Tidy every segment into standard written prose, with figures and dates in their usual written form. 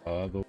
The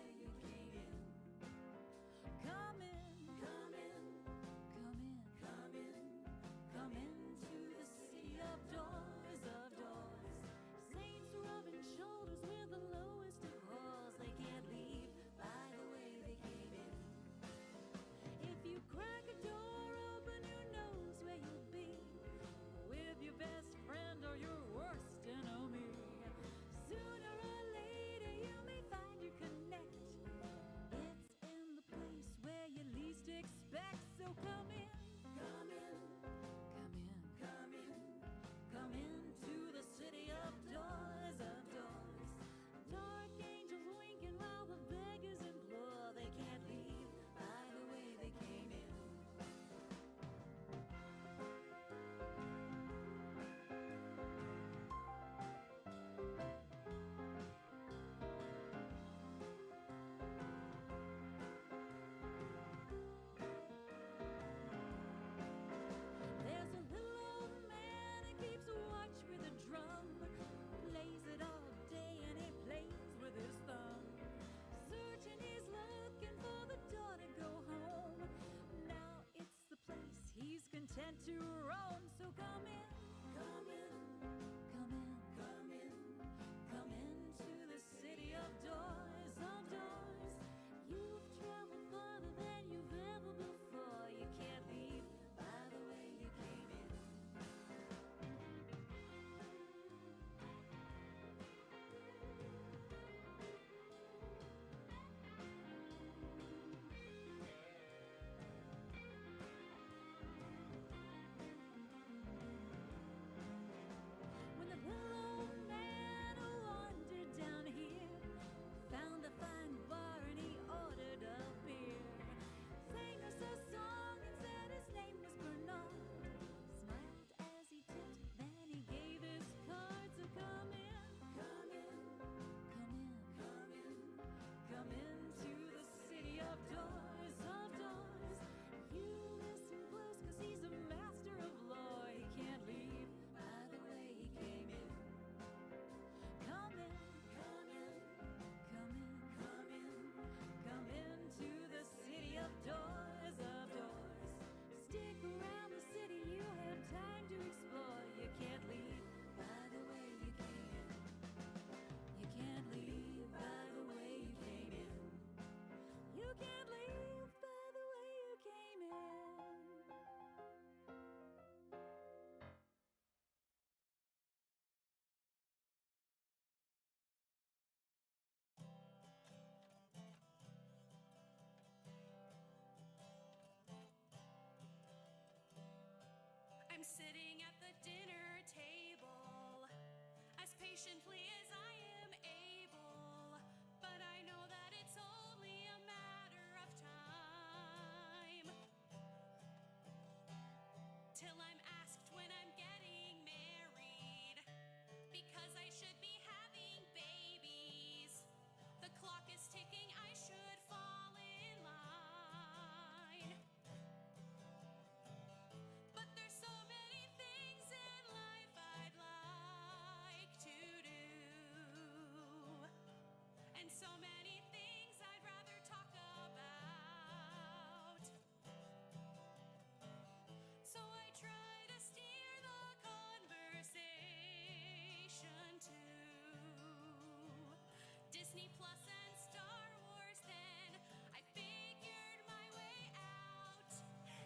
To roam, so come in, come in, come in, come in, come into the city of doors, of doors. You've traveled farther than you've ever before. You can't leave by the way you came in. When the little man who wandered down here found a fine bar and he ordered a beer, sang us a song and said his name was Bernard, smiled as he tipped, then he gave his card. So come in, come in, come in, come in, come into the city of doors, of doors. You listen close, 'cause he's a master of law. He can't leave by the way he came in. Come in, come in, come in, come in, come into the city of doors, of doors. Stick around the city, you have time to explore. You can't leave by the way you came in. You can't leave by the way you came in. You can't leave by the way you came in. I'm sitting at the dinner table as patiently as I am able, but I know that it's only a matter of time till I'm asked when I'm getting married, because I should be having babies. The clock is ticking, I should fall in line. But there's so many things in life I'd like to do, and so many things I'd rather talk about. So I try to steer the conversation to Disney Plus and Star Wars. Then I figured my way out.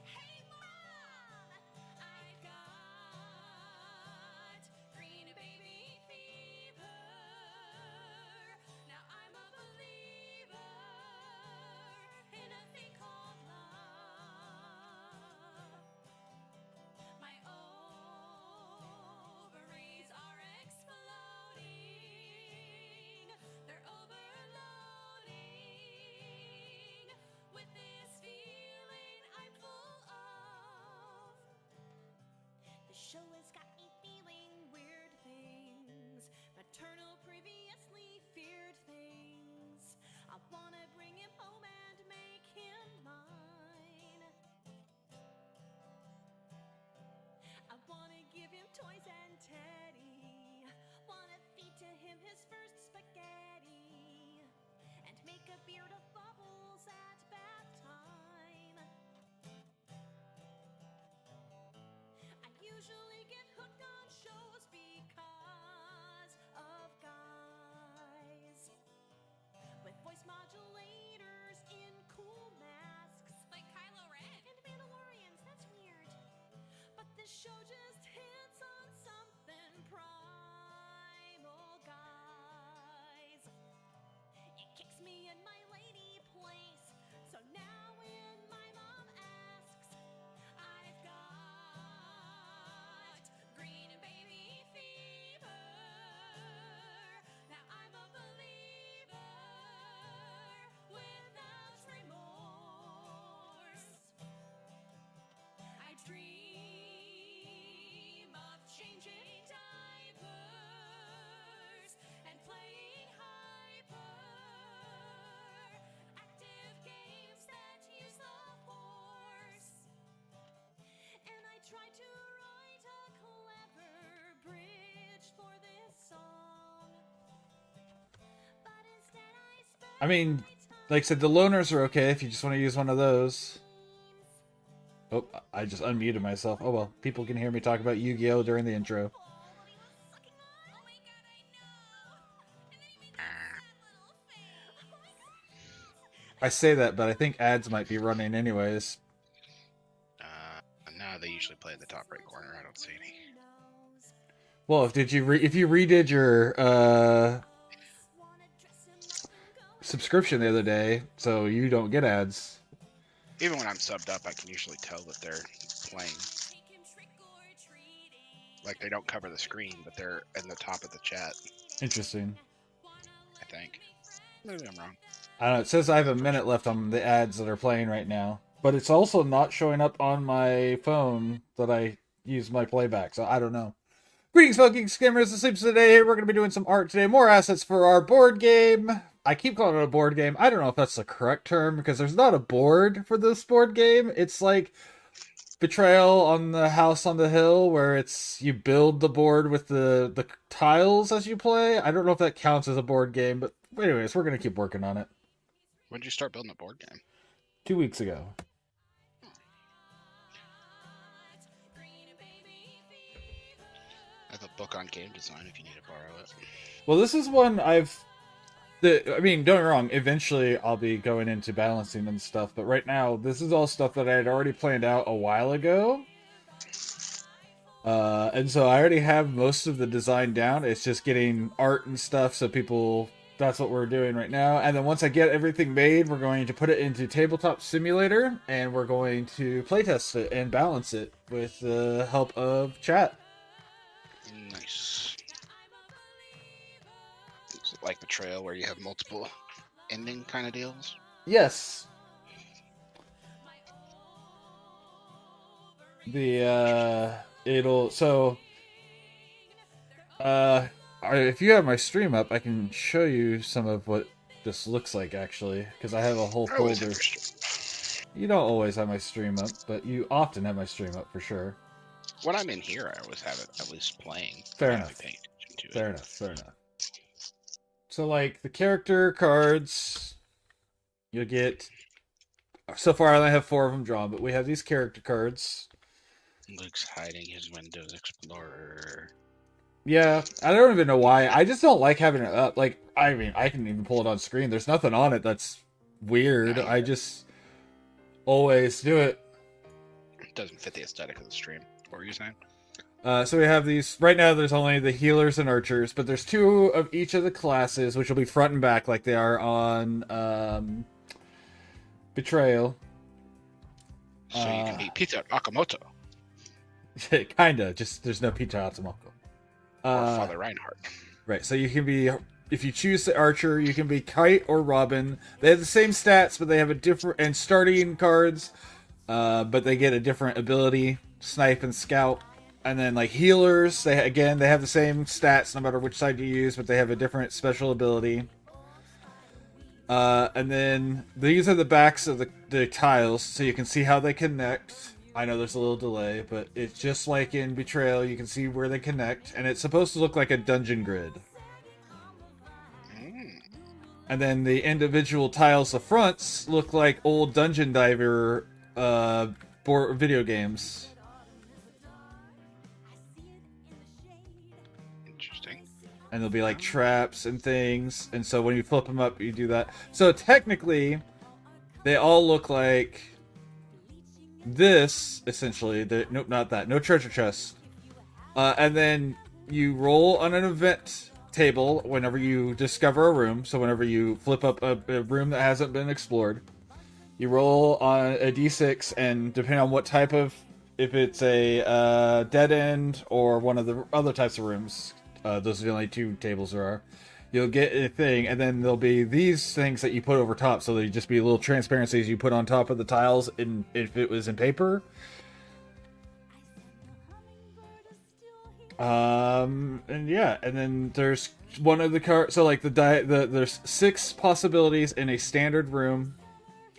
Hey mom, I've got green baby fever. Now I'm a believer in a thing called love. My ovaries are exploding. They're overloading with this feeling I'm full of. The show has got me feeling weird things, maternal previously feared things. I wanna bring him home and make him mine. I wanna give him toys and teddy, wanna feed to him his first spaghetti, and show just hits on something primal, guys. It kicks me in my lady place. So now when my mom asks, I've got green and baby fever. Now I'm a believer without remorse. I dream of changing diapers and playing hyper active games that use the force. And I tried to write a clever bridge for this song, but instead I spent I mean, like I said, the loners are okay if you just want to use one of those. Oh, I just unmuted myself. Oh well, people can hear me talk about Yu-Gi-Oh! During the intro. I say that, but I think ads might be running anyways. No, they usually play in the top right corner. I don't see any. Well, if you redid your subscription the other day, so you don't get ads. Even when I'm subbed up, I can usually tell that they're playing. Like, they don't cover the screen, but they're in the top of the chat, Interesting. I think. Maybe I'm wrong. I don't know. It says I have a minute left on the ads that are playing right now, but it's also not showing up on my phone that I use my playback, so I don't know. Greetings, fellow geeks, gamers, and sleeps today. We're going to be doing some art today. More assets for our board game. I keep calling it a board game. I don't know if that's the correct term, because there's not a board for this board game. It's like Betrayal on the House on the Hill, where it's you build the board with the tiles as you play. I don't know if that counts as a board game, but anyways, we're going to keep working on it. When did you start building a board game? 2 weeks ago. I have a book on game design if you need to borrow it. Well, this is one I mean, don't get me wrong, eventually I'll be going into balancing and stuff, but right now, this is all stuff that I had already planned out a while ago. And so I already have most of the design down. It's just getting art and stuff, so people... That's what we're doing right now. And then once I get everything made, we're going to put it into Tabletop Simulator, and we're going to playtest it and balance it with the help of chat. Nice. Is it like Betrayal, where you have multiple ending kind of deals? Yes. If you have my stream up, I can show you some of what this looks like, actually, because I have a whole I always folder. have your stream. You don't always have my stream up, but you often have my stream up for sure. When I'm in here, I always have it at least playing. Fair I enough. don't pay attention to it. Fair enough. So, like, the character cards, you'll get... So far, I only have 4 of them drawn, but we have these character cards. Luke's hiding his Windows Explorer. Yeah, I don't even know why. I just don't like having it up. Like, I mean, I can even pull it on screen. There's nothing on it that's weird. I just always do it. It doesn't fit the aesthetic of the stream. What were you saying? So we have these... Right now, there's only the healers and archers, but there's 2 of each of the classes, which will be front and back like they are on Betrayal. So you can be Peter Akamoto. Kinda, just there's no Peter Atamoko. Or Father Reinhardt. Right, so you can be... If you choose the archer, you can be Kite or Robin. They have the same stats, but they have a different... And starting cards, but they get a different ability. Snipe and Scout. And then, like, healers, they have the same stats no matter which side you use, but they have a different special ability. And then these are the backs of the tiles, so you can see how they connect. I know there's a little delay, but it's just like in Betrayal, you can see where they connect, and it's supposed to look like a dungeon grid. And then the individual tiles, the fronts, look like old Dungeon Diver video games. Interesting. And there'll be like traps and things, and so when you flip them up, you do that. So technically, they all look like this essentially, nope, not that, no treasure chest. And then you roll on an event table whenever you discover a room. So whenever you flip up a room that hasn't been explored, you roll on a d6, and depending on what type of, if it's a dead end or one of the other types of rooms, those are the only 2 tables there are, you'll get a thing, and then there'll be these things that you put over top, so they just be little transparencies you put on top of the tiles if it was in paper. And yeah, and then there's one of the cards, so like there's 6 possibilities in a standard room.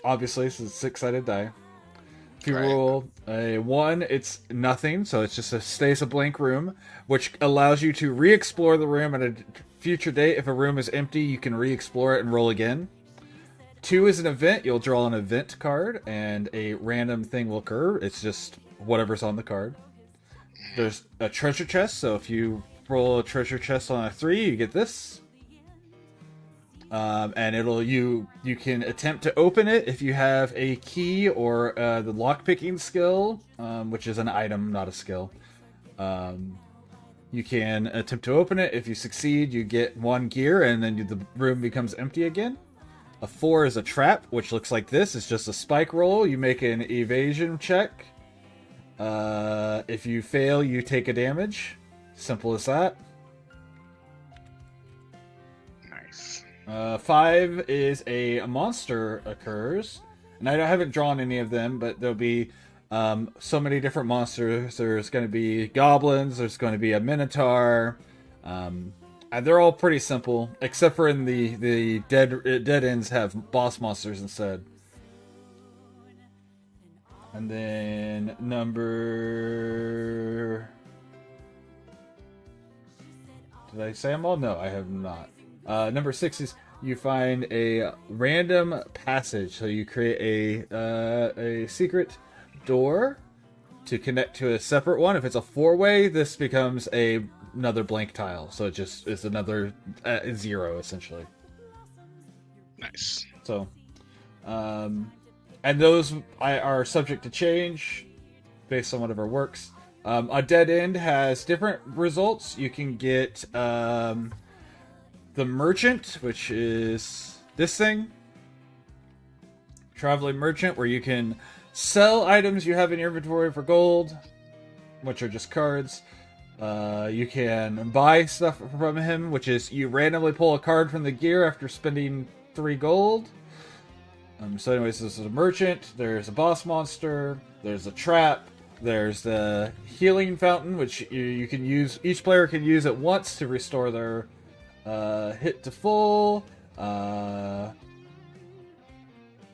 Obviously, this is a 6-sided die. If you roll a 1, it's nothing, so it's just stays a blank room, which allows you to re-explore the room at a future date. If a room is empty, you can re-explore it and roll again. 2 is an event. You'll draw an event card, and a random thing will occur. It's just whatever's on the card. There's a treasure chest, so if you roll a treasure chest on a 3, you get this. And you can attempt to open it if you have a key or the lockpicking skill, which is an item, not a skill. You can attempt to open it. If you succeed, you get 1 gear, and then the room becomes empty again. A 4 is a trap, which looks like this. It's just a spike roll. You make an evasion check. If you fail, you take a damage. Simple as that. Nice. 5 is a monster occurs, and I haven't drawn any of them, but there'll be so many different monsters. There's going to be goblins. There's going to be a minotaur. And they're all pretty simple, except for in the dead ends have boss monsters instead. And then number... Did I say them all? No, I have not. Number 6 is you find a random passage. So you create a secret door to connect to a separate one. If it's a 4-way, this becomes another blank tile. So it just is another 0, essentially. Nice. So, and those are subject to change based on whatever works. A dead end has different results. You can get the merchant, which is this thing. Traveling merchant, where you can sell items you have in your inventory for gold, which are just cards. You can buy stuff from him, which is you randomly pull a card from the gear after spending 3 gold. So anyways, this is a merchant. There's a boss monster. There's a trap. There's the healing fountain, which you can use. Each player can use it once to restore their hit to full. And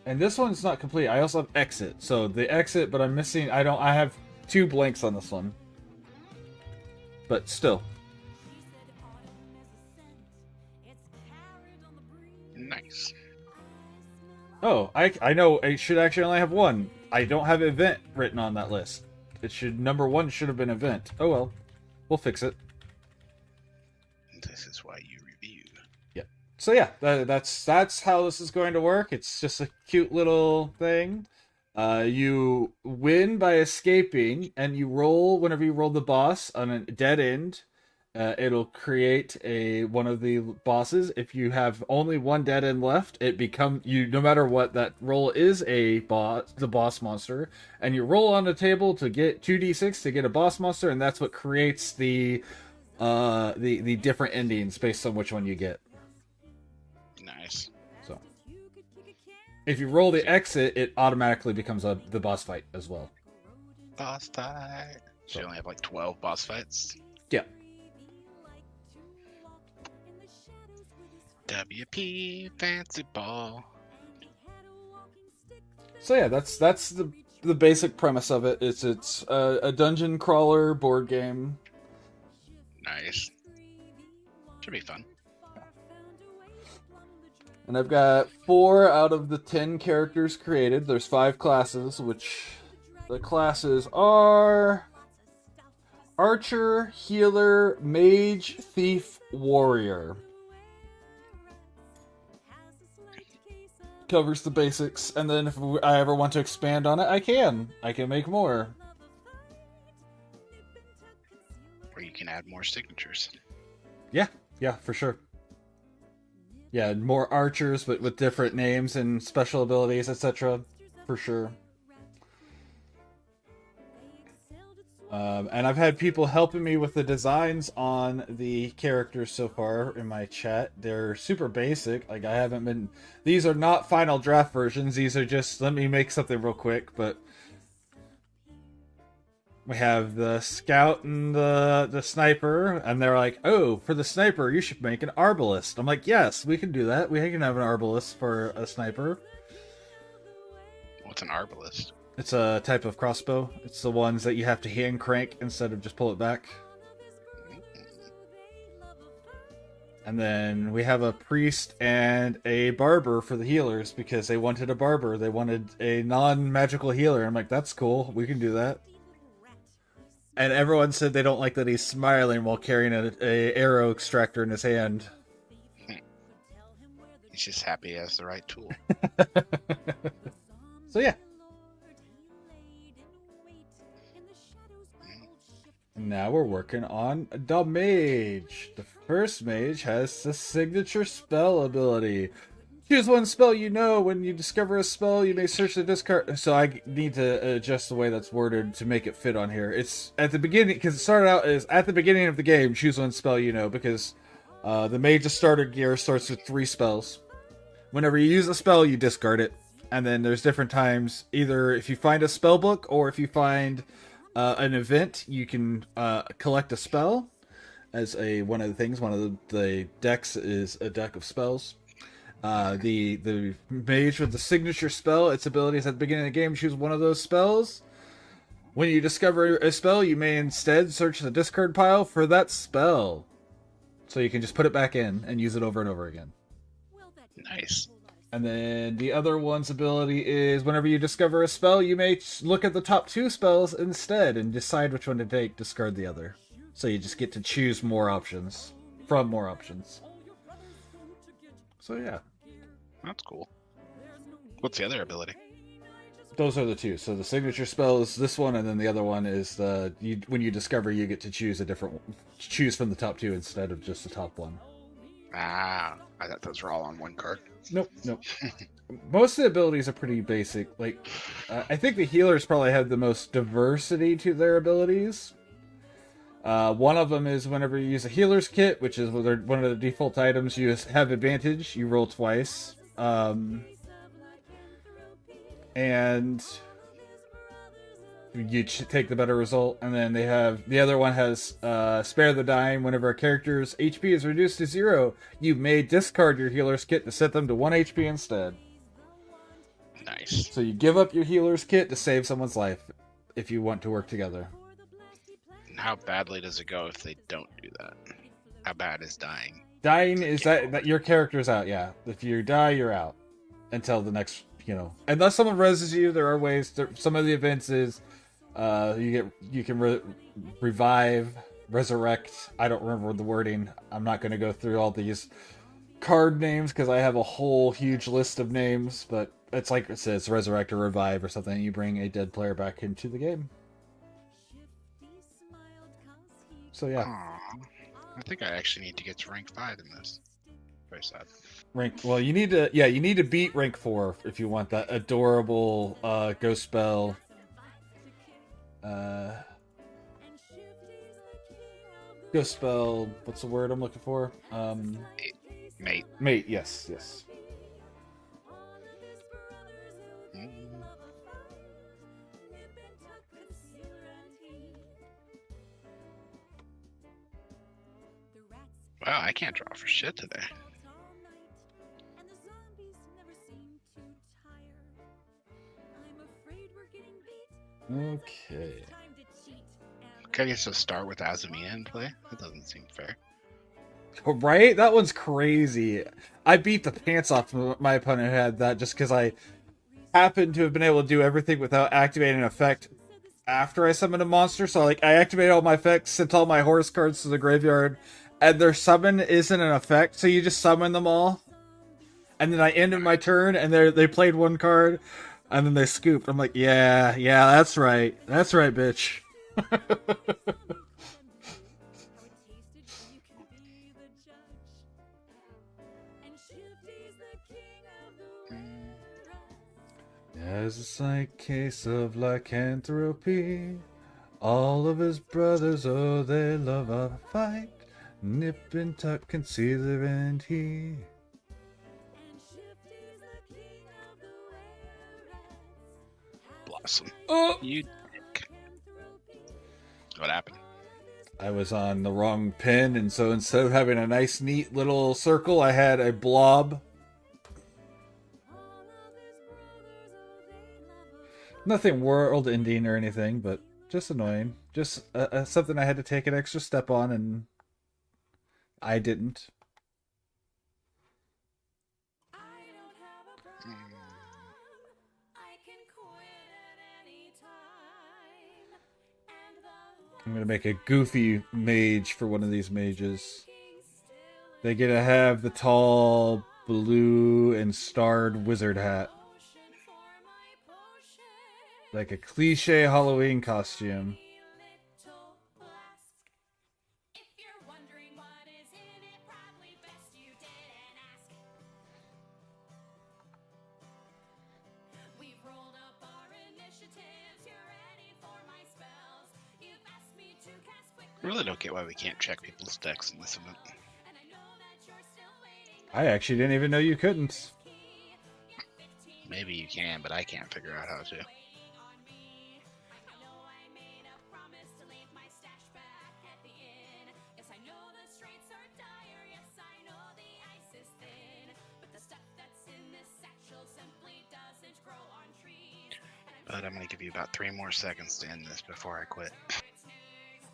this one's not complete. I also have exit. So the exit, but I'm missing. I have 2 blanks on this one. But still. Nice. Oh, I know. I should actually only have 1. I don't have event written on that list. It should number 1 should have been event. Oh well, we'll fix it. This is why you review. Yeah. So yeah, that's how this is going to work. It's just a cute little thing. You win by escaping, and you roll whenever you roll the boss on a dead end. It'll create one of the bosses. If you have only 1 dead end left, it no matter what that roll is, the boss monster, and you roll on the table to get 2d6 to get a boss monster, and that's what creates the different endings based on which one you get. Nice. So, if you roll the exit, it automatically becomes the boss fight as well. Boss fight. So you only have like 12 boss fights. Yeah. WP fancy ball. So yeah, that's the basic premise of it. It's a dungeon crawler board game. Nice. Should be fun. And I've got 4 out of the 10 characters created. There's 5 classes, which the classes are Archer, Healer, Mage, Thief, Warrior. Covers the basics, and then if I ever want to expand on it, I can. I can make more. Or you can add more signatures. Yeah, for sure. Yeah, more archers, but with different names and special abilities, etc. For sure. And I've had people helping me with the designs on the characters so far in my chat. They're super basic. Like, I haven't been... These are not final draft versions. These are just, let me make something real quick, but... We have the scout and the sniper, and they're like, oh, for the sniper, you should make an arbalist. I'm like, yes, we can do that. We can have an arbalist for a sniper. What's an arbalist? It's a type of crossbow. It's the ones that you have to hand crank instead of just pull it back. And then we have a priest and a barber for the healers because they wanted a barber. They wanted a non-magical healer. I'm like, that's cool. We can do that. And everyone said they don't like that he's smiling while carrying a arrow extractor in his hand. He's just happy he has the right tool. So yeah. Now we're working on the mage. The first mage has the signature spell ability. Choose one spell you know. When you discover a spell, you may search the discard. So I need to adjust the way that's worded to make it fit on here. It's at the beginning, because it started out as at the beginning of the game, choose one spell you know, because the mage's starter gear starts with 3 spells. Whenever you use a spell, you discard it. And then there's different times, either if you find a spell book or if you find an event, you can collect a spell as one of the things. One of the decks is a deck of spells. The mage with the signature spell, its abilities at the beginning of the game, choose one of those spells. When you discover a spell, you may instead search the discard pile for that spell. So you can just put it back in and use it over and over again. Nice. And then the other one's ability is whenever you discover a spell, you may look at the top 2 spells instead and decide which one to take, discard the other. So you just get to choose more options from more options. So yeah. That's cool. What's the other ability? Those are the 2. So the signature spell is this one, and then the other one is when you discover, you get to choose a different one. Choose from the top 2 instead of just the top one. Ah, I thought those were all on one card. Nope. Most of the abilities are pretty basic. Like, I think the healers probably have the most diversity to their abilities. One of them is whenever you use a healer's kit, which is one of the default items, you have advantage. You roll twice. And you take the better result. And then the other one has spare the dying. Whenever a character's HP is reduced to 0, you may discard your healer's kit to set them to 1 HP instead. Nice. So you give up your healer's kit to save someone's life if you want to work together. And how badly does it go if they don't do that? How bad is dying? Dying is that your character's out, yeah. If you die, you're out. Until the next, Unless someone reses you, there are ways. Some of the events is you can revive, resurrect. I don't remember the wording. I'm not going to go through all these card names because I have a whole huge list of names, but it's like it says resurrect or revive or something. You bring a dead player back into the game. So yeah. Aww. I think I actually need to get to rank 5 in this. Very sad. Well, you need to beat rank 4 if you want that adorable ghost spell. Ghost spell, what's the word I'm looking for? Mate. Mate, yes. Wow, I can't draw for shit today. Okay. Okay, I guess I'll start with Azumia in play. That doesn't seem fair. Right? That one's crazy. I beat the pants off my opponent who had that just because I happened to have been able to do everything without activating an effect after I summoned a monster. So I activated all my effects, sent all my horse cards to the graveyard, and their summon isn't an effect, so you just summon them all. And then I ended my turn, and they played one card, and then they scooped. I'm like, yeah, that's right, bitch. How it tasted, you can be the judge. And Shifty's the king of the were-rats. As a slight case of lycanthropy, all of his brothers, oh, they love a fight. Nip and tuck, concealer and he. And Shifty's the king of the were-rats. Blossom. Oh! You dick. What happened? I was on the wrong pin, and so instead of having a nice, neat little circle, I had a blob. Nothing world-ending or anything, but just annoying. Just something I had to take an extra step on, and I didn't. I don't have a problem. I can quit at any time. And the I'm gonna make a goofy mage for one of these mages. They get to have the tall, blue, and starred wizard hat. potion for my potion. Like a cliche Halloween costume. Little flask. If you're wondering what is in it, probably best you didn't ask. We've rolled up our initiatives. You're ready for my spells. You've asked me to cast quickly. I really don't get why we can't check people's decks in this event. And I know that you're still waiting. I actually didn't even know you couldn't. Maybe you can, but I can't figure out how to. Waiting on me. I know I made a promise to leave my stash back at the inn. Yes, I know the straits are dire. Yes, I know the ice is thin. But the stuff that's in this satchel simply doesn't grow on trees. And But I'm gonna give you about 3 more seconds to end this before I quit. sure it's news.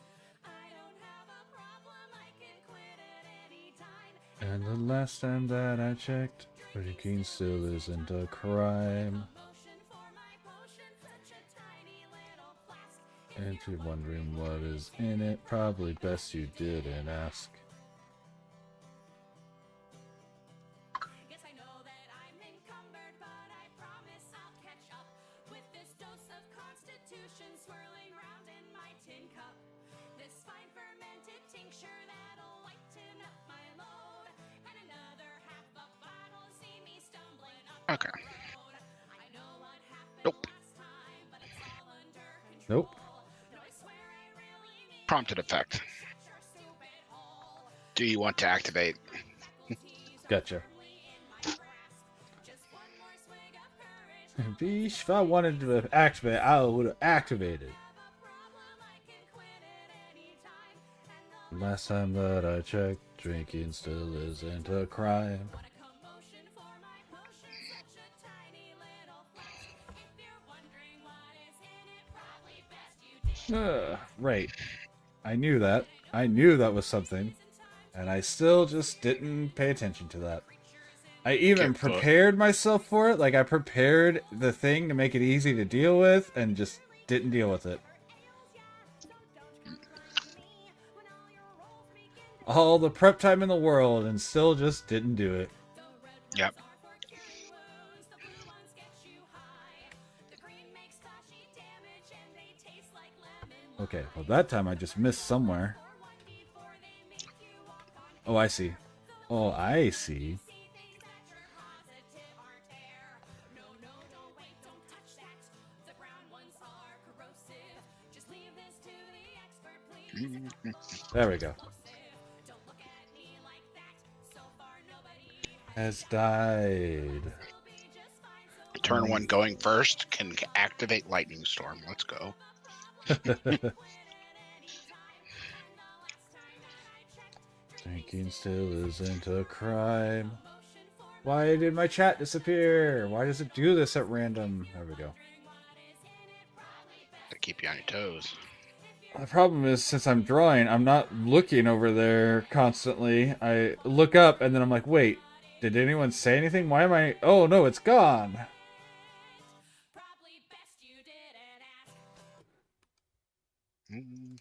I don't have a problem. I can quit at any time. And the last time that I checked, drinking still isn't a crime. Motion for my potion, such a tiny little flask. And if you're wondering what is in it, probably best you didn't ask. Yes, I know that I'm encumbered, but I promise I'll catch up with this dose of constitution swirling round in my tin cup. This fine fermented tincture that'll lighten up my load, and another half a bottle see me stumbling up Okay. the road. I know what happened Nope. last time, but it's all under control. Nope. No, I swear I really mean Prompted effect. shut your stupid hole. Do you want to activate? Gotcha. In my grasp, just one more swig of courage. Beesh, if I wanted to activate, I would have activated. Last time that I checked, drinking still isn't a crime. Right. I knew that. I knew that was something. And I still just didn't pay attention to that. I even Careful. prepared myself for it. Like, I prepared the thing to make it easy to deal with, and just didn't deal with it. All the prep time in the world, and still just didn't do it. Yep. Okay, well that time I just missed somewhere. Oh, I see. Oh, I see. There we go. Has died. Turn 1 going first can activate Lightning Storm. Let's go. Drinking still isn't a crime. Why did my chat disappear? Why does it do this at random? There we go. To keep you on your toes. The problem is, since I'm drawing, I'm not looking over there constantly. I look up and then I'm like, wait, did anyone say anything? Why am I... Oh, no, it's gone. Mhm.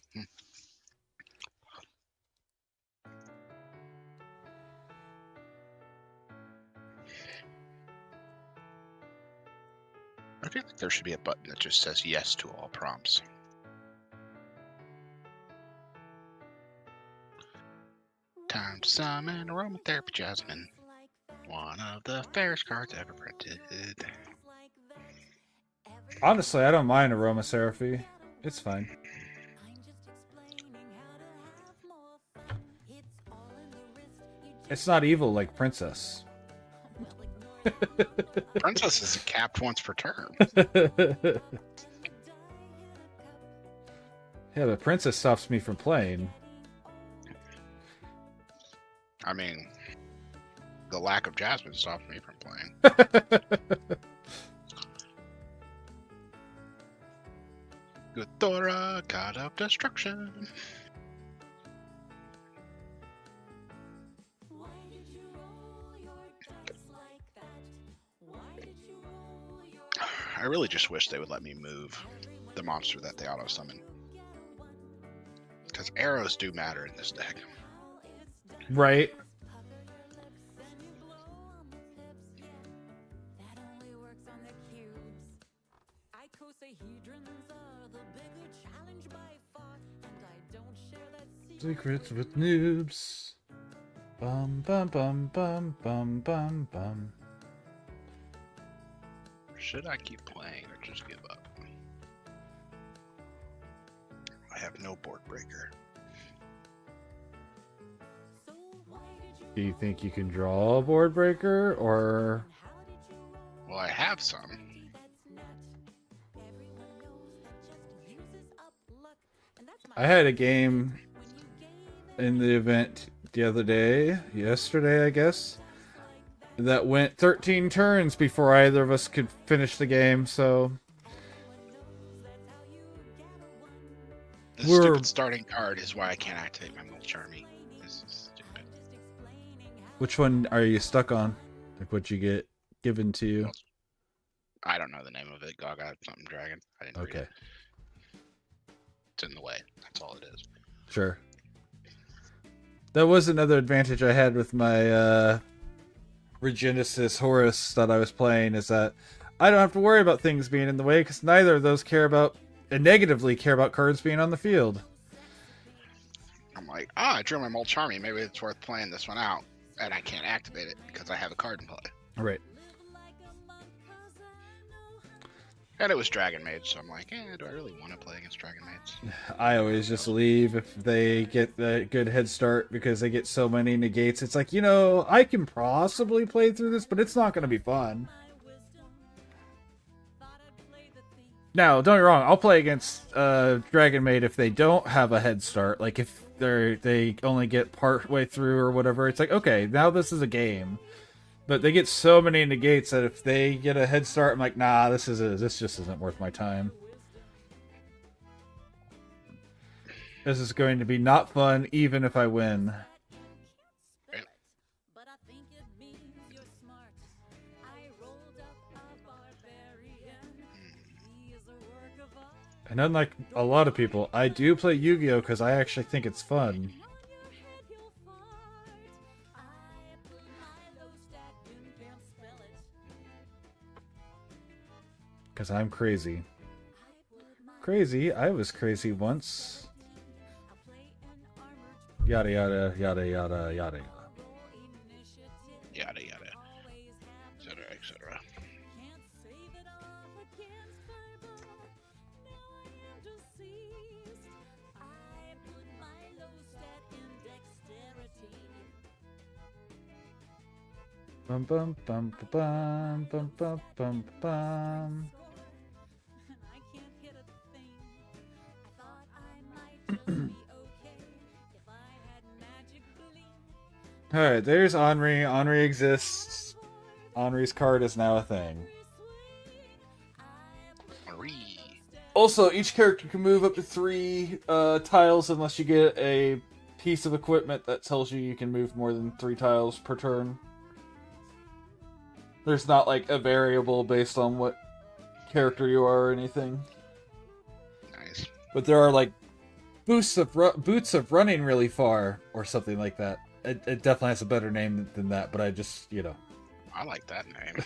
There should be a button that just says yes to all prompts. Time to summon aromatherapy jasmine. One of the fairest cards ever printed. Honestly, I don't mind aromatherapy. It's fine. It's not evil like Princess. Princess is capped once per turn. Yeah, but Princess stops me from playing. I mean, the lack of jasmine stops me from playing. Ghidorah, god of destruction. I really just wish they would let me move the monster that they auto summon. Because arrows do matter in this deck. Right. Secrets with noobs. Bum bum bum bum bum bum bum. Should I keep playing or just give up? I have no board breaker. Do you think you can draw a board breaker, or? Well, I have some. I had a game in the event the other day, yesterday, I guess, that went 13 turns before either of us could finish the game, so... The stupid starting card is why I can't activate my Mulcharmy. This is stupid. Which one are you stuck on? Like what you get given to you? I don't know the name of it. Gaga something dragon. I didn't read Okay. it. It's in the way. That's all it is. Sure. That was another advantage I had with my Regenesis Horus that I was playing, is that I don't have to worry about things being in the way, because neither of those care about, and negatively care about, cards being on the field. I'm like, I drew my Mulcharmy. Maybe it's worth playing this one out. And I can't activate it because I have a card in play. Right. And it was Dragon Mage, so I'm like, do I really want to play against Dragon Mage? I always just leave if they get the good head start, because they get so many negates. It's like, I can possibly play through this, but it's not going to be fun. Now, don't get me wrong, I'll play against Dragon Maid if they don't have a head start. Like, if they only get part way through or whatever, it's like, okay, now this is a game. But they get so many negates that if they get a head start, I'm like, nah, this just isn't worth my time. This is going to be not fun, even if I win. And unlike a lot of people, I do play Yu-Gi-Oh! Because I actually think it's fun. Because I'm crazy. Crazy? I was crazy once. Yada yada yada yada yada. Yada yada. Etc. etc. Bum bum bum bum bum bum bum bum. Alright, there's Henri. Henri exists. Henri's card is now a thing. Also, each character can move up to 3 tiles unless you get a piece of equipment that tells you can move more than 3 tiles per turn. There's not like a variable based on what character you are or anything. Nice. But there are like boots of running really far or something like that. It definitely has a better name than that, but I just, I like that name.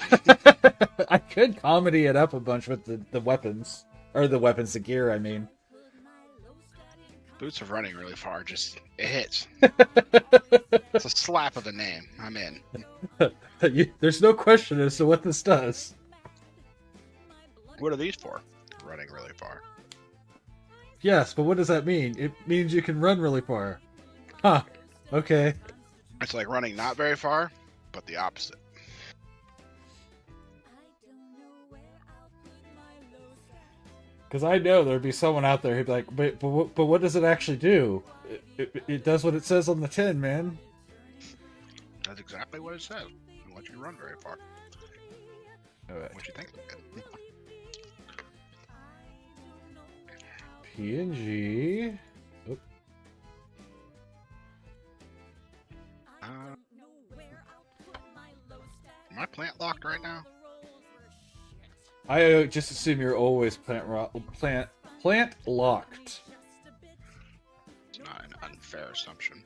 I could comedy it up a bunch with the weapons. Or the weapons, the gear, I mean. Boots of running really far. Just it hits. It's a slap of a name. I'm in. There's no question as to what this does. What are these for? Running really far. Yes, but what does that mean? It means you can run really far. Huh. Okay. It's like running not very far, but the opposite. Because I know there'd be someone out there who'd be like, but what does it actually do? It does what it says on the tin, man. That's exactly what it says. It lets you run very far. Alright. What you think? PNG. Oh. Am I plant locked right now? I just assume you're always plant locked. It's not an unfair assumption.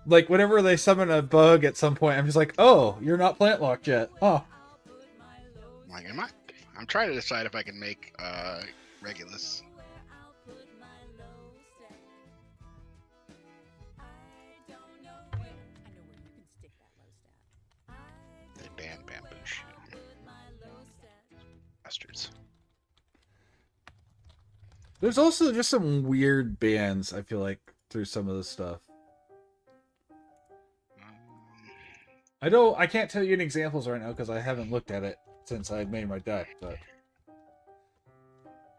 Like whenever they summon a bug at some point, I'm just like, oh, you're not plant locked yet. Oh. Like, am I? I'm trying to decide if I can make Regulus. They banned bamboo shooting. Bastards. There's also just some weird bans, I feel like, through some of this stuff. I can't tell you any examples right now because I haven't looked at it since I made my deck, but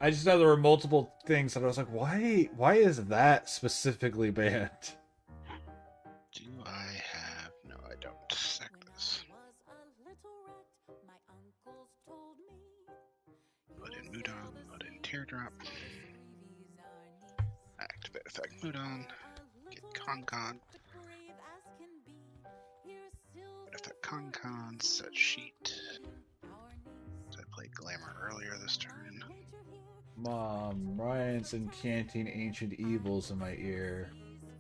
I just know there were multiple things that I was like, why is that specifically banned? Do I have? No, I don't. Sack this. Put in Mudon. Put in Teardrop. Activate effect Mudon. Get Con. Effect Con. Set sheet. So I played Glamour earlier this turn. Mom, Ryan's incanting ancient evils in my ear.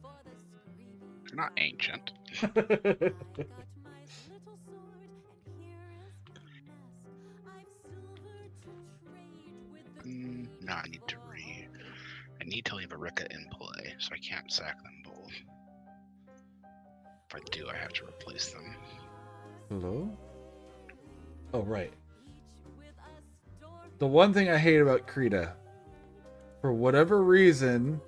They're not ancient. No, I need to leave a Rika in play, so I can't sack them both. If I do, I have to replace them. Hello? Oh, right. The one thing I hate about Krita, for whatever reason,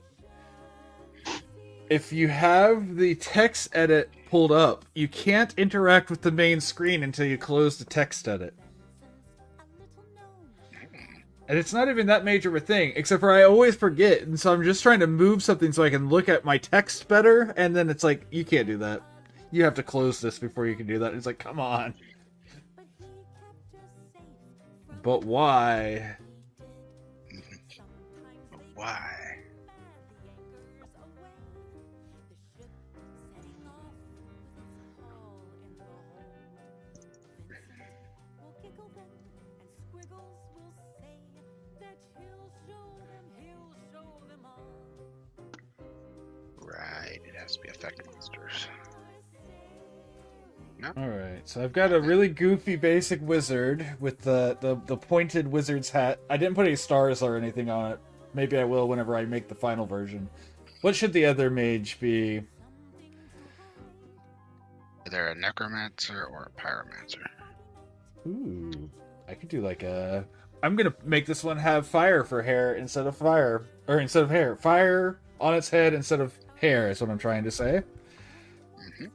if you have the text edit pulled up, you can't interact with the main screen until you close the text edit. And it's not even that major of a thing, except for I always forget, and so I'm just trying to move something so I can look at my text better, and then it's like, you can't do that. You have to close this before you can do that. It's like, come on. But why? Why? Right, it has to be effect monsters. No? Alright, so I've got a really goofy basic wizard with the pointed wizard's hat. I didn't put any stars or anything on it. Maybe I will whenever I make the final version. What should the other mage be? Either a necromancer or a pyromancer. Ooh, I could do like a... I'm gonna make this one have fire for hair instead of fire. Or instead of hair. Fire on its head instead of hair is what I'm trying to say. Mm-hmm.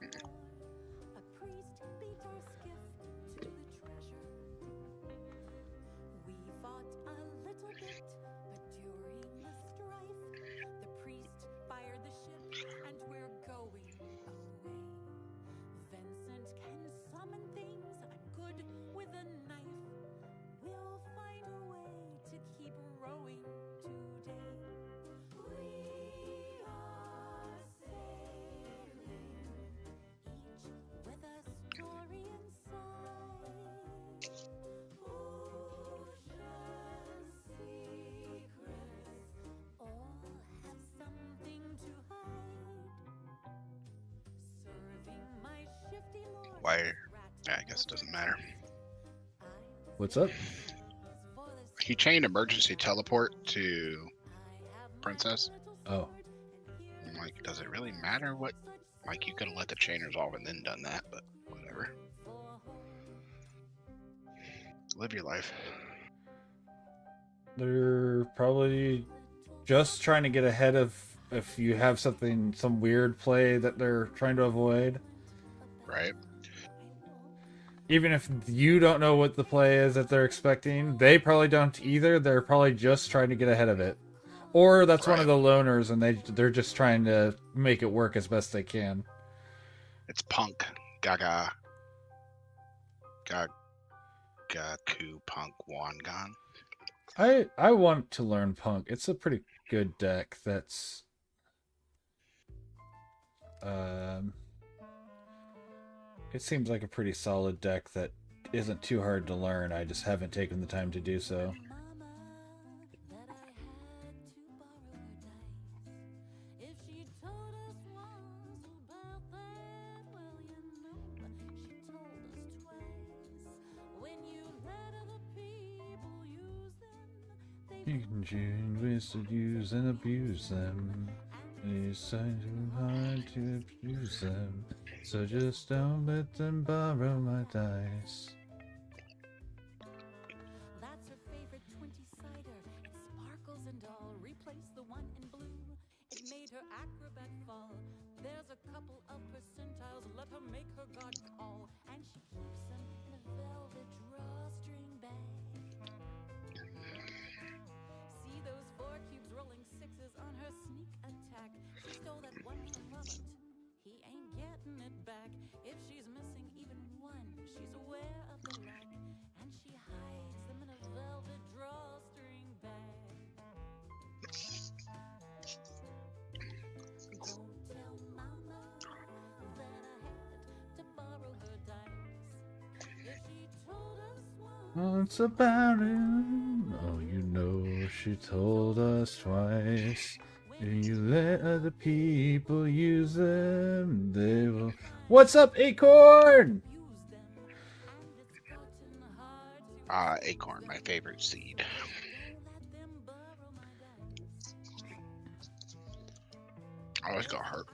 Why? Yeah, I guess it doesn't matter. What's up? He chained emergency teleport to Princess. Oh. I'm like, does it really matter what? Like, you could have let the chain resolve and then done that, but whatever. Live your life. They're probably just trying to get ahead of if you have some weird play that they're trying to avoid. Right. Even if you don't know what the play is that they're expecting, they probably don't either. They're probably just trying to get ahead of it. Or that's one of the loners and they're just trying to make it work as best they can. It's punk. Gaga. Gaku Punk Wangan. I want to learn Punk. It's a pretty good deck that's it seems like a pretty solid deck that isn't too hard to learn. I just haven't taken the time to do so. You can choose ways to use and abuse them. It's time too hard to abuse them. So just don't let them borrow my dice. That's her favorite 20-sider. It sparkles and all. Replace the one in blue. It made her acrobat fall. There's a couple of percentiles. Let her make her god call. And she keeps them in a velvet drawstring bag. See those 4 cubes rolling 6s on her sneak attack. She stole that one from Robert. He ain't getting it back. If she's missing even one, she's aware of the lack. And she hides them in a velvet drawstring bag. Don't tell mama that I had to borrow her dice. If she told us Once about it. Oh, you know she told us twice. If you let other people use them, they will. What's up, Acorn? Acorn, my favorite seed. I always got hurt.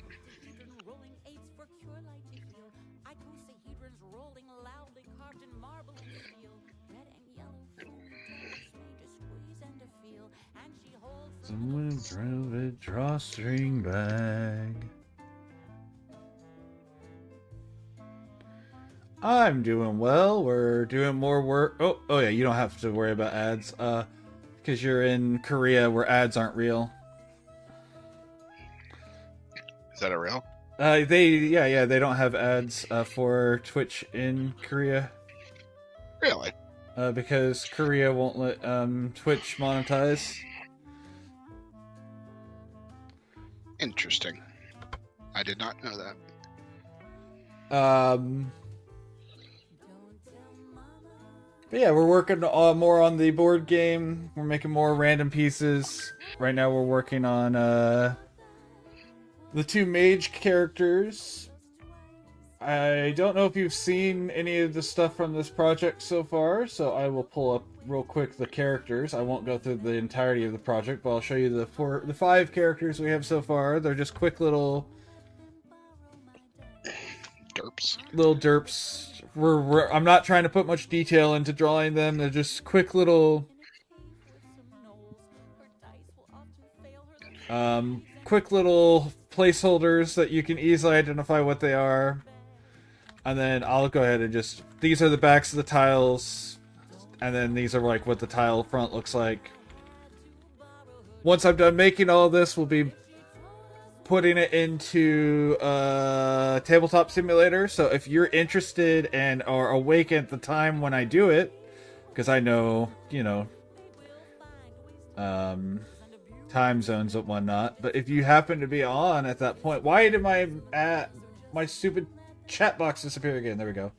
Someone drove a drawstring bag. I'm doing well. We're doing more work. Oh yeah, you don't have to worry about ads. Because you're in Korea where ads aren't real. Is that a real? They don't have ads for Twitch in Korea. Really? Because Korea won't let Twitch monetize. Interesting. I did not know that. But yeah, we're working more on the board game. We're making more random pieces. Right now we're working on the 2 mage characters. I don't know if you've seen any of the stuff from this project so far, so I will pull up real quick the characters. I won't go through the entirety of the project, but I'll show you the 5 characters we have so far. They're just quick little derps. I'm not trying to put much detail into drawing them. They're just quick little placeholders that you can easily identify what they are. And then I'll go ahead and these are the backs of the tiles, and then these are like what the tile front looks like. Once I'm done making all this, we'll be putting it into a tabletop simulator. So if you're interested and are awake at the time when I do it, because I know, time zones and whatnot, but if you happen to be on at that point, why did my stupid chat box disappear again? There we go.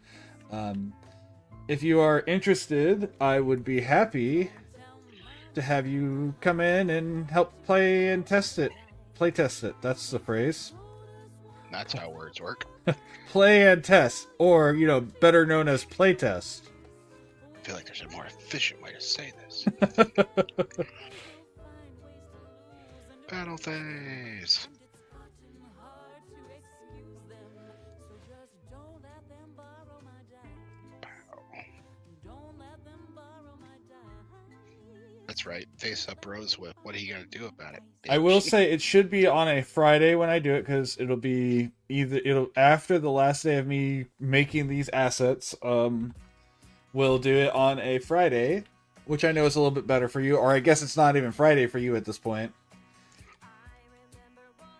If you are interested, I would be happy to have you come in and help play and test it. Play test it. That's the phrase. That's how words work. Play and test, or, you know, better known as playtest. I feel like there's a more efficient way to say this. Battle phase. That's right. Face up Rose Whip. What are you gonna do about it? I will say it should be on a Friday when I do it, because it'll be it'll after the last day of me making these assets. We'll do it on a Friday, which I know is a little bit better for you, or I guess it's not even Friday for you at this point,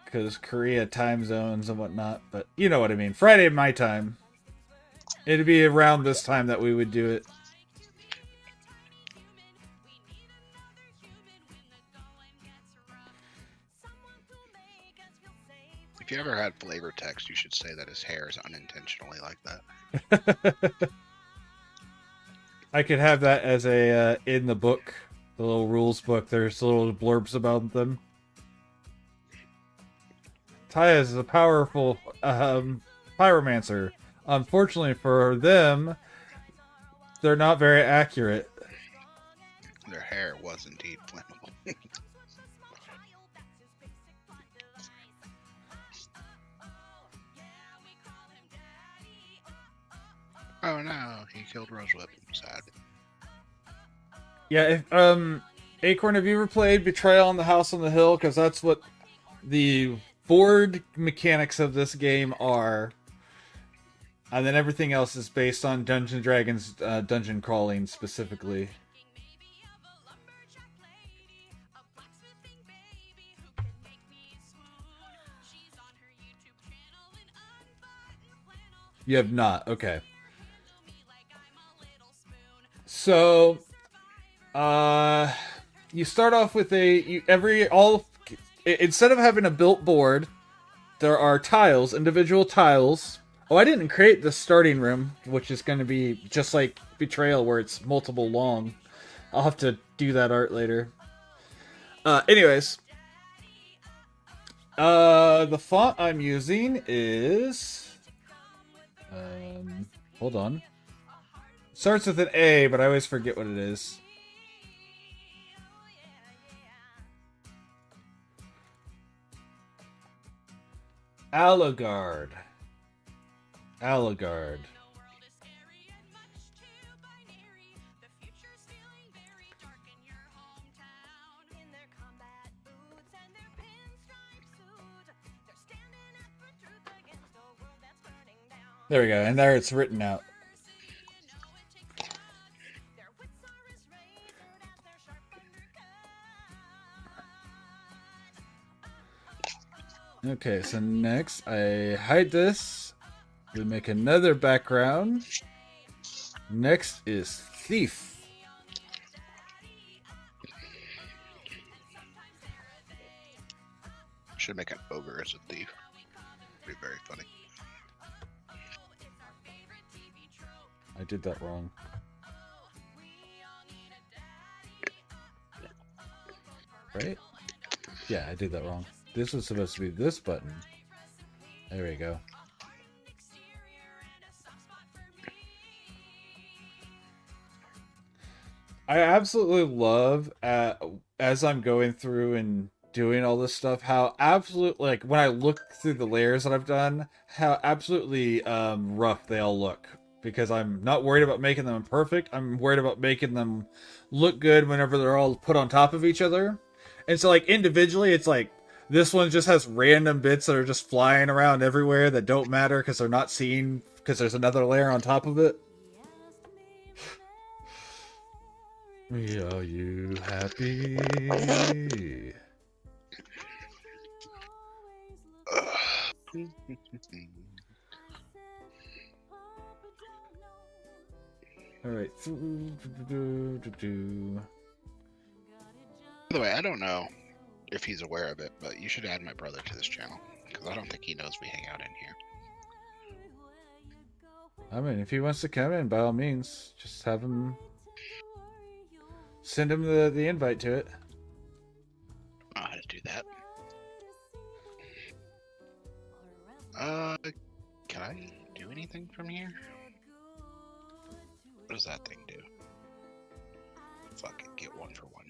because Korea time zones and whatnot. But you know what I mean. Friday my time. It'd be around this time that we would do it. If you ever had flavor text, you should say that his hair is unintentionally like that. I could have that as a in the book, the little rules book. There's little blurbs about them. Taya is a powerful pyromancer. Unfortunately for them, they're not very accurate. Their hair was indeed flammable. Oh no, he killed Rosewhip. Sad. Yeah, if Acorn, have you ever played Betrayal on the House on the Hill? Because that's what the board mechanics of this game are. And then everything else is based on Dungeons & Dragons dungeon crawling specifically. You have not, okay. So, you start off with instead of having a built board, there are tiles, individual tiles. Oh, I didn't create the starting room, which is going to be just like Betrayal, where it's multiple long. I'll have to do that art later. Anyways, the font I'm using is, hold on. Starts with an A, but I always forget what it is. Allagard. Allagard. There we go, and there it's written out. Okay, so next I hide this. We make another background. Next is Thief. Should make an ogre as a thief. Be very funny. I did that wrong. Right? Yeah, I did that wrong. This was supposed to be this button. There we go. I absolutely love, as I'm going through and doing all this stuff, how absolutely, like, when I look through the layers that I've done, how absolutely rough they all look. Because I'm not worried about making them perfect. I'm worried about making them look good whenever they're all put on top of each other. And so, like, individually, it's like, this one just has random bits that are just flying around everywhere that don't matter because they're not seen because there's another layer on top of it. Are you happy? Alright. By the way, I don't know if he's aware of it, but you should add my brother to this channel, because I don't think he knows we hang out in here. I mean, if he wants to come in, by all means, just have him... Send him the invite to it. I know how to do that. Can I do anything from here? What does that thing do? Fuck it, get 1 for 1.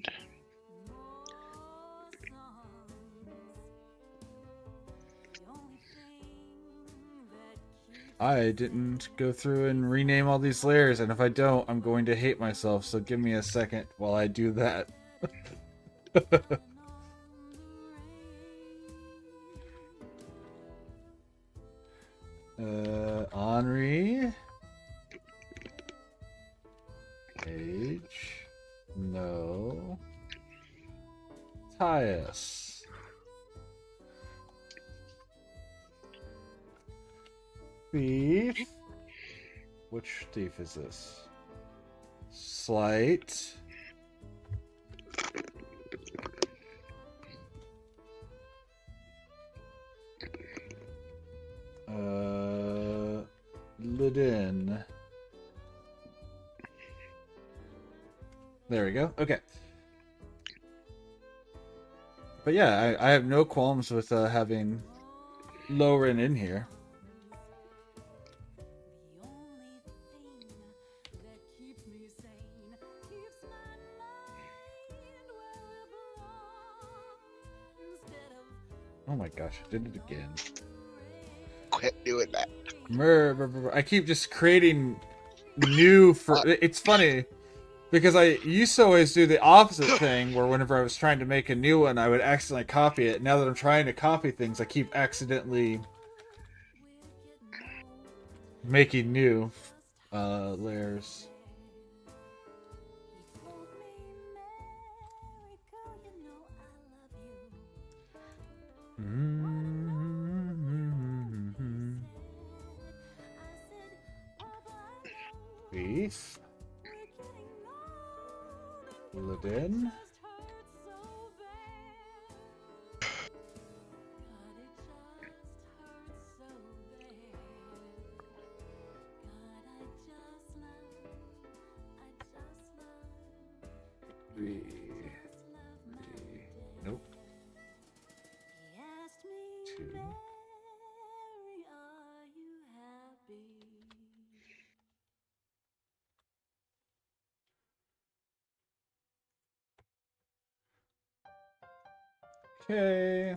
I didn't go through and rename all these layers, and if I don't, I'm going to hate myself, so give me a second while I do that. Henri. Age. No. Tyus. Thief. Which thief is this? Slight. Lidin. There we go. Okay. But yeah, I have no qualms with having Lauren in here. Oh my gosh, I did it again. Quit doing that. I keep just creating new for. It's funny because I used to always do the opposite thing where whenever I was trying to make a new one, I would accidentally copy it. Now that I'm trying to copy things, I keep accidentally making new layers. Beef. Lidin. Nope. Two. Okay.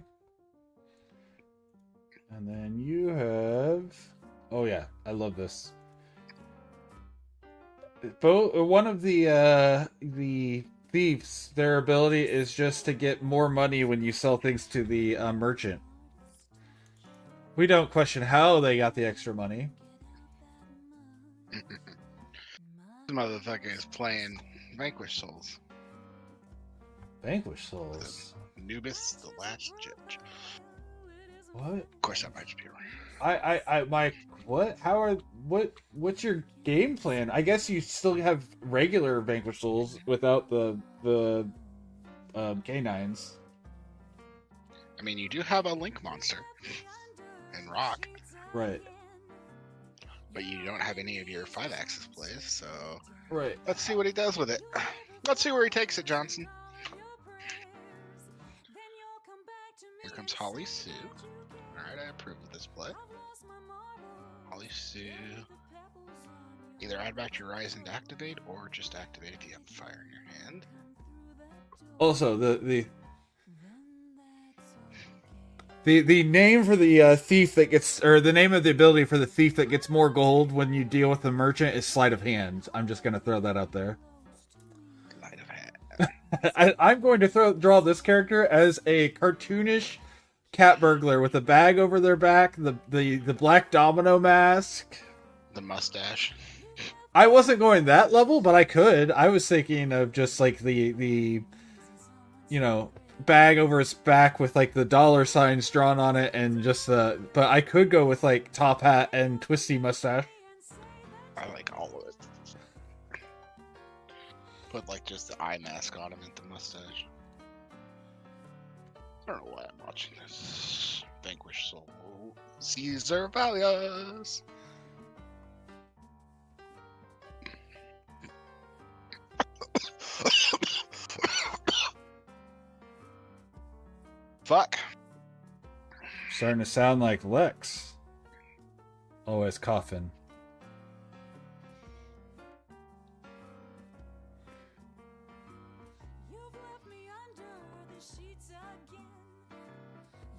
And then you have... Oh yeah, I love this. One of the thieves, their ability is just to get more money when you sell things to the merchant. We don't question how they got the extra money. This motherfucker is playing Vanquish Souls. Vanquish Souls. Anubis, the last judge. What? Of course, that might just be wrong. What? What's your game plan? I guess you still have regular Vanquish Souls without the canines. I mean, you do have a Link monster in Rock, Right. but you don't have any of your 5-axis plays, so Right. let's see what he does with it. Let's see where he takes it, Johnson. Here comes Holly Sue. Alright, I approve of this play. Holly Sue. Either add back your Rise and activate, or just activate if you have fire in your hand. Also, the name for the thief that gets, or the name of the ability for the thief that gets more gold when you deal with the merchant is Sleight of Hand. I'm just gonna throw that out there. Sleight of hand. I'm going to draw this character as a cartoonish cat burglar with a bag over their back, the black domino mask, The mustache. I wasn't going that level, but I could. I was thinking of just like the bag over his back with like the dollar signs drawn on it and just but I could go with like top hat and twisty mustache. I like all of it. Put like just the eye mask on him and the mustache. I don't know why I'm watching this. Vanquish Soul. Caesar Valius. Fuck. Starting to sound like Lex. Oh, it's coffin. You've left me under the sheets again.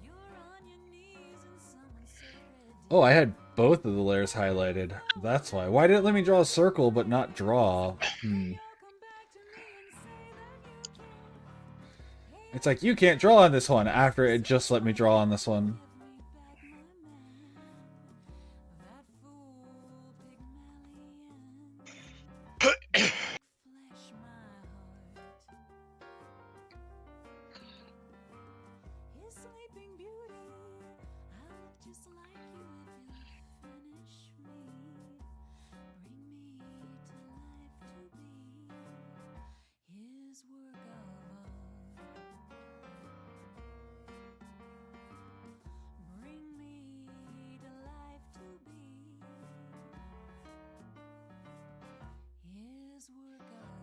You're on your knees and someone so red. Oh, I had both of the layers highlighted. That's why. Why did it let me draw a circle but not draw? You'll come back to me and say that you can't. It's like, you can't draw on this one after it just let me draw on this one. Give me back my man. That fool Pygmalion. Flesh my heart. His sleeping beauty. I look just like you if you finish me. Bring me to life to be his work of art. Bring me to life to be his work of art.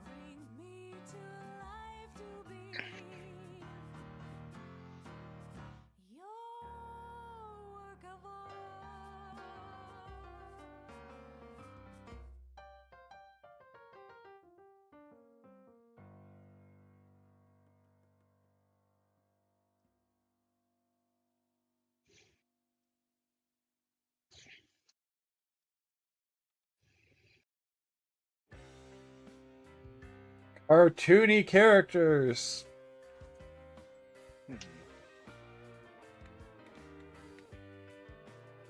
Bring me to life to be your work of art. Cartoony characters.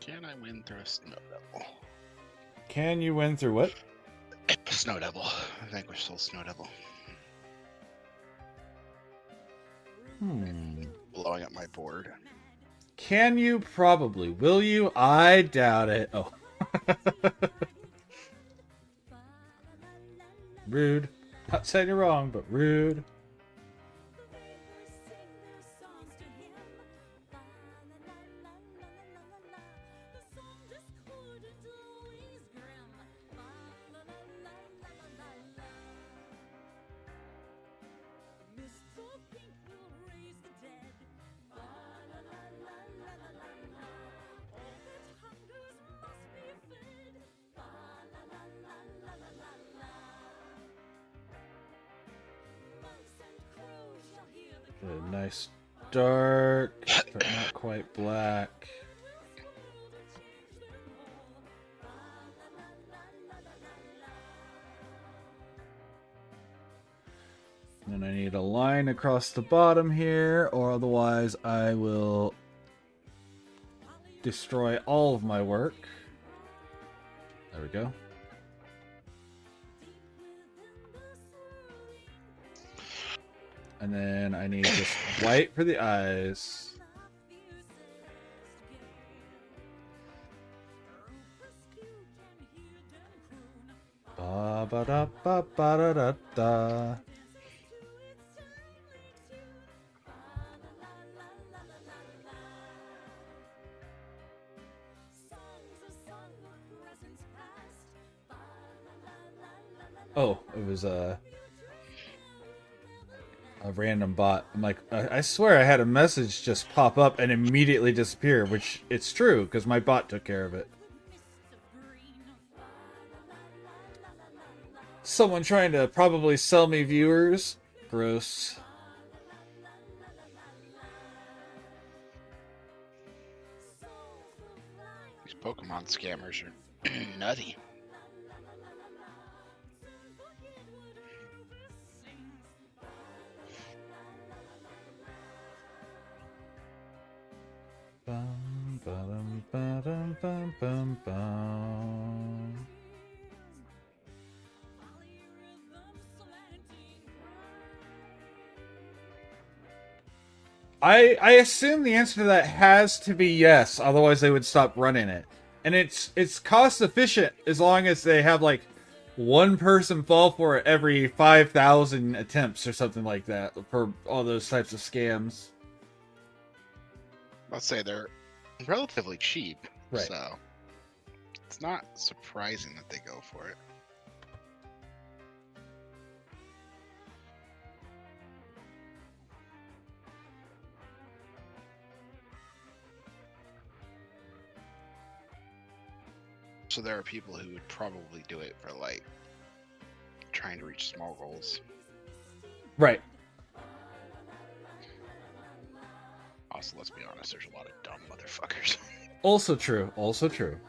Can I win through a Snow Devil? Can you win through what? Snow Devil. I think we're still Snow Devil. Blowing up my board. Can you? Probably. Will you? I doubt it. Oh. Rude. Not saying you're wrong, but rude. The vapors sing their songs to him. La la la la la la la la. The song discordant, always grim. La la la la la la la. The mists of pink will raise the dead. La la la la la la la la. All that hungers must be fed. La la la la la la la la. Monks and crows shall hear the A nice dark, but not quite black. And I need a line across the bottom here, or otherwise I will destroy all of my work. There we go. And then I need just white for the eyes. Ba ba da ba ba da da da. Oh, it was a random bot. I'm like, I swear I had a message just pop up and immediately disappear, which it's true because my bot took care of it. Someone trying to probably sell me viewers. Gross. These Pokemon scammers are nutty. Bum, ba-dum, ba-dum, bum, bum, bum. I assume the answer to that has to be yes, otherwise they would stop running it. And it's cost efficient as long as they have like one person fall for it every 5,000 attempts or something like that for all those types of scams. Let's say they're relatively cheap, Right. so it's not surprising that they go for it. So there are people who would probably do it for like trying to reach small goals. Right. Also, let's be honest, there's a lot of dumb motherfuckers. Also true. Also true.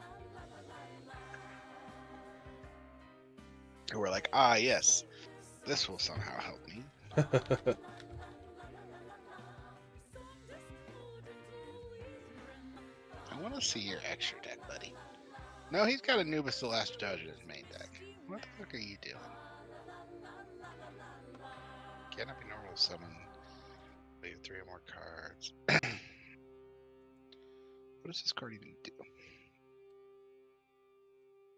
Who are like, ah, yes, this will somehow help me. I want to see your extra deck, buddy. No, he's got Anubis the Last Judge in his main deck. What the fuck are you doing? Cannot be normal summon. Wait, 3 or more cards. What does this card even do?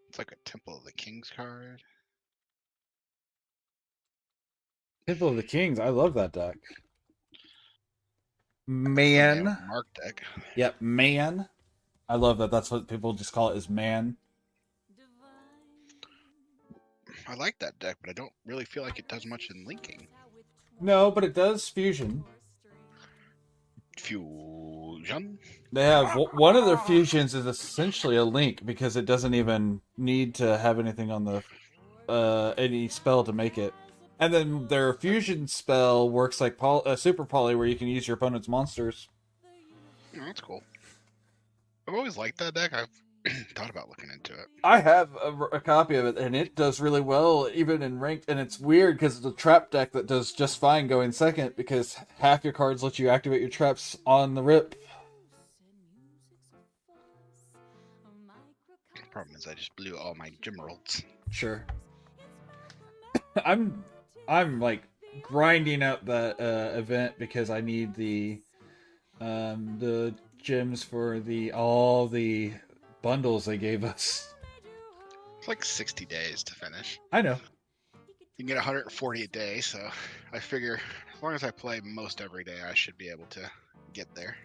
It's like a Temple of the Kings card. Temple of the Kings. I love that deck. Yeah, Man. Mark deck. Yep, man. I love that. That's what people just call it, is man. I like that deck, but I don't really feel like it does much in linking. No, but it does fusion. Fusion. They have one of their fusions is essentially a link because it doesn't even need to have anything on the any spell to make it. And then their fusion spell works like super poly, where you can use your opponent's monsters. Oh, that's cool. I've always liked that deck. I've thought about looking into it. I have a copy of it, and it does really well, even in ranked. And it's weird because it's a trap deck that does just fine going second, because half your cards let you activate your traps on the rip. The problem is I just blew all my Gemeralds. Sure. I'm like grinding out that event because I need the gems for all the bundles they gave us. It's like 60 days to finish. I know. You can get 140 a day, so I figure as long as I play most every day, I should be able to get there.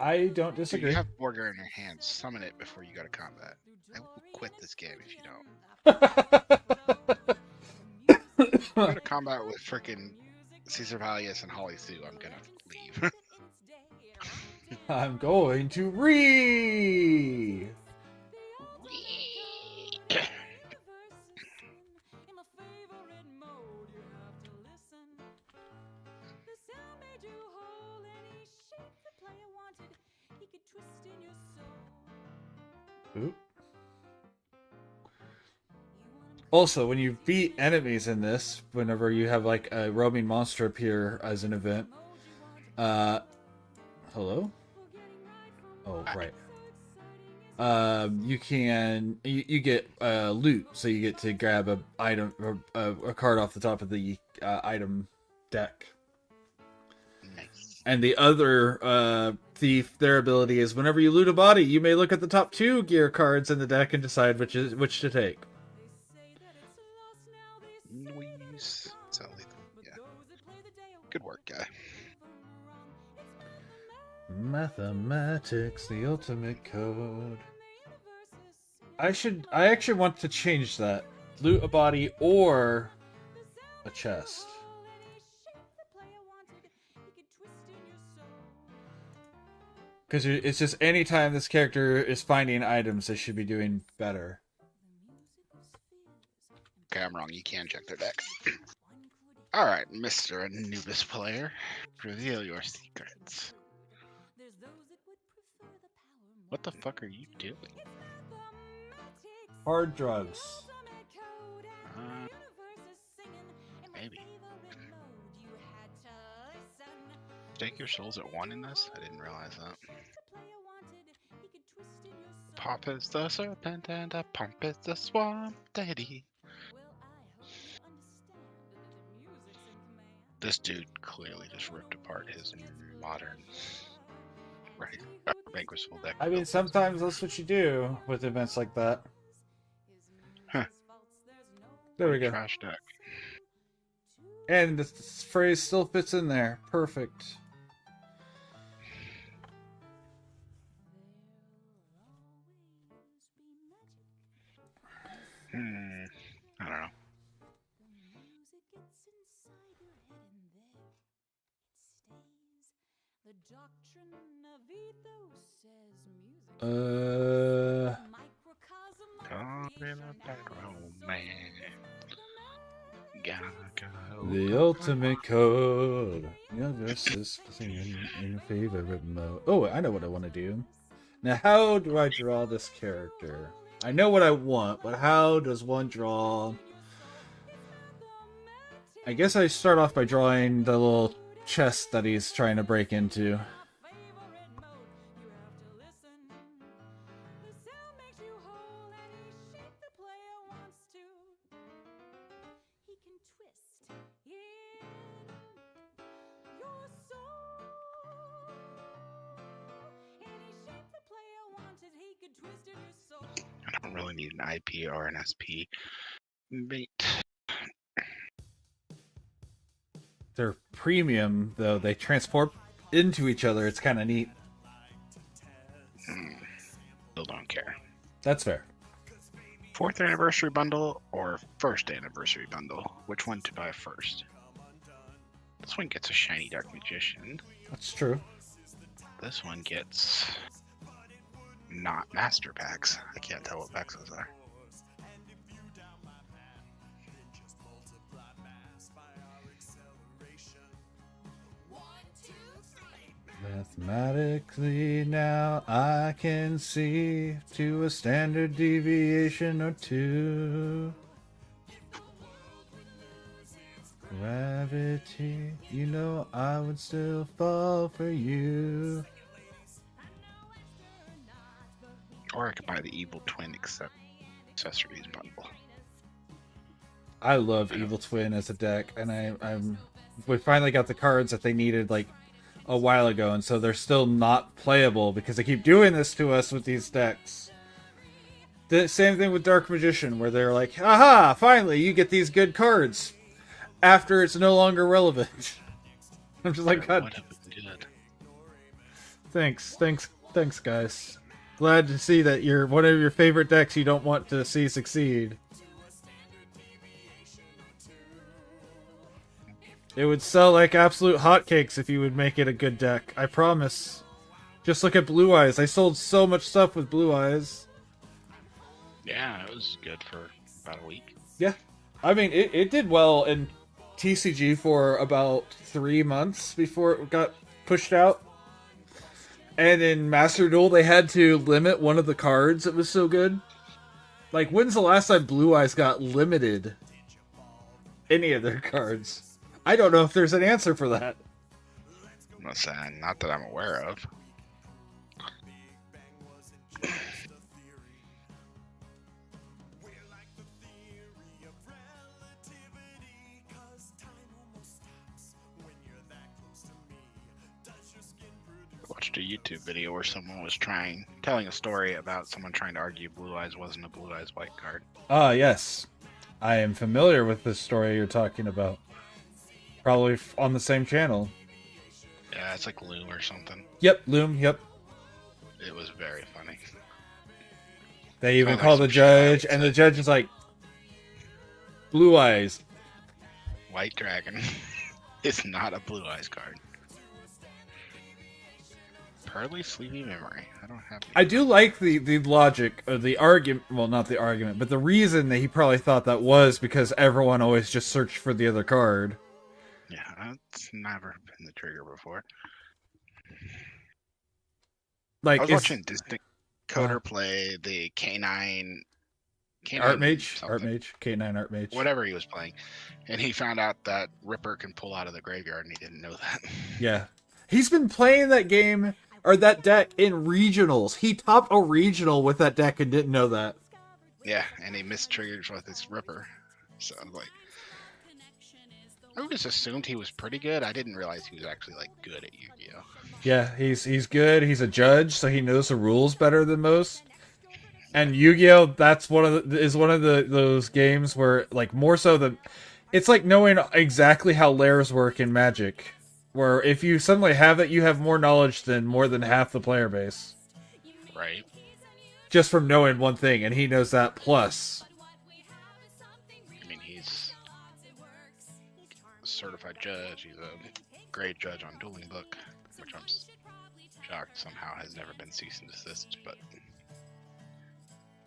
I don't Dude, disagree. you have Boardgame in your hand. Summon it before you go to combat. I will quit this game if you don't. Go to combat with frickin' Caesar Valius and Holly Sue. I'm gonna leave. I'm going to read. Oop. Also, when you beat enemies in this, whenever you have like a roaming monster appear as an event, hello? Oh, right. You can you get loot, so you get to grab a item or a card off the top of the item deck. Nice. And the other thief, their ability is whenever you loot a body, you may look at the top 2 gear cards in the deck and decide which to take. Noise. So, yeah. Good work, guy. Mathematics, the ultimate code. I actually want to change that. Loot a body or a chest. Because it's just anytime this character is finding items, they should be doing better. Okay, I'm wrong. You can check their deck. Alright, Mr. Anubis player. Reveal your secrets. What the fuck are you doing? Hard drugs. Maybe. Stake your souls at 1 in this? I didn't realize that. Pop is the serpent and a pump is the swamp daddy. This dude clearly just ripped apart his modern Vanquishable deck. I mean, sometimes that's what you do with events like that. Huh. There we go. Trash deck. And the phrase still fits in there. Perfect. I don't know. been a bad romance. Gotta go. The ultimate code. Your versus in your favorite mode. Oh, I know what I want to do. Now, how do I draw this character? I know what I want, but how does one draw? I guess I start off by drawing the little chest that he's trying to break into. I don't really need an IP or an SP mate. They're premium, though. They transport into each other. It's kind of neat. Still don't care. That's fair. 4th anniversary bundle or 1st anniversary bundle? Which one to buy first? This one gets a shiny Dark Magician. That's true. This one gets not master packs. I can't tell what packs those are. Mathematically now I can see to a standard deviation or two. Gravity, you know I would still fall for you. Or I could buy the Evil Twin accessories bundle. I love Evil Twin as a deck, and we finally got the cards that they needed like a while ago, and so they're still not playable because they keep doing this to us with these decks. The same thing with Dark Magician, where they're like, aha, finally you get these good cards after it's no longer relevant. I'm just like, God, thanks guys. Glad to see that you're one of your favorite decks you don't want to see succeed. It would sell like absolute hotcakes if you would make it a good deck. I promise. Just look at Blue Eyes. I sold so much stuff with Blue Eyes. Yeah, it was good for about a week. Yeah. I mean, it did well in TCG for about 3 months before it got pushed out. And in Master Duel, they had to limit one of the cards. It was so good. Like, when's the last time Blue Eyes got limited? Any of their cards? I don't know if there's an answer for that. Listen, not that I'm aware of. I watched a YouTube video where someone was telling a story about someone trying to argue Blue Eyes wasn't a Blue Eyes white card. Ah, yes. I am familiar with this story you're talking about. Probably on the same channel. Yeah, it's like Loom or something. Yep, Loom, yep. It was very funny. They even call the judge, and the judge is like, Blue Eyes. White Dragon is not a Blue Eyes card. Pearly Sleepy Memory. I don't have. I do like the logic, or the argument. Well, not the argument, but the reason that he probably thought that was because everyone always just searched for the other card. Yeah, that's never been the trigger before. Like, I was watching Distinct Coder play the K9 Archmage, something. K9 Archmage, Whatever he was playing, and he found out that Ripper can pull out of the graveyard, and he didn't know that. Yeah, he's been playing that game or that deck in regionals. He topped a regional with that deck and didn't know that. Yeah, and he missed triggers with his Ripper. So like, I just assumed he was pretty good. I didn't realize he was actually like good at Yu-Gi-Oh. Yeah, he's good. He's a judge, so he knows the rules better than most. And Yu-Gi-Oh, that's one of those games where, like, more so than it's like knowing exactly how lairs work in Magic, where if you suddenly have it, you have more knowledge than more than half the player base. Right. Just from knowing one thing, and he knows that plus. I mean, he's a certified judge. He's a great judge on Dueling Book, which I'm shocked somehow has never been cease and desist, but...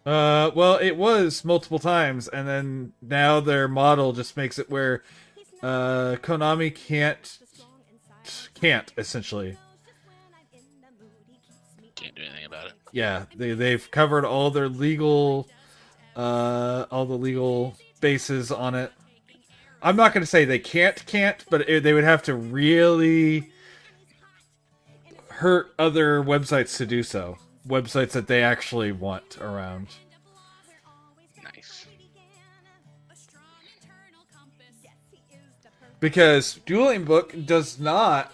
Well, it was multiple times, and then now their model just makes it where Konami can't essentially. Can't do anything about it. Yeah, they've covered all their legal, all the legal bases on it. I'm not going to say they can't, but they would have to really hurt other websites to do so. Websites that they actually want around. Nice. Because Dueling Book does not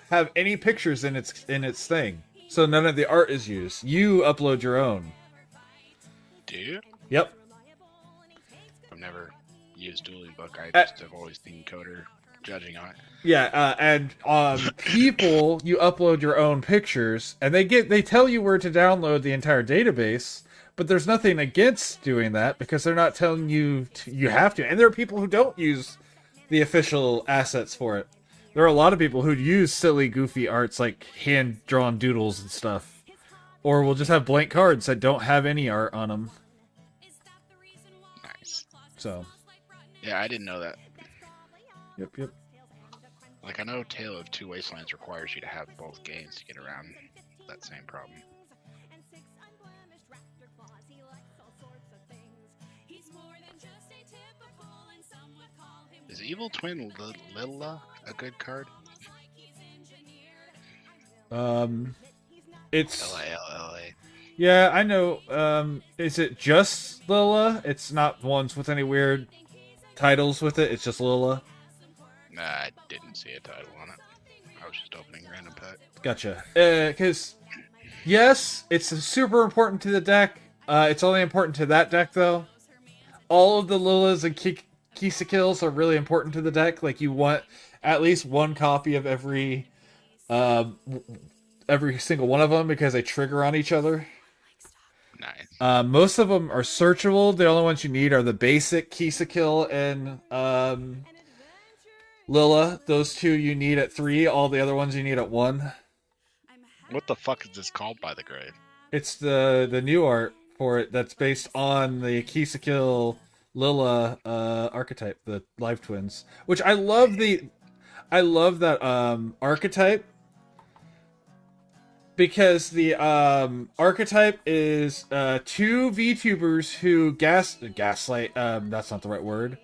have any pictures in its thing, so none of the art is used. You upload your own. Do you? Yep. I've never used Dueling Book. I Uh, just have always seen Coder judging on it. Yeah, and people, you upload your own pictures, and they tell you where to download the entire database, but there's nothing against doing that because they're not telling you you have to. And there are people who don't use the official assets for it. There are a lot of people who use silly, goofy arts like hand-drawn doodles and stuff, or will just have blank cards that don't have any art on them. Nice. So, Yeah, I didn't know that. yep. Like, I know Tale of Two Wastelands requires you to have both games to get around that same problem. Is Evil Twin Lilla a good card? It's L-A-L-L-A. yeah, I know. Is it just Lilla? It's not ones with any weird titles with it. It's just Lilla. Nah, I didn't see a title on it. I was just opening random pack. Gotcha. Because yes, it's super important to the deck. It's only important to that deck though. All of the Lillas and Kisa kills are really important to the deck. Like you want at least one copy of every single one of them because they trigger on each other. Nice. Most of them are searchable. The only ones you need are the basic Kisa kill and Lilla. Those two you need at 3. All the other ones you need at 1. What the fuck is this called by the grave? It's the new art for it that's based on the Kisa kill Lilla archetype, the Live Twins, which I love that archetype because the archetype is 2 VTubers who gaslight. That's not the right word.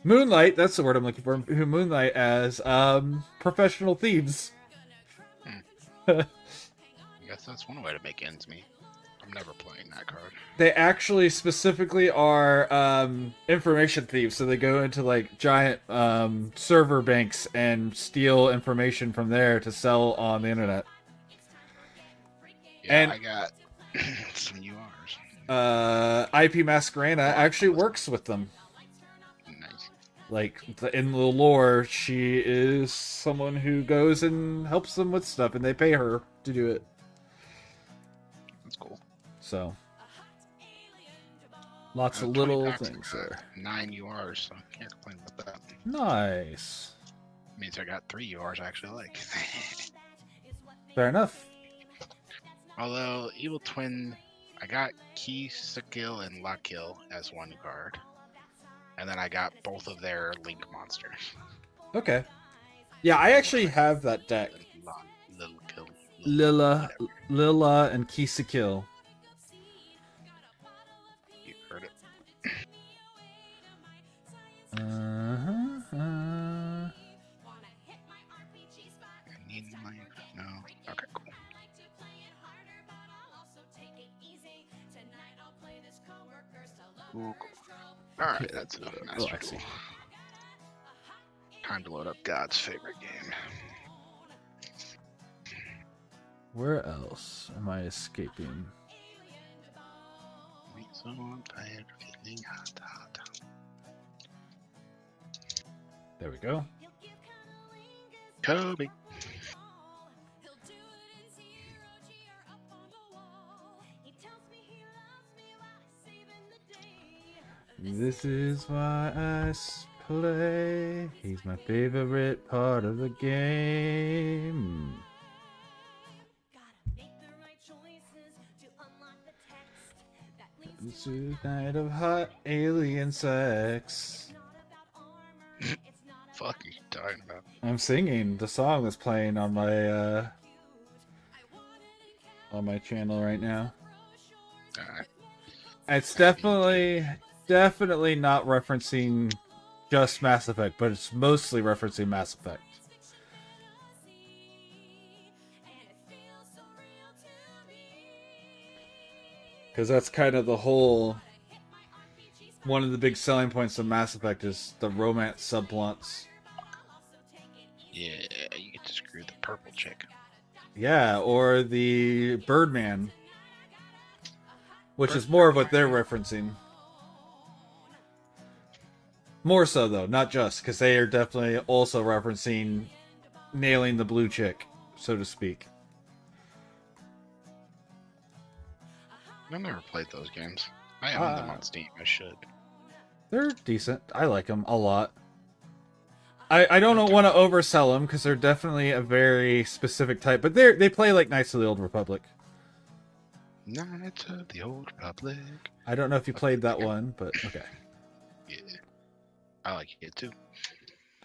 Moonlight. That's the word I'm looking for. Who moonlight as professional thieves. I guess that's one way to make ends meet. I'm never playing that card. They actually specifically are information thieves, so they go into like giant server banks and steal information from there to sell on the internet. Yeah, And- I got some URs. IP Masquerena actually works with them. Nice. Like in the lore, she is someone who goes and helps them with stuff, and they pay her to do it. That's cool. So lots of 20 little packs, things I got there. 9 URs, so I can't complain about that. Nice. Means I got 3 URs I actually like. Fair enough. Although, Evil Twin, I got Key Skill and Lock Kill as one card. And then I got both of their Link monsters. Okay. Yeah, I actually have that deck. Little Kill. Lilla and Kisa Kill. You heard it. I need life. No. Okay, cool. Cool, cool. Alright, that's enough Oh, I Master see. Duel. Time to load up God's favorite game. Where else am I escaping? So I'm tired of feeling hot, hot. There we go. Kobe. This is why I play. He's my favorite part of the game. Night of hot alien sex. Fuck are you talking about? I'm singing the song that's playing on my channel right now. Alright. It's definitely not referencing just Mass Effect, but it's mostly referencing Mass Effect. Because that's kind of the whole... One of the big selling points of Mass Effect is the romance subplots. Yeah, you get to screw the purple chick. Yeah, or the Birdman. Which is more of what they're referencing. More so, though, not just, because they are definitely also referencing nailing the blue chick, so to speak. I've never played those games. I own them on Steam. I should. They're decent. I like them a lot. I don't want to oversell them, because they're definitely a very specific type, but they play like Knights of the Old Republic. Knights of the Old Republic. I don't know if you played that one, but okay. Yeah. I like it too.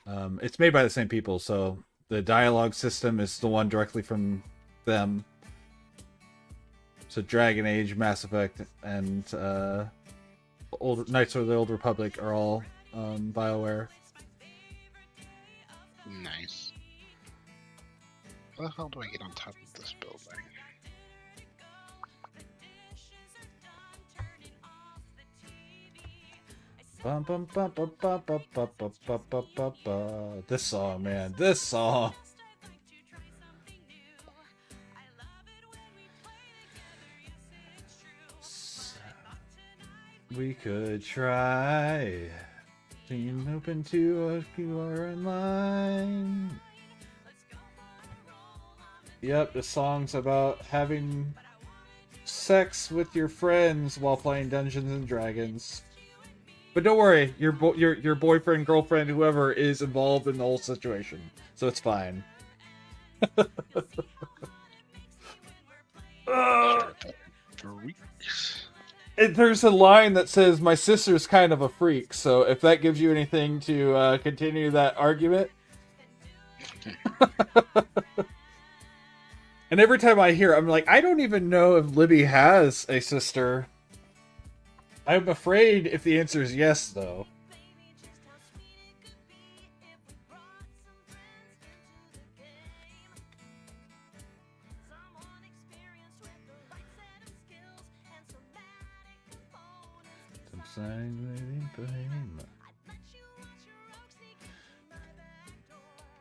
It's made by the same people, so the dialogue system is the one directly from them. So Dragon Age, Mass Effect, and Knights of the Old Republic are all BioWare. Nice. How the hell do I get on top of this building? Bum, bum, bum, bum, bum, bum, bum, bum, bum, bum, bum, bum. This song, man. This song. We could try being open to us who are in line. Yep, the song's about having sex with your friends while playing Dungeons and Dragons. But don't worry, your boyfriend, girlfriend, whoever is involved in the whole situation, so it's fine. There's a line that says, "My sister's kind of a freak," so if that gives you anything to continue that argument. And every time I hear it, I'm like, I don't even know if Libby has a sister. I'm afraid if the answer is yes, though.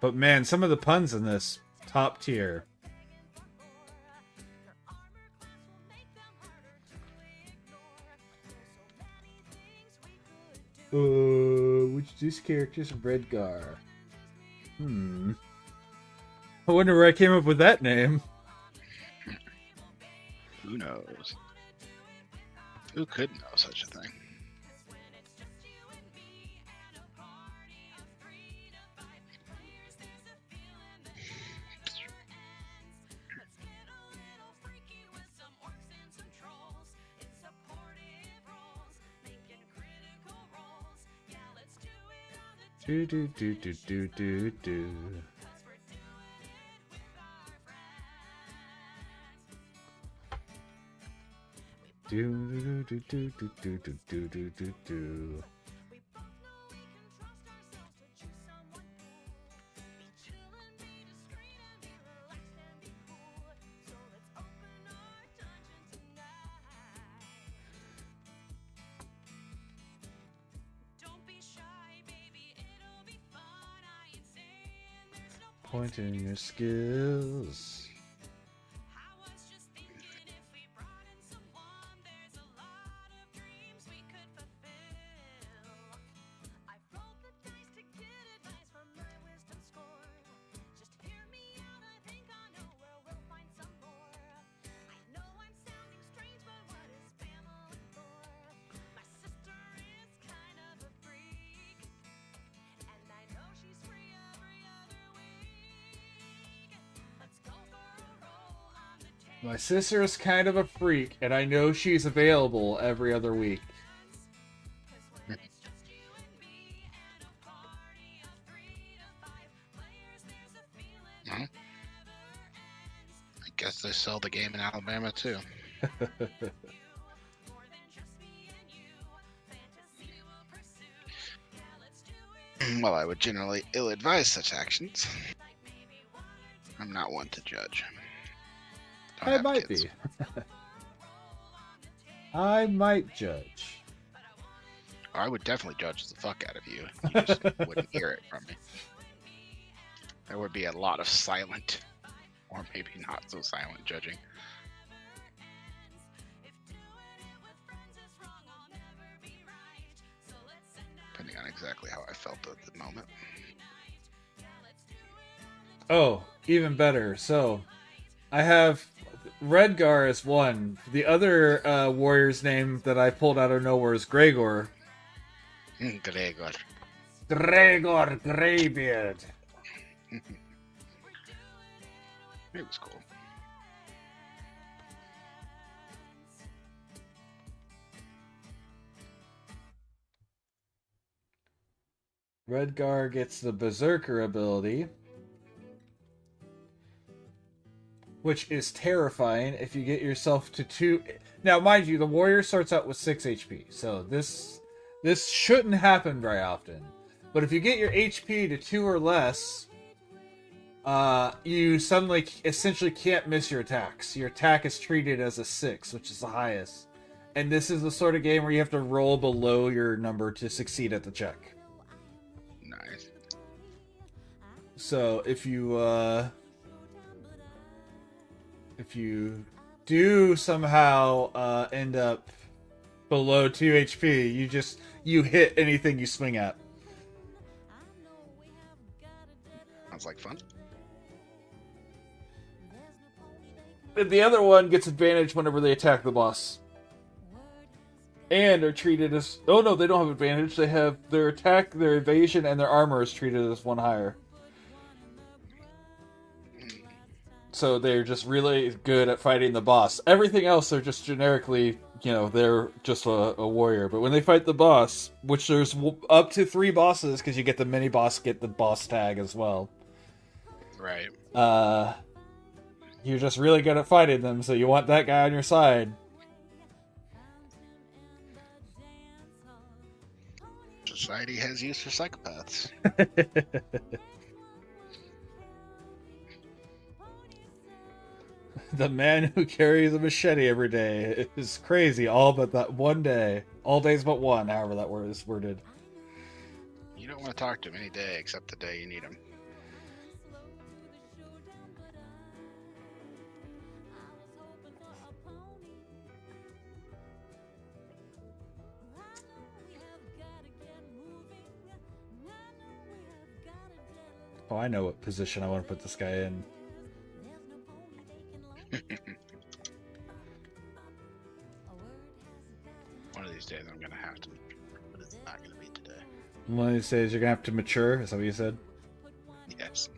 But man, some of the puns in this, top tier. Which this character's Redgar? I wonder where I came up with that name. Who knows? Who could know such a thing? Do do do do do do do. Do do do do do do do do do do. Pointing your skills. My sister is kind of a freak, and I know she's available every other week. Mhm. I guess they sell the game in Alabama too. Well, I would generally ill-advise such actions. I'm not one to judge. Don't I have might kids. be. I might judge. I would definitely judge the fuck out of you. You just wouldn't hear it from me. There would be a lot of silent, or maybe not so silent judging. Depending on exactly how I felt at the moment. Oh, even better. So, I have Redgar as one. The other warrior's name that I pulled out of nowhere is Gregor. Gregor. Gregor Greybeard. It was cool. Redgar gets the Berserker ability, which is terrifying if you get yourself to 2. Now, mind you, the warrior starts out with 6 HP, so this shouldn't happen very often. But if you get your HP to 2 or less, you suddenly essentially can't miss your attacks. Your attack is treated as a 6, which is the highest. And this is the sort of game where you have to roll below your number to succeed at the check. Nice. So if you do somehow end up below 2 HP, you hit anything you swing at. Sounds like fun. And the other one gets advantage whenever they attack the boss. And are treated as... Oh no, they don't have advantage. They have their attack, their evasion, and their armor is treated as 1 higher. So they're just really good at fighting the boss. Everything else, they're just generically, they're just a warrior. But when they fight the boss, which there's up to 3 bosses, because you get the mini boss, get the boss tag as well. Right. You're just really good at fighting them, so you want that guy on your side. Society has use for psychopaths. The man who carries a machete every day is crazy, all but that one day. All days but one, however that word is worded. You don't want to talk to him any day except the day you need him. Oh, I know what position I want to put this guy in. One of these days I'm going to have to, but it's not going to be today. One of these days you're going to have to mature, is that what you said? Yes.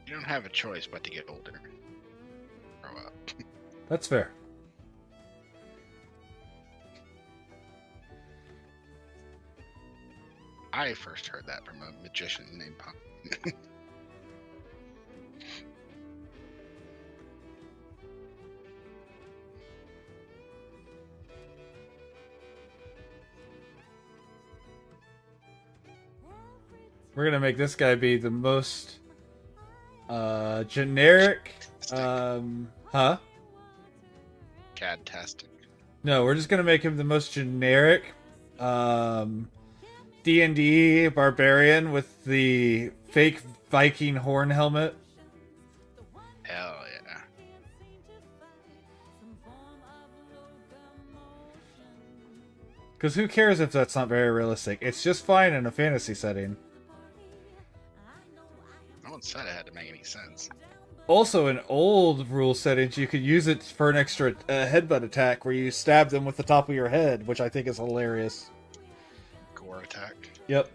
You don't have a choice but to get older. Grow up. That's fair. I first heard that from a magician named Punk. We're going to make this guy be the most generic... huh? Cadtastic. No, we're just going to make him the most generic D&D barbarian with the fake Viking horn helmet. Hell yeah. Because who cares if that's not very realistic? It's just fine in a fantasy setting. No one said it had to make any sense. Also, in old rule settings, you could use it for an extra headbutt attack where you stab them with the top of your head, which I think is hilarious. Gore attack. Yep.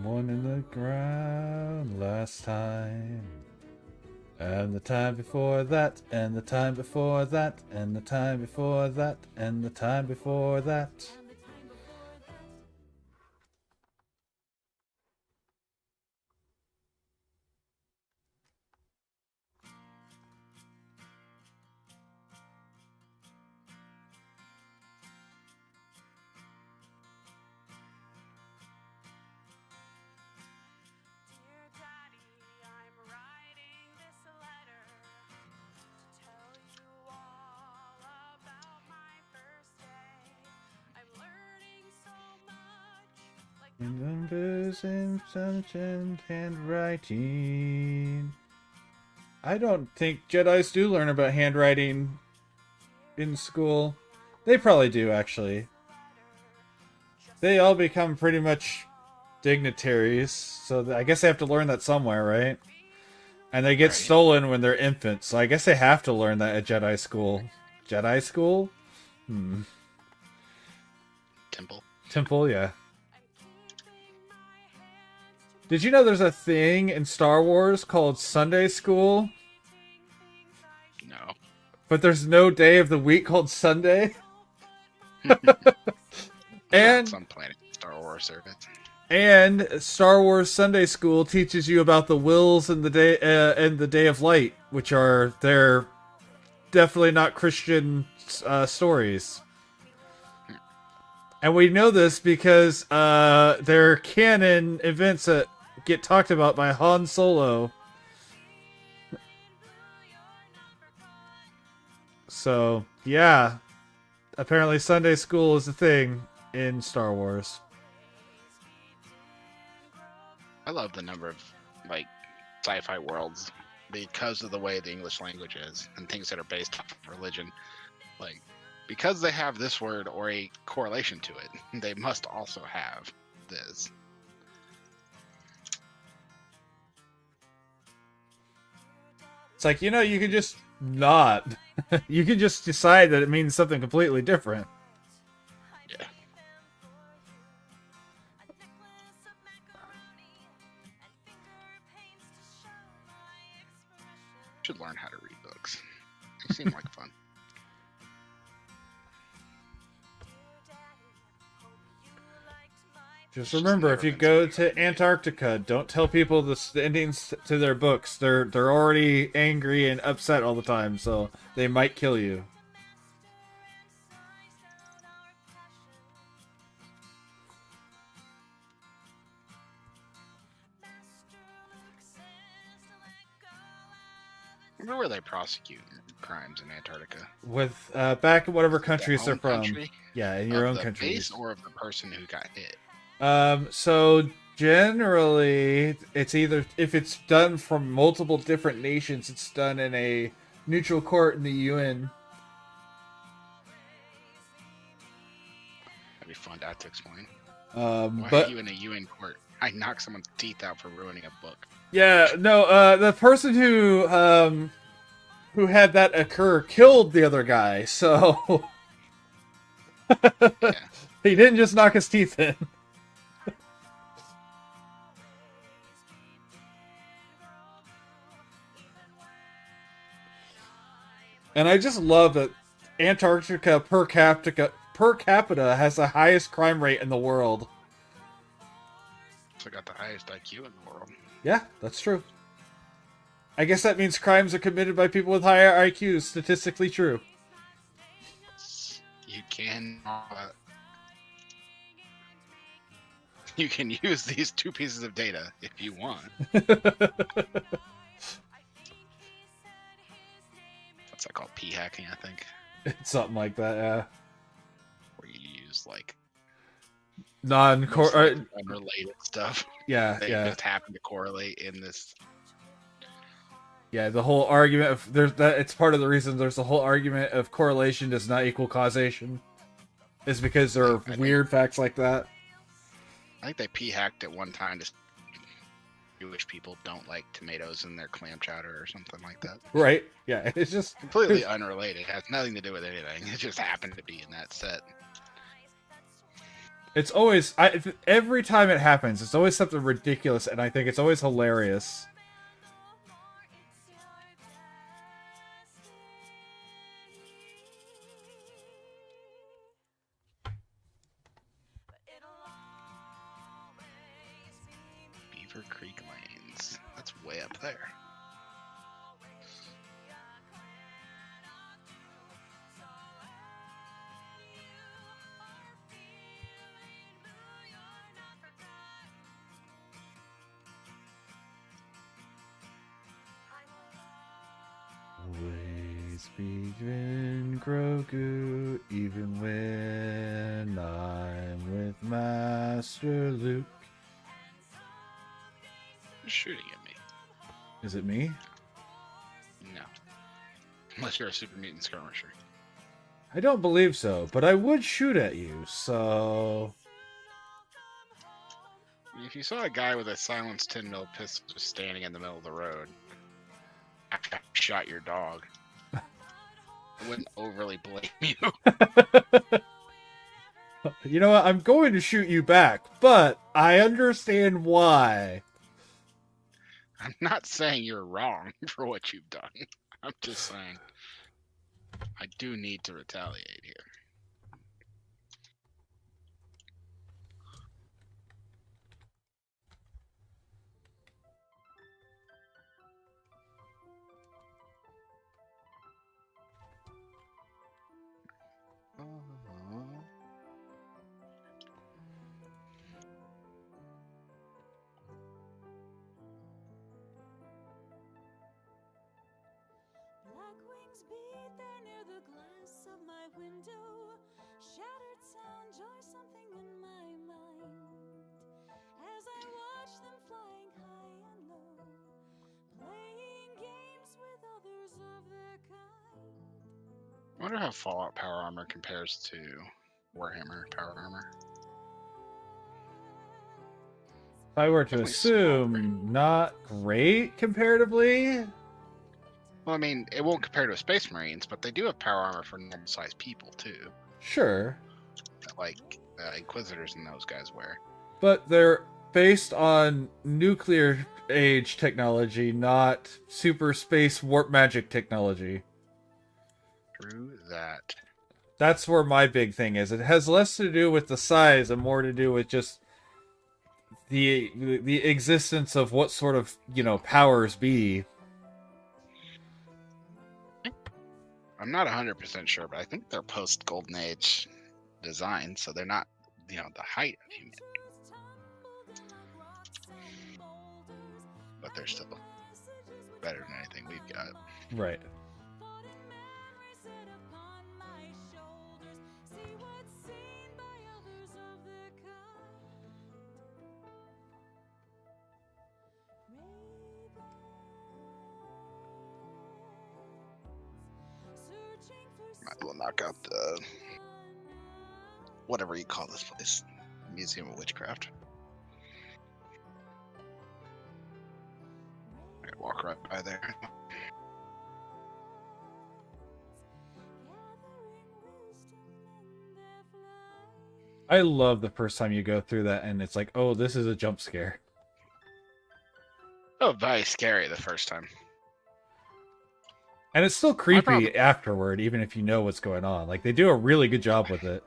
One in the ground last time. And the time before that, and the time before that, and the time before that, and the time before that. Dear Daddy, I'm writing this letter to tell you all about my first day. I'm learning so much, like Numbers and such and handwriting. I don't think Jedis do learn about handwriting in school. They probably do, actually. They all become pretty much dignitaries, so I guess they have to learn that somewhere, right? And they get Right. stolen when they're infants, so I guess they have to learn that at Jedi school. Jedi school? Temple. Temple, yeah. Did you know there's a thing in Star Wars called Sunday School? No. But there's no day of the week called Sunday? And Some planet Star Wars service. And Star Wars Sunday School teaches you about the wills and the day of light, which are they're definitely not Christian stories. And we know this because they're canon events that get talked about by Han Solo. So yeah, apparently Sunday School is a thing in Star Wars. I love the number of like sci-fi worlds because of the way the English language is and things that are based off of religion. Like because they have this word or a correlation to it, they must also have this. It's like, you can just not. You can just decide that it means something completely different. Yeah. Should learn how to read books. They seem like fun. Just remember, if you go to Antarctica, don't tell people the endings to their books. They're already angry and upset all the time, so they might kill you. Where were they prosecuting crimes in Antarctica? With back in whatever countries they're Own from. country? Yeah, in your Of own the countries. base or of the person who got hit? So generally, it's either if it's done from multiple different nations, it's done in a neutral court in the UN. That'd be fun to have to explain. Why But are you in a UN court? I knocked someone's teeth out for ruining a book. yeah, no, the person who had that occur killed the other guy, so Yeah. he didn't just knock his teeth in. And I just love that Antarctica per capita has the highest crime rate in the world. So got the highest IQ in the world. Yeah, that's true. I guess that means crimes are committed by people with higher IQs. Statistically true. You can use these two pieces of data if you want. What's that called? P-hacking, I think. Something like that, yeah. Where you use like Non-core... unrelated stuff. yeah, They yeah. just happen to correlate in this Yeah, the whole argument of there's that it's part of the reason there's the whole argument of correlation does not equal causation. Is because there are weird facts like that. I think they p-hacked at one time to Jewish people don't like tomatoes in their clam chowder or something like that. Right? Yeah, it's just Completely unrelated. It has nothing to do with anything. It just happened to be in that set. It's always every time it happens, it's always something ridiculous, and I think it's always hilarious. Beaver Creek Lanes. That's way up there. Always begin Grogu, even when I'm with Master Luke. You're shooting at me. Is it me? No. Unless you're a super mutant skirmisher. I don't believe so, but I would shoot at you, so... If you saw a guy with a silenced 10mm pistol just standing in the middle of the road after I shot your dog, I wouldn't overly blame you. You know what? I'm going to shoot you back, but I understand why. I'm not saying you're wrong for what you've done. I'm just saying I do need to retaliate here. Black wings beat there near the glass of my window. Shattered sound, joy something in my mind. As I watch them flying high and low, playing games with others of their kind. I wonder how Fallout Power Armor compares to Warhammer Power Armor. If I were to Definitely assume, not great comparatively. Well, I mean, it won't compare to Space Marines, but they do have power armor for normal-sized people, too. Sure. Like Inquisitors and those guys wear. But they're based on nuclear age technology, not super space warp magic technology. True that. That's where my big thing is. It has less to do with the size and more to do with just the existence of what sort of, powers be. I'm not 100% sure, but I think they're post-Golden Age design, so they're not, the height of human. But they're still better than anything we've got. Right. Might as well knock out the whatever you call this place, Museum of Witchcraft. I could walk right by there. I love the first time you go through that and it's like, oh, this is a jump scare. Oh, very scary the first time. And it's still creepy afterward, even if you know what's going on. Like, they do a really good job with it.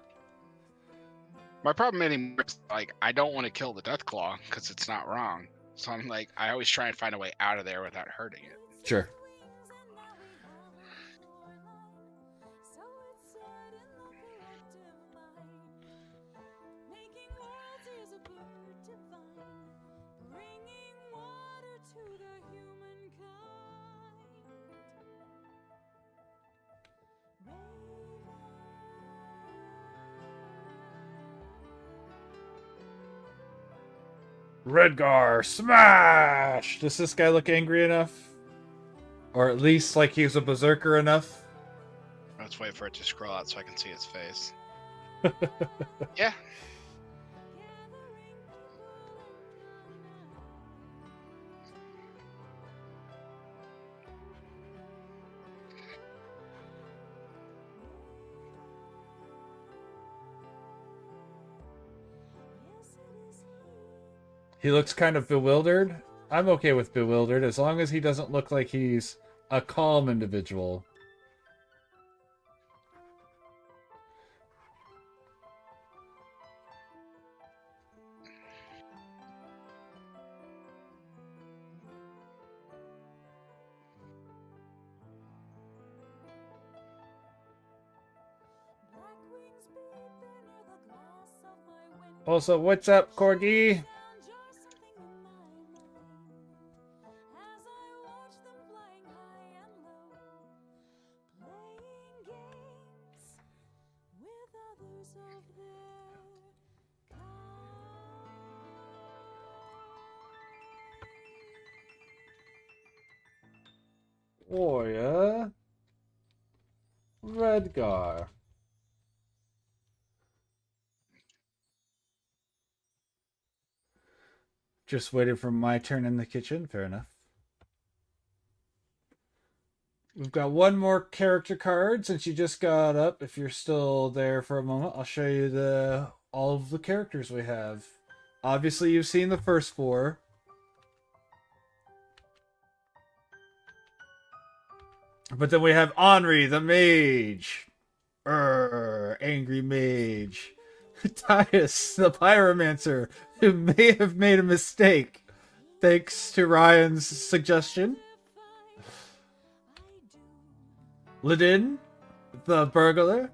My problem anymore is, I don't want to kill the Deathclaw because it's not wrong. So I'm I always try and find a way out of there without hurting it. Sure. Redgar, smash! Does this guy look angry enough? Or at least like he's a berserker enough. Let's wait for it to scroll out so I can see his face. Yeah. He looks kind of bewildered. I'm okay with bewildered as long as he doesn't look like he's a calm individual. Also, what's up, Corgi? Warrior. Redgar. Just waited for my turn in the kitchen. Fair enough. We've got one more character card since you just got up. If you're still there for a moment, I'll show you all of the characters we have. Obviously, you've seen the first four. But then we have Henri, the mage. Angry mage. Titus, the pyromancer, who may have made a mistake, thanks to Ryan's suggestion. Ladin, the burglar.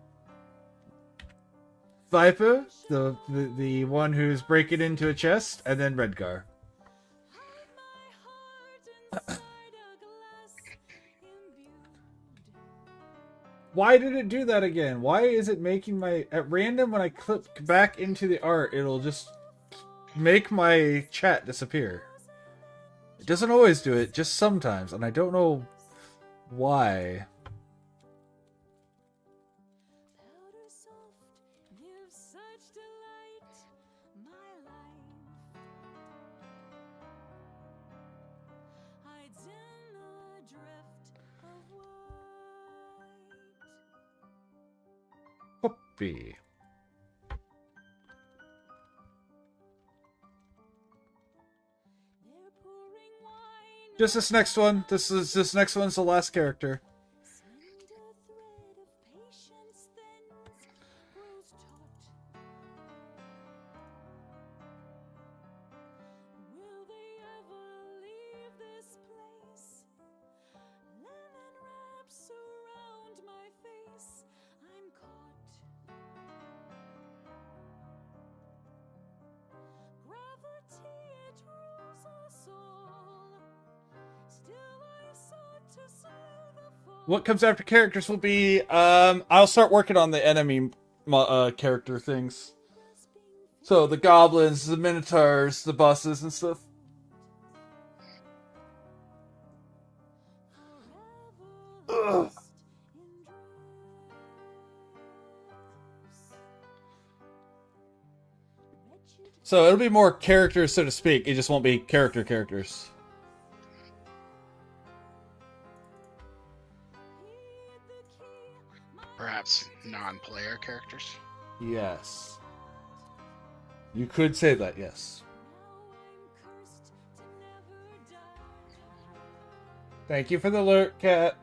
Viper, the one who's breaking into a chest, and then Redgar. Why did it do that again? Why is it making my... At random, when I click back into the art, it'll just make my chat disappear. It doesn't always do it, just sometimes, and I don't know why. Puppy. Just this next one. This next one's the last character. What comes after characters will be, I'll start working on the enemy character things. So, the goblins, the minotaurs, the bosses and stuff. Ugh. So, it'll be more characters, so to speak. It just won't be characters. Perhaps non-player characters? Yes. You could say that, yes. Thank you for the alert, Cat.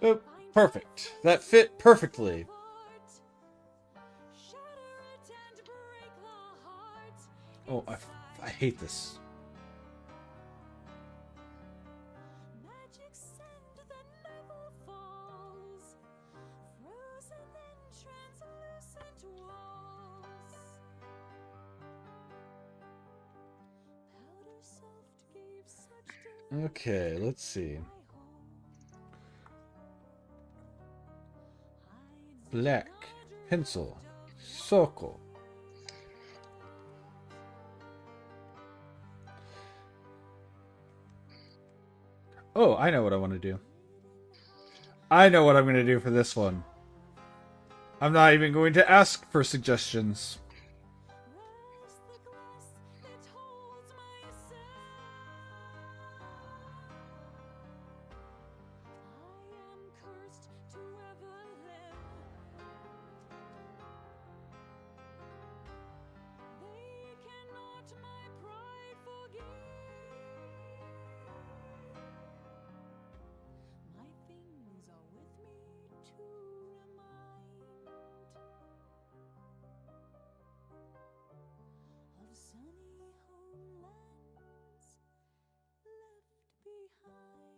Oh, perfect. That fit perfectly. Oh, I hate this. Magic sand that never falls, frozen in translucent walls. Powder soft gave such Okay, let's see. Black, pencil, circle. Oh, I know what I want to do. I know what I'm going to do for this one. I'm not even going to ask for suggestions. Raise the glass that holds myself. I am cursed to ever live. They cannot my pride forgive. My things are with me to remind of sunny homelands left behind.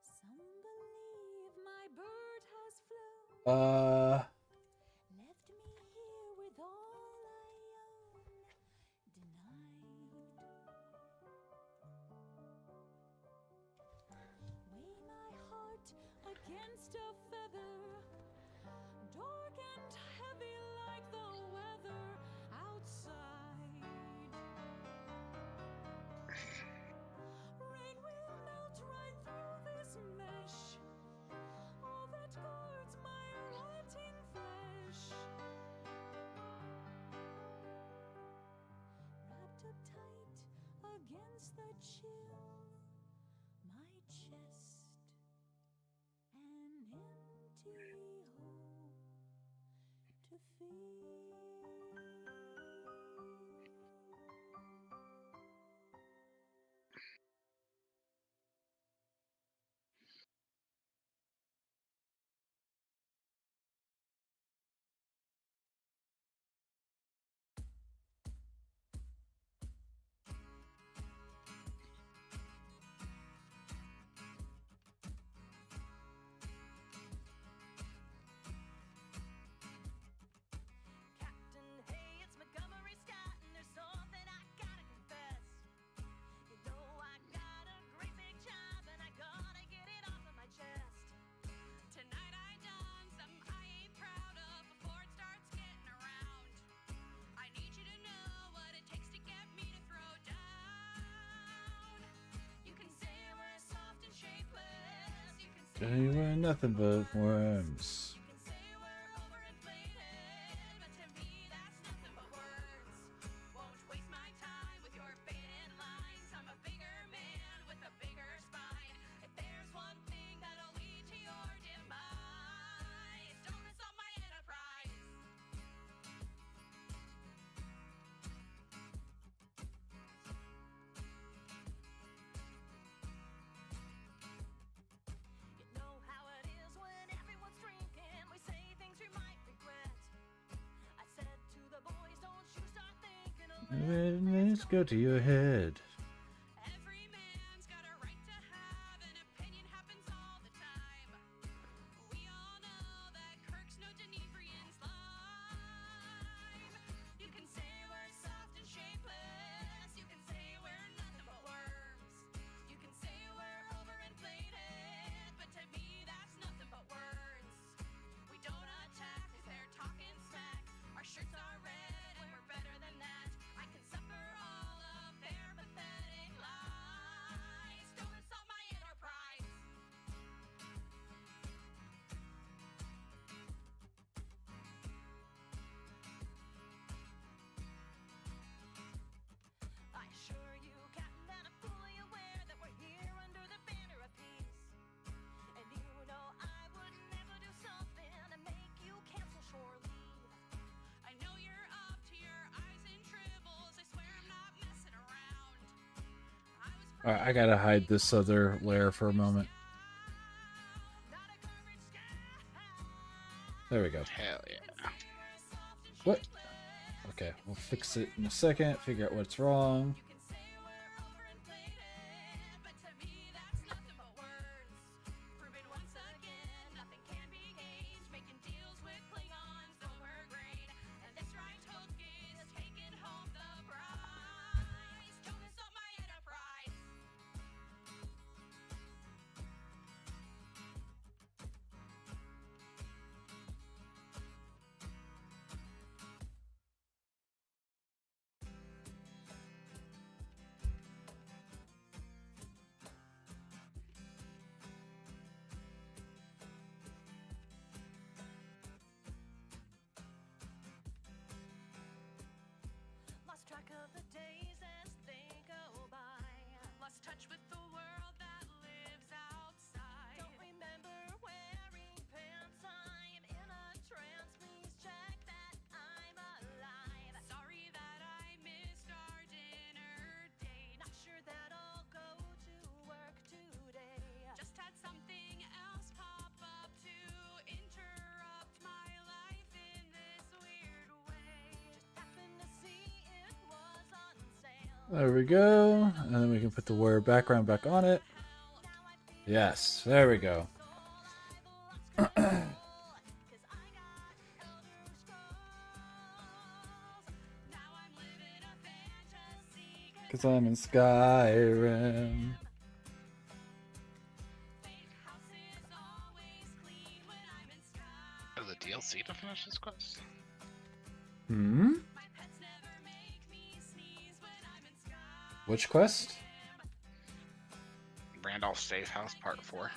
Some believe my bird has flown, left me here with all I own, denied. Weigh my heart against a feather, dark and heavy like the weather outside. Rain will melt right through this mesh, all that guards my rotting flesh. Wrapped up tight against the chill, my chest, an empty hole to fill. Captain, hey, it's Montgomery Scott, and there's something I gotta confess. You know I got a great big job, and I gotta get it off of my chest. Tonight I done something I ain't proud of before it starts getting around. I need you to know what it takes to get me to throw down. You can say we're soft and shapeless. You can say They were nothing but worms. you can say we're overinflated, but to me that's nothing but words. Won't waste my time with your baited lines. I'm a bigger man with a bigger spine. If there's one thing that'll lead to your demise, don't mess up my enterprise. You know how it is when everyone's drinking. We say things we might regret. I said to the boys, don't you start thinking a Let's go to your head. Every man's got a right to have an opinion, happens all the time. We all know that Kirk's no Denevrian slime. You can say we're soft and shapeless. You can say we're nothing but worms. You can say we're overinflated, but to me that's nothing but words. We don't attack 'cause they're talking smack. Our shirts are red and we're better than that. I can suffer all of their pathetic Alright, I gotta hide this other layer for a moment. There we go. Hell yeah. What? Okay, we'll fix it in a second, figure out what's wrong. Lost track of the days as they go by. Lost touch with the world that lives outside. Don't remember wearing pants. I'm in a trance. Please check that I'm alive. Sorry that I missed our dinner date. Not sure that I'll go to work today. Just had something else pop up to interrupt my life in this weird way. Just happened to see it was on sale. There we go. And then we can put the word background back on it. Yes, there we go. Because I'm in Skyrim. Oh, the DLC to finish this quest? Hmm? Which quest? Randolph Safe House Part 4.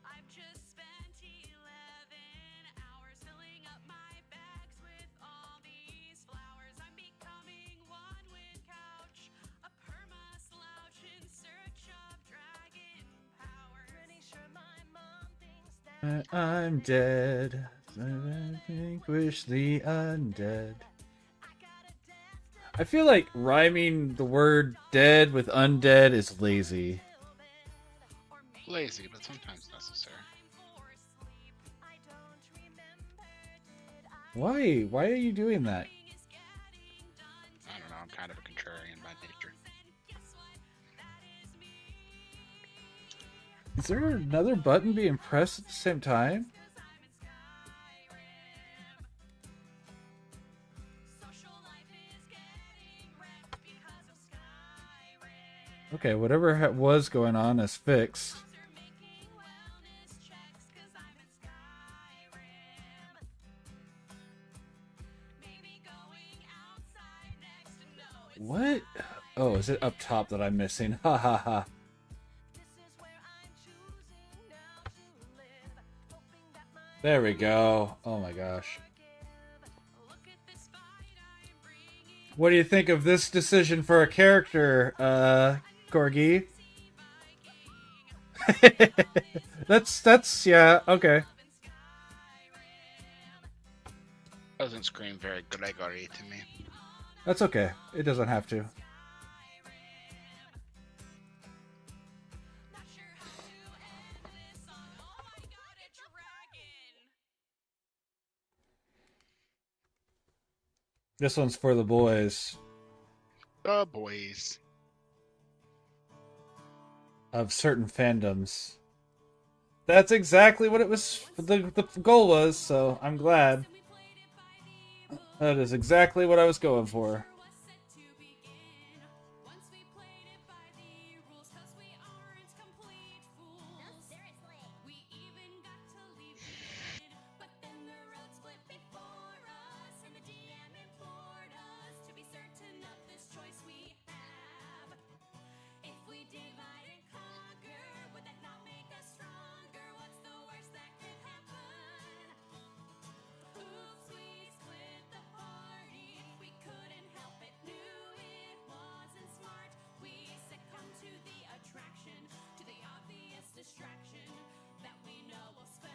I've just spent 11 hours filling up my bags with all these flowers. I'm becoming one with couch, a perma slouch in search of dragon power. Pretty sure my mom thinks that I'm dead. I vanquish the undead. I feel like rhyming the word dead with undead is lazy. Lazy, but sometimes necessary. Why? Why are you doing that? I don't know, I'm kind of a contrarian by nature. Is there another button being pressed at the same time? Okay, whatever was going on is fixed. What? Oh, is it up top that I'm missing? Ha ha ha. There we go. Oh my gosh. What do you think of this decision for a character, Corgi? that's yeah, okay. Doesn't scream very Gregory to me. That's okay. It doesn't have to. This one's for the boys The boys. of certain fandoms. That's exactly what it was. The goal was, so I'm glad. That is exactly what I was going for.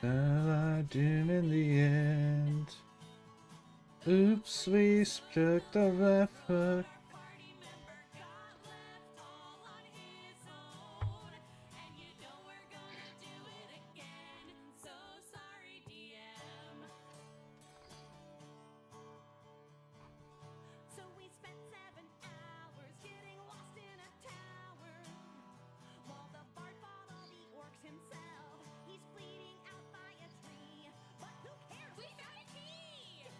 I doom in the end. Oops, we struck the left foot. Party member got left all on his own. And you know we're gonna do it again. So sorry, DM. So we spent 7 hours getting lost in a tower. While the bard fought all the orcs himself. He's bleeding out by a tree. But who cares? We found a key!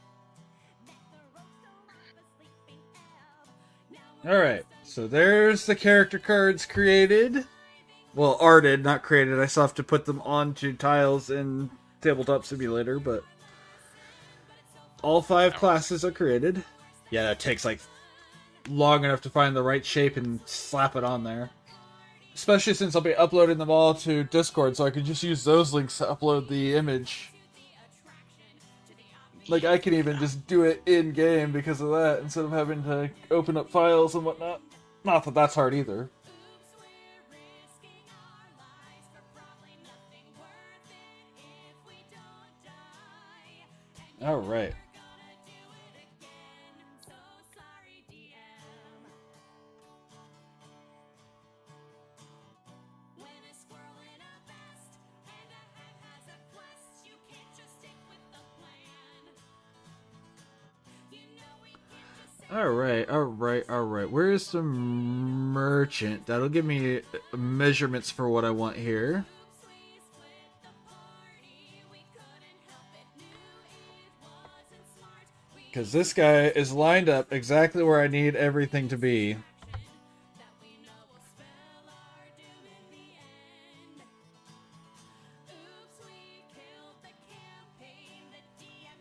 Met the rope stone off a sleeping elf. Now we're Alright, so there's the character cards created. Well, arted, not created. I still have to put them onto tiles in Tabletop Simulator, but all 5 classes are created. Yeah, that takes like long enough to find the right shape and slap it on there. Especially since I'll be uploading them all to Discord, so I could just use those links to upload the image. Like, I can even just do it in-game because of that, instead of having to open up files and whatnot. Not that that's hard either. Alright. Alright. Where's the merchant? That'll give me measurements for what I want here. Because this guy is lined up exactly where I need everything to be.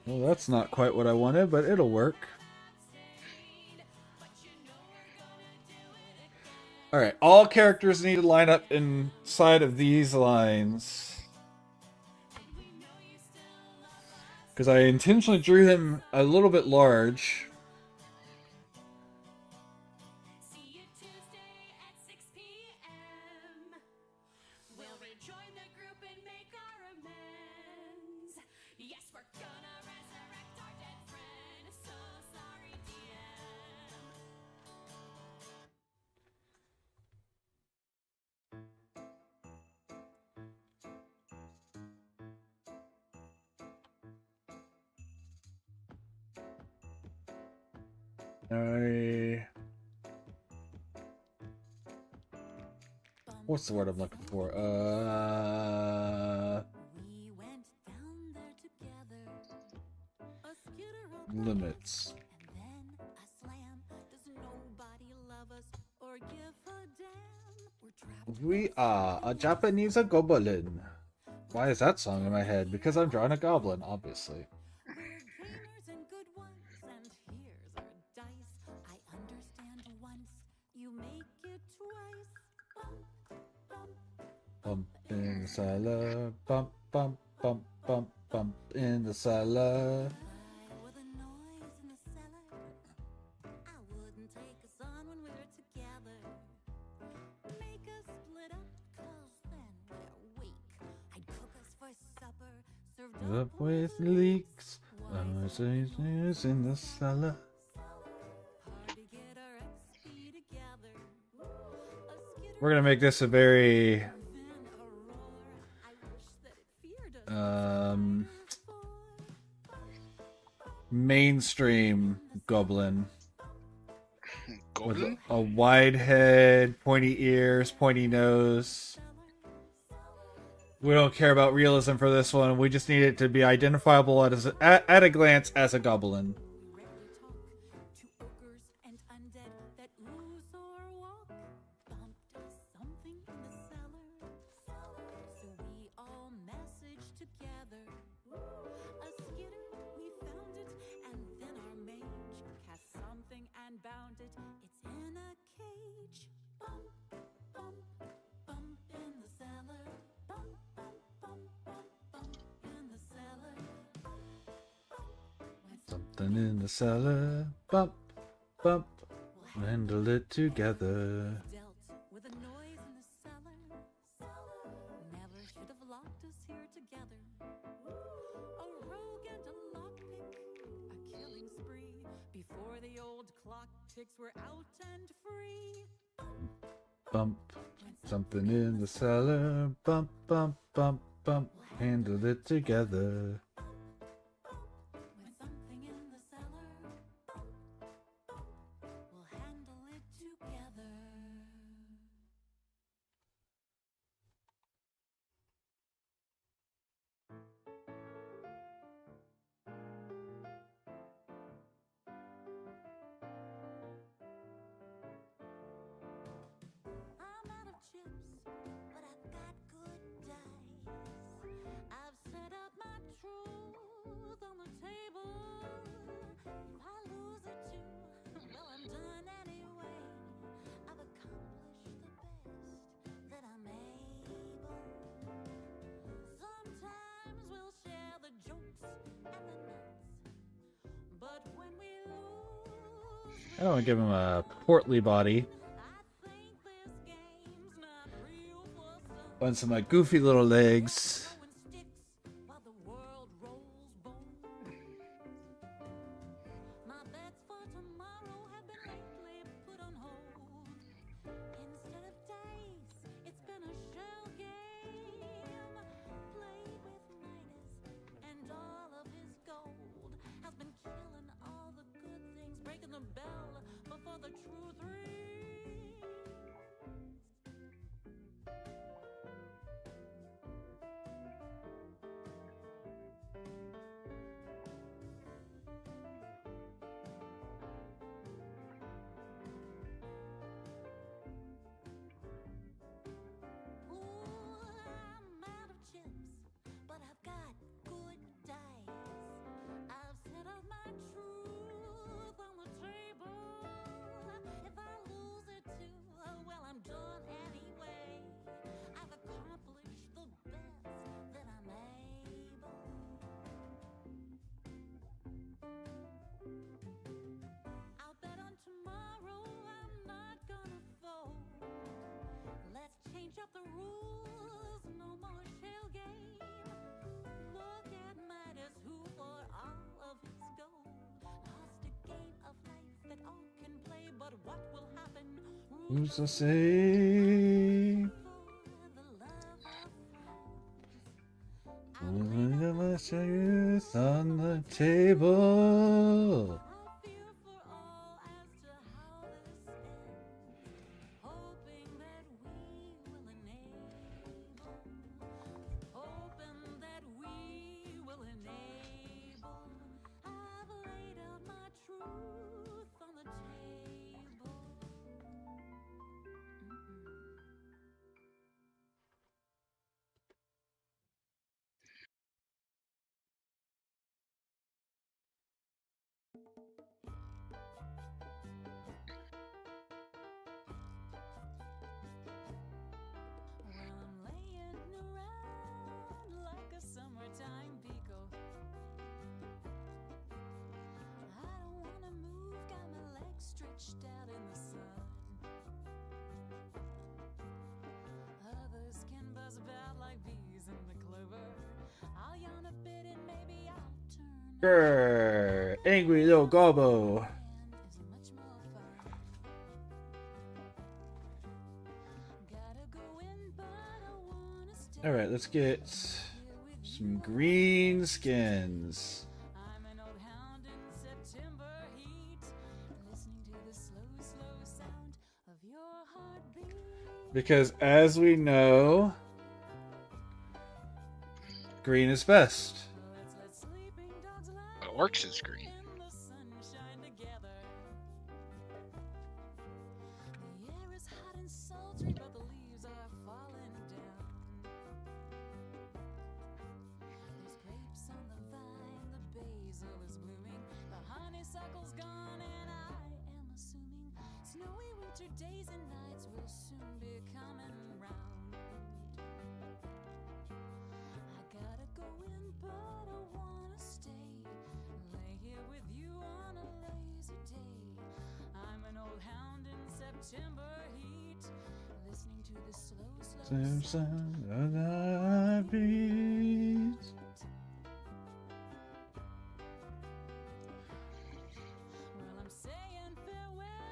Well, that's not quite what I wanted, but it'll work. Alright, all characters need to line up inside of these lines. Because I intentionally drew him a little bit large. See you Tuesday at 6 p.m. We'll rejoin the group and make our amends. Yes, we're gonna resurrect our dead friend. So sorry, DM. What's the word I'm looking for? We went down there together. A skitter rope Limits. and then a slam. Does nobody love us or give a damn? We're trapped. We are a Japanese goblin. Why is that song in my head? Because I'm drawing a goblin, obviously. We're gamers and good ones, and here's our dice. I understand once, you make it twice. Bump, Bump bump, in the cellar, bump, bump, bump, bump, bump in the cellar. with a noise in the cellar. I wouldn't take us on when we're together. Make us split up, 'cause then we're weak. I'd cook us for supper, served Up with leaks, noises in the cellar. hard to get our XP together. A skitter We're gonna make this a very then a roar. I wish that it feared us mainstream goblin with Golden? a wide head, pointy ears, pointy nose. We don't care about realism for this one. We just need it to be identifiable at a glance as a goblin. We rarely talk to ogres and undead that ooze or walk. Bumped something in the cellar, so we all message together. A skitter, we found it, and then our mage cast something and bound it. It's in a cage. Bump, bump, bump in the cellar. Bump, bump, bump, bump, bump in the cellar. Something in the cellar. Bump, bump. Handle it together. Dealt with a noise in the cellar. Never should have locked us here together. chicks were out and free. Bump. Something in the cellar. Bump, bump, bump, bump. Handle it together. With something in the cellar, we'll handle it together. I'm out of chips, but I've got good dice. I've set up my truth on the table. If I lose it too, well, I'm done anyway. I've accomplished the best that I'm able. Sometimes we'll share the jokes and the nuts, but when we lose, I don't want to give him a portly body. I think this game's not real for some. Want some goofy little legs. Throwing sticks while the world rolls bones. My bets for tomorrow have been lately put on hold. Instead of dice, it's been a shell game. Played with Midas, and all of his gold has been killing all the good things, breaking the bell before the truth rings. Ooh, I'm out of chips, but I've got good dice. I've set up my truth on the table. If I lose it too, well, I'm done anyway. I've accomplished the best that I'm able. I'll bet on tomorrow I'm not gonna fold. Let's change up the rules, no more shell game. Look at Midas, who for all of his gold lost a game of life that all can play. But what will happen? Who's to say? For the love of friends. My truth on the table. I fear for all as to how this ends, hoping that we will enable, hoping that we will enable. I've laid out my truth on the table. Well, I'm laying around like a summertime beagle. I don't wanna move, got my legs stretched out in the sun. Others can buzz about like bees in the clover. I'll yawn a bit and maybe I'll turn. Grr, angry little gobbo. Is much more fun. Gotta go in, but I wanna stay. All right, let's get some green skins. I'm an old hound in September heat, listening to the slow, slow sound of your heartbeat. Because as we know, green is best. Let's let sleeping dogs lie Orcs is green. in the sunshine together. The air is hot and sultry, but the leaves are falling down. There's grapes on the vine, the basil is blooming, the honeysuckle's gone, and I am assuming snowy winter days and nights will soon be coming round. I gotta go in, but I wanna stay. Lay here with you on a lazy day. I'm an old hound in September heat, listening to the slow, slow Same sound sound of the beat. Well, I'm saying farewell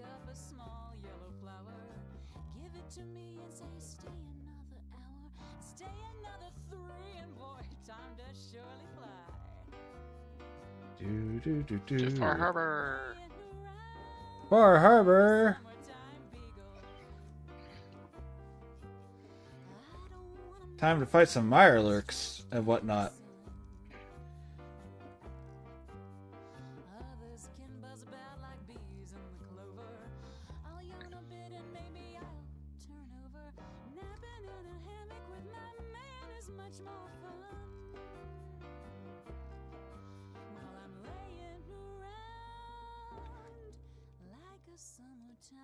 up a small yellow flower, give it to me and say, stay another hour, stay another 3, and boy, time does surely fly. Do do do do. To Far Harbor. Bar Harbor. Time to fight some mirelurks and whatnot. Others can buzz about like bees in the clover. I'll yawn a bit and maybe I'll turn over. Napping in a hammock with my man is much more fun. While I'm laying around like a summertime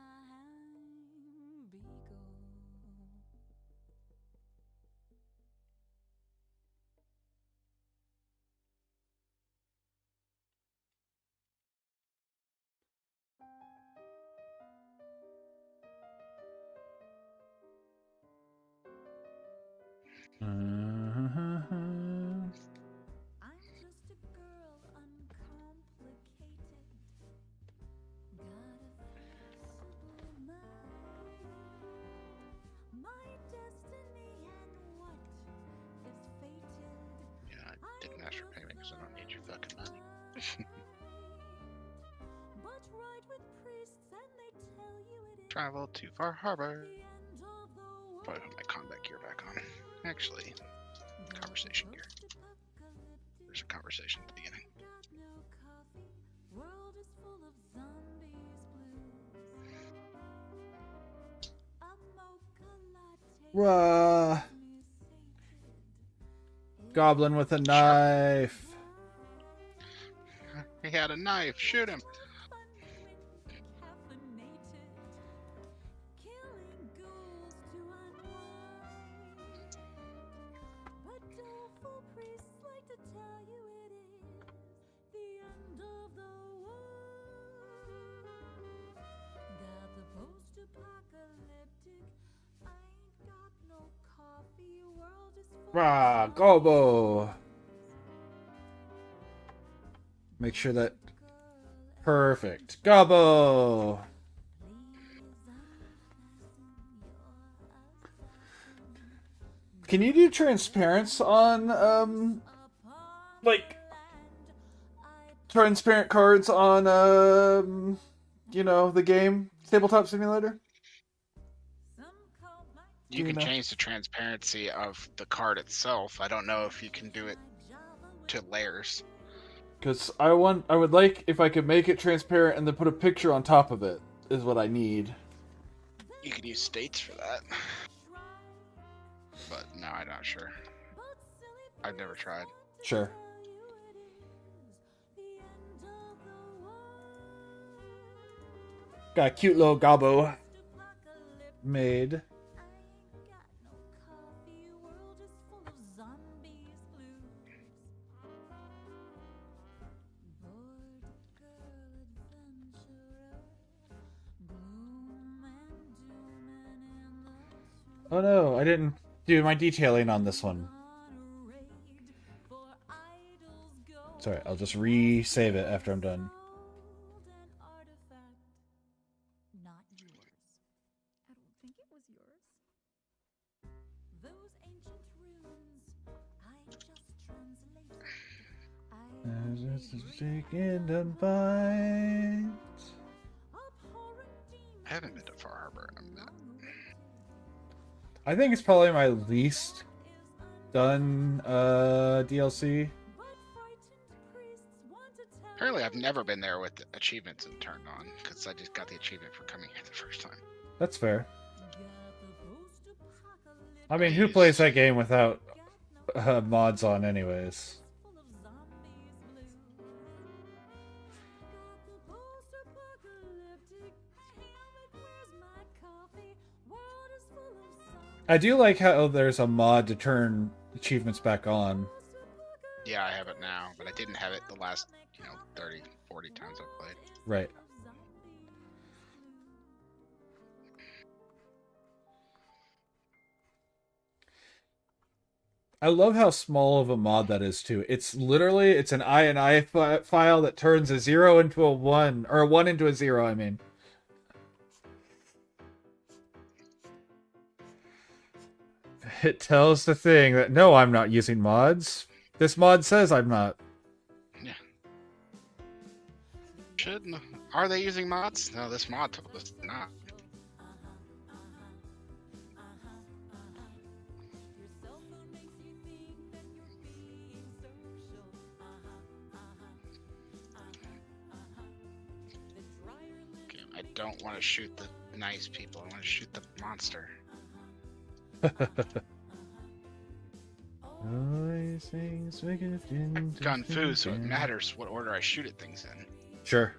beagle. I'm just a girl, uncomplicated. Got a flexible mind. My destiny and what is fated. Yeah, I didn't ask for payment because I don't need your fucking money. But ride with priests and they tell you it is Travel to Far Harbor. the end of the world. Probably put my combat gear back on. Actually, conversation gear. There's a conversation at the beginning. Got no coffee. World is full of zombies blues. A mocha latte Rah. makes me sated. Goblin with a knife. He had a knife. Shoot him. Fun when caffeinated. Killing ghouls to unwind. But doleful priests like to tell you it is the end of the world. Got the post-apocalyptic. I ain't got no coffee. World is full Rah, of Gobo. Make sure that perfect. Gobbo. Can you do transparency on like transparent cards on you know, the game Tabletop Simulator? You can know? change the transparency of the card itself. I don't know if you can do it to layers. Because I would like if I could make it transparent and then put a picture on top of it is what I need. You can use states for that. But no, I'm not sure. I've never tried. Sure. Got a cute little gobbo made. Oh no, I didn't do my detailing on this one. Sorry, I'll just re-save it after I'm done. Not yours. I don't think it was yours. Those ancient runes I just translated. As it's taken to bite. I haven't been to Far Harbor in a minute. I think it's probably my least done DLC. Apparently, I've never been there with the achievements and turned on because I just got the achievement for coming here the first time. That's fair. I mean, who plays that game without mods on anyways? I do like how there's a mod to turn achievements back on. Yeah, I have it now, but I didn't have it the last, 30, 40 times I've played. Right. I love how small of a mod that is too. It's literally it's an INI file that turns a 0 into a 1 or a 1 into a 0. I mean, It tells the thing that no, I'm not using mods. This mod says I'm not. Yeah. Are they using mods? No, this mod told us not. Okay, I don't want to shoot the nice people. I want to shoot the monster. Gun fu, so it matters what order I shoot at things in. Sure.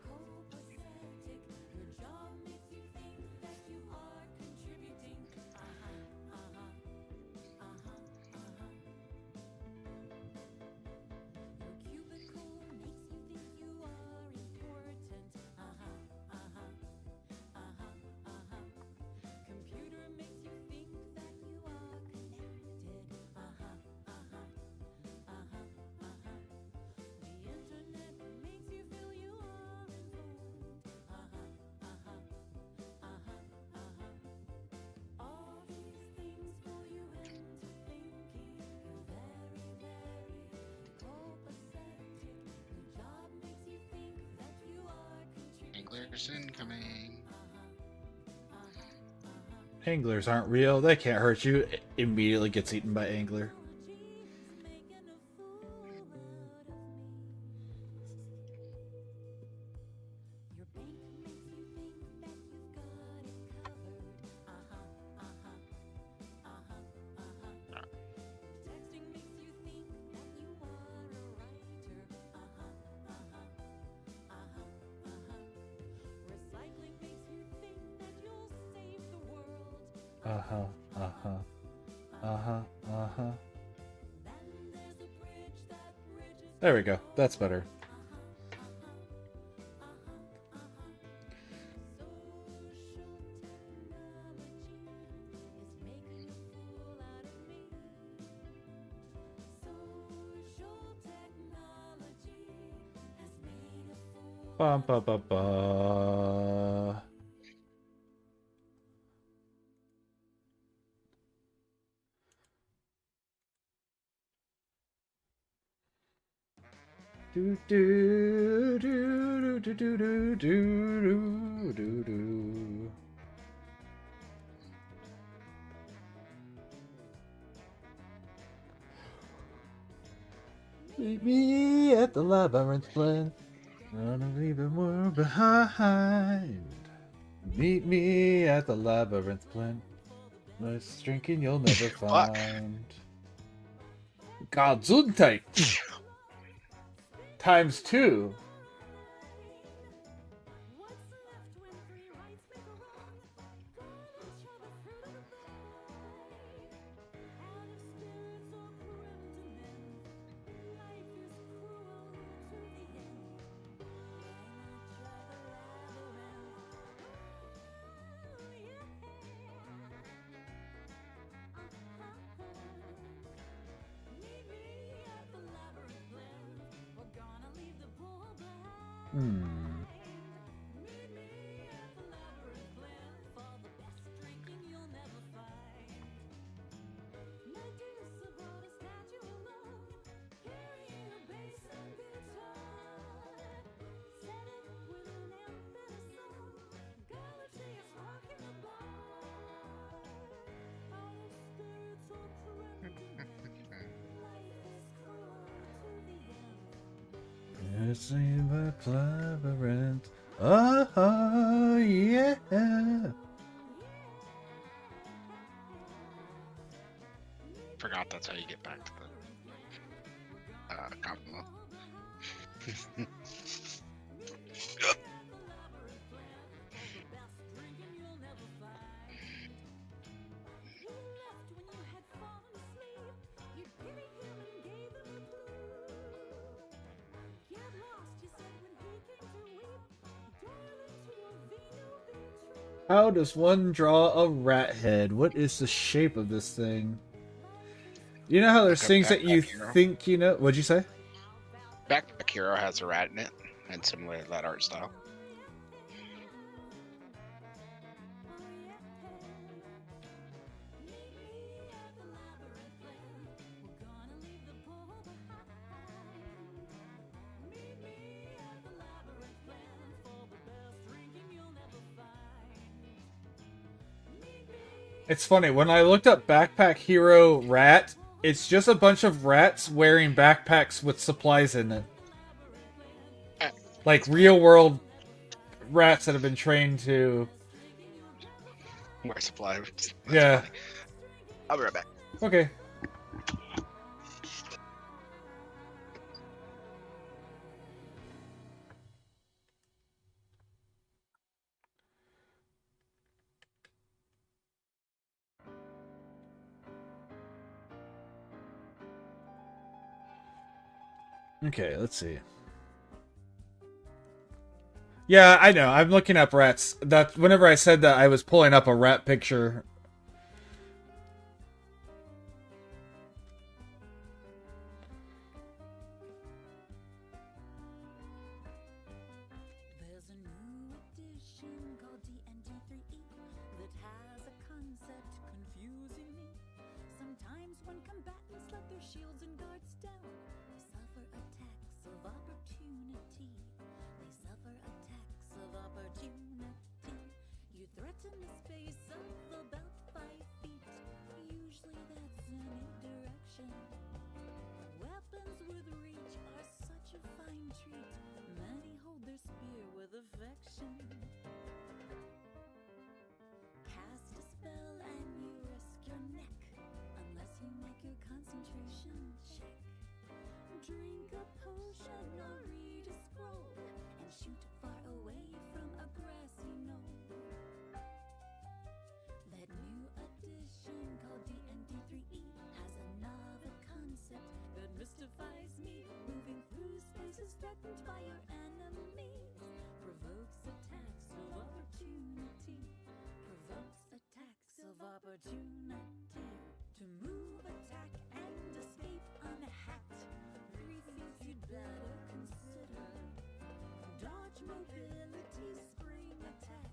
Anglers incoming. Anglers aren't real. They can't hurt you. It immediately gets eaten by angler. Uh-huh, uh-huh, uh-huh, uh-huh. There we go. That's better. Bum, ba, ba, ba. Do do do do do do do do do. Meet me at the labyrinth blend. Gonna leave the world behind. Meet me at the labyrinth blend. Nice drinking you'll never Fuck. find. Gesundheit. Times 2. It's in the labyrinth. Oh, yeah. Forgot that's how you get back to the Commonwealth. How does one draw a rat head? What is the shape of this thing? You know how there's Like a things that you backpack hero. think you know? What'd you say? Backpack Hero has a rat in it, and similar to that art style. It's funny, when I looked up Backpack Hero Rat, it's just a bunch of rats wearing backpacks with supplies in it. Like real world rats that have been trained to... Where supply. That's Yeah. funny. I'll be right back. Okay. Okay, let's see. Yeah, I know. I'm looking up rats. That whenever I said that, I was pulling up a rat picture. There's a new edition called D&D 3E that has a concept confusing me. Sometimes when combatants let their shields and guards down, they suffer attacks of opportunity. They suffer attacks of opportunity. You threaten a space of about 5 feet. Usually that's any direction. Weapons with reach are such a fine treat. Many hold their spear with affection. Cast a spell and you risk your neck, unless you make your concentration check. Drink a potion or read a scroll, and shoot far away from a grassy knoll. That new edition called D&D 3E has a novel concept that mystifies me. Moving through spaces threatened by your enemies provokes attacks of opportunity. Provokes attacks of opportunity. To move, attack, and escape unhacked, 3 things you'd better consider. Dodge, mobility, spring attack,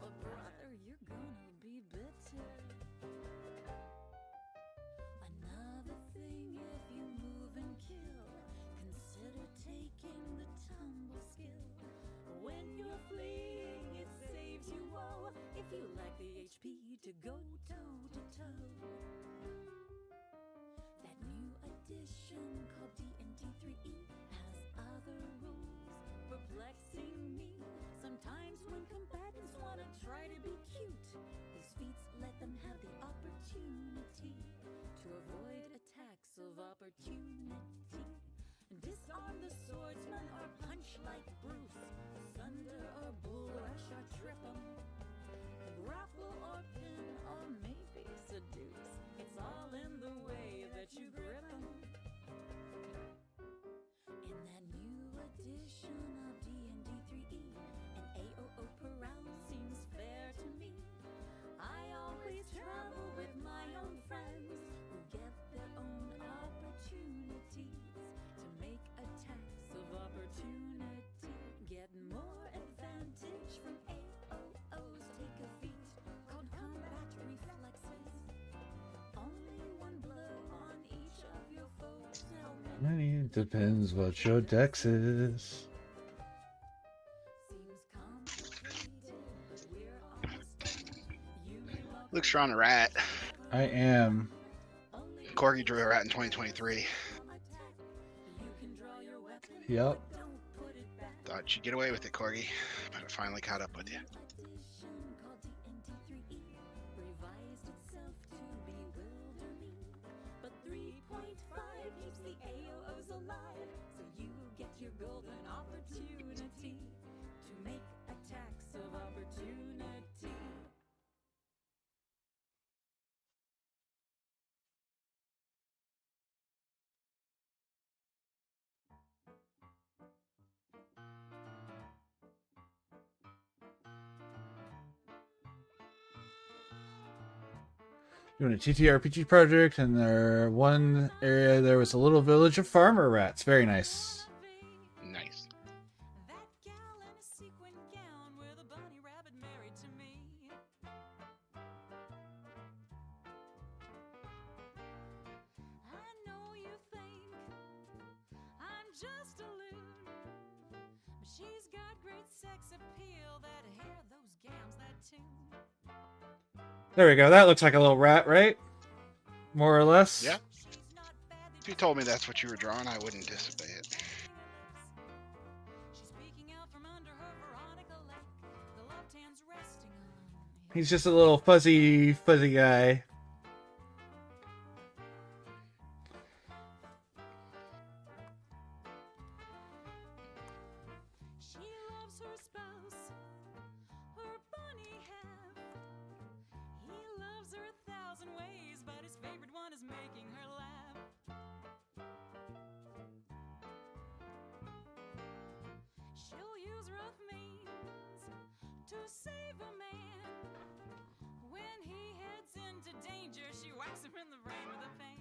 or brother, you're gonna be bitter. Another thing, if you move and kill, consider taking the tumble skill. When you're fleeing, it saves you woe, if you lack the HP to go toe to toe. That new edition called D&D 3E has other rules perplexing me. Sometimes when combatants wanna try to be cute, these feats let them have the opportunity to avoid attacks of opportunity. Disarm the swordsman or punch like Bruce. Sunder or bull rush or trip 'em. Grapple or pin or maybe seduce. It's all in the way that you grip 'em. In that new edition of D&D 3E, an AOO per round seems fair to me. I always travel with my own friends who get their own opportunities to make attacks of opportunity. Get more advantage from AOOs. Take a feat called combat reflexes. Only one blow on each of your foes. It depends what your dex is. Seems complicated, but we're almost done. You may walk Looks you're on a rat. I am. only Corgi drew a rat in 2023. attack. You can draw your weapon, Yep. but don't put it back. Thought you'd get away with it, Corgi, but it finally caught up with you. Edition called D&D 3E revised itself to bewilder me. But 3.5 keeps the AOOs alive, so you get your golden opportunity to make attacks of opportunity. Doing a TTRPG project, and one area there was a little village of farmer rats. Very nice. Nice. That gal in a sequin gown with a bunny rabbit married to me. I know you think I'm just a loon, but she's got great sex appeal, that hair, those gowns, that tune. There we go. That looks like a little rat, right? More or less. Yeah. If you told me that's what you were drawing, I wouldn't disobey it. He's just a little fuzzy guy. She loves her spouse, her bunny half. He loves her 1,000 ways, but his favorite one is making her laugh. She'll use rough means to save a man. When he heads into danger, she whacks him in the brain with a fan.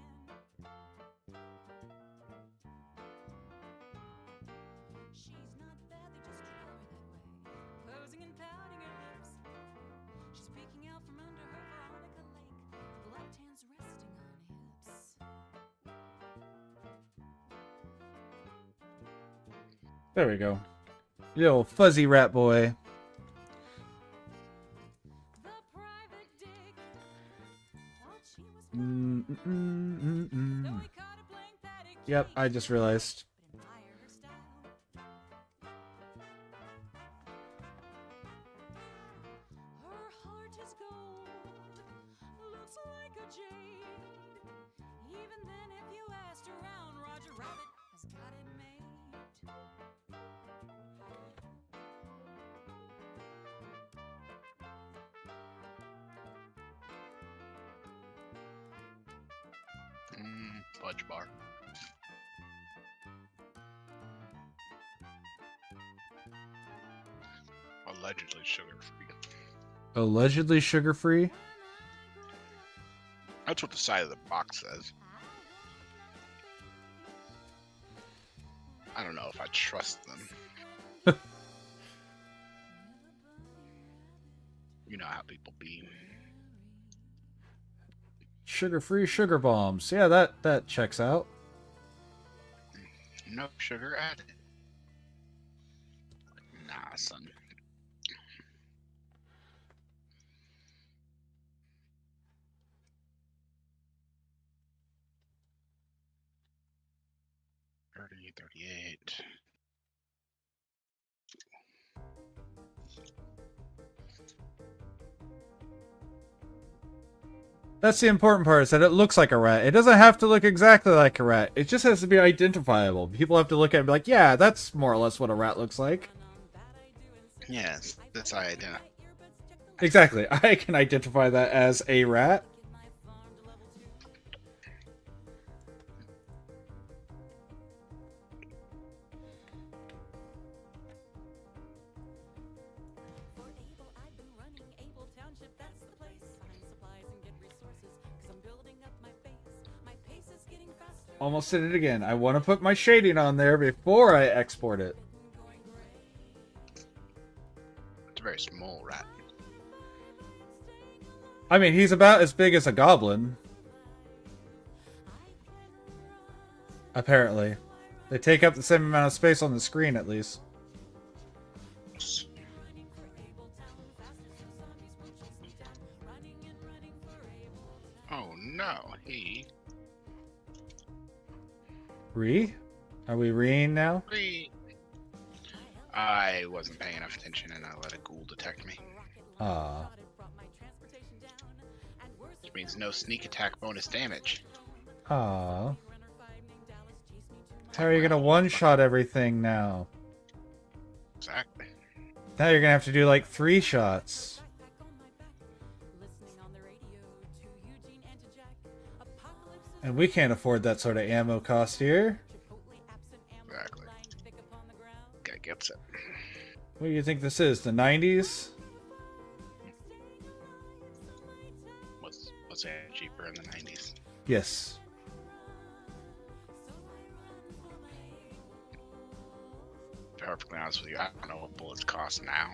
She's not bad, they just draw her that way, posing and pouting her lips. She's peeking out from under her Veronica Lake, gloved hands resting on hips. There we go. Little fuzzy rat boy. The private dick thought she was though he caught a blank that it Yep, I just realized. admire her style. Her heart is gold, looks like a jade. Even then, if you asked around, Roger Rabbit has got it made. Fudge bar. Allegedly sugar-free. Allegedly sugar-free? That's what the side of the box says. I don't know if I trust them. You know how people be. Sugar-free sugar bombs. Yeah, that checks out. No sugar added. Nah, son. $30.38. That's the important part, is that it looks like a rat. It doesn't have to look exactly like a rat. It just has to be identifiable. People have to look at it and be like, yeah, that's more or less what a rat looks like. Yes, that's how I identify. Exactly. I can identify that as a rat. For Able, I've been running Able Township, that's the place. Find supplies and get resources, cause I'm building up my base. My pace is getting faster. Almost did it again. I want to put my shading on there before I export it. It's a very small rat. I mean, he's about as big as a goblin. Apparently. They take up the same amount of space on the screen, at least. Oh no, he. Are we reing now? I wasn't paying enough attention and I let a ghoul detect me. Ah. Which means no sneak attack bonus damage. Ah. How are you gonna one-shot everything now? Exactly. Now you're gonna have to do like 3 shots. And we can't afford that sort of ammo cost here. Exactly. Guy gets it. What do you think this is? The 90s? Was it cheaper in the 90s? Yes. To be perfectly honest with you, I don't know what bullets cost now.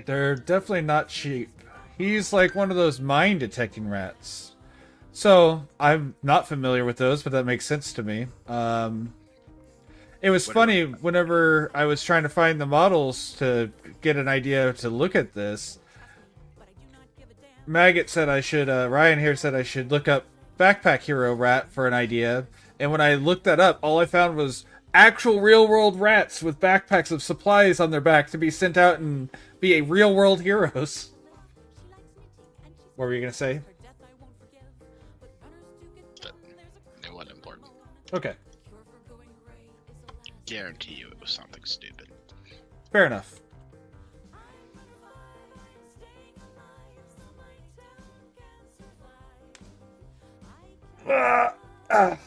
They're definitely not cheap. He's like one of those mine detecting rats. So, I'm not familiar with those, but that makes sense to me. It was funny whenever I was trying to find the models to get an idea to look at this. Maggot said I should, Ryan here said I should look up Backpack Hero Rat for an idea. And when I looked that up, all I found was actual real-world rats with backpacks of supplies on their back to be sent out and be a real-world heroes. What were you going to say? But it wasn't important. Okay, Guarantee you it was something stupid. fair enough. Ah.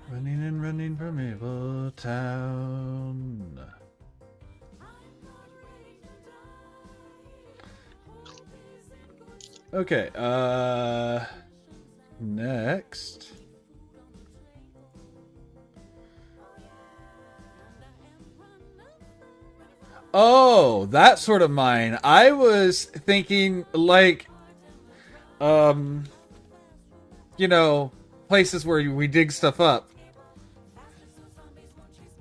Running and running from Evil Town. Okay, next. Oh, that sort of mine. I was thinking like, you know, places where we dig stuff up.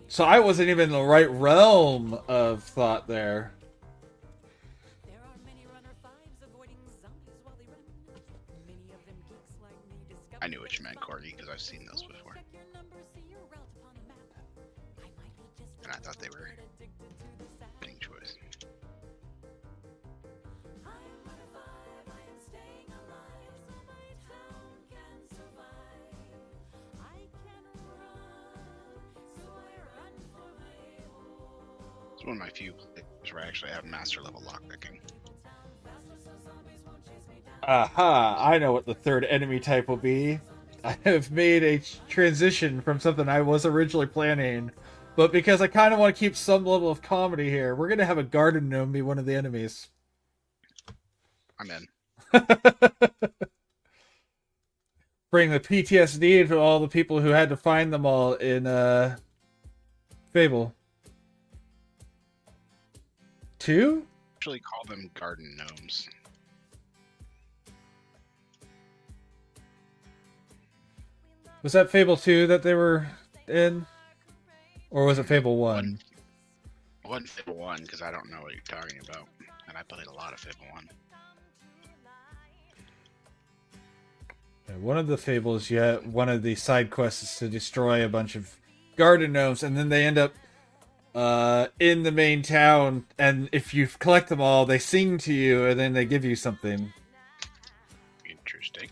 So I wasn't even in the right realm of thought there. I knew what you meant, Cordy, because I've seen those before. And I thought they were being choice. It's one of my few places where I actually have master level lockpicking. Aha, I know what the third enemy type will be. I have made a transition from something I was originally planning, but because I kind of want to keep some level of comedy here, we're going to have a garden gnome be one of the enemies. I'm in. Bring the PTSD to all the people who had to find them all in Fable 2? Actually call them garden gnomes. Was that Fable 2 that they were in? Or was it Fable 1? It wasn't Fable 1, because I don't know what you're talking about. And I played a lot of Fable 1. Yeah, one of the Fables, one of the side quests is to destroy a bunch of garden gnomes, and then they end up in the main town, and if you collect them all, they sing to you, and then they give you something. Interesting.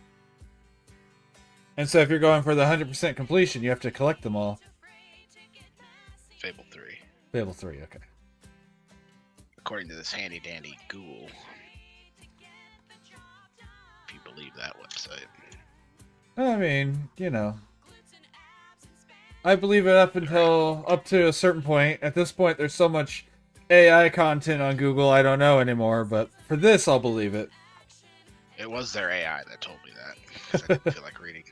And so if you're going for the 100% completion, you have to collect them all. Fable 3. Fable 3, okay. According to this handy dandy Google. If you believe that website. I mean, you know. I believe it up to a certain point. At this point, there's so much AI content on Google, I don't know anymore. But for this, I'll believe it. It was their AI that told me that. 'Cause I didn't feel like reading.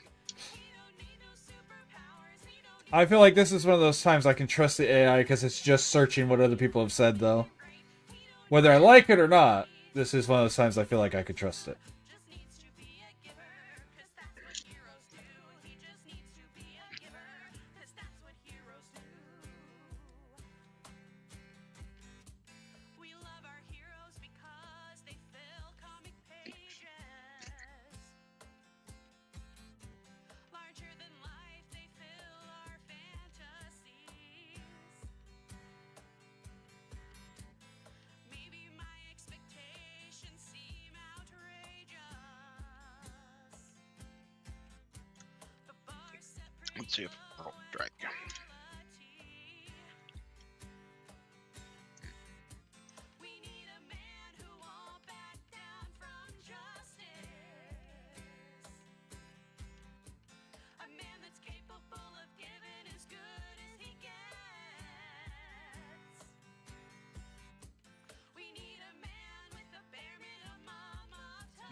I feel like this is one of those times I can trust the AI because it's just searching what other people have said, though. Whether I like it or not, this is one of those times I feel like I could trust it. Let's see if I'll drag.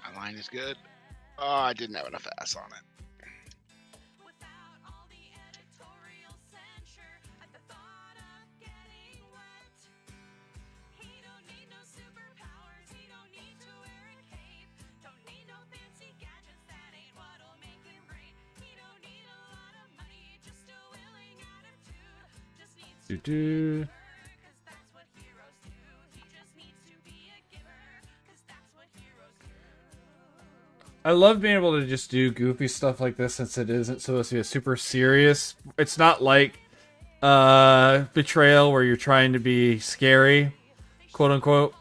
My line is good. Oh, I didn't have enough ass on it. Do do. I love being able to just do goofy stuff like this since it isn't supposed to be a super serious. It's not like Betrayal where you're trying to be scary, quote unquote.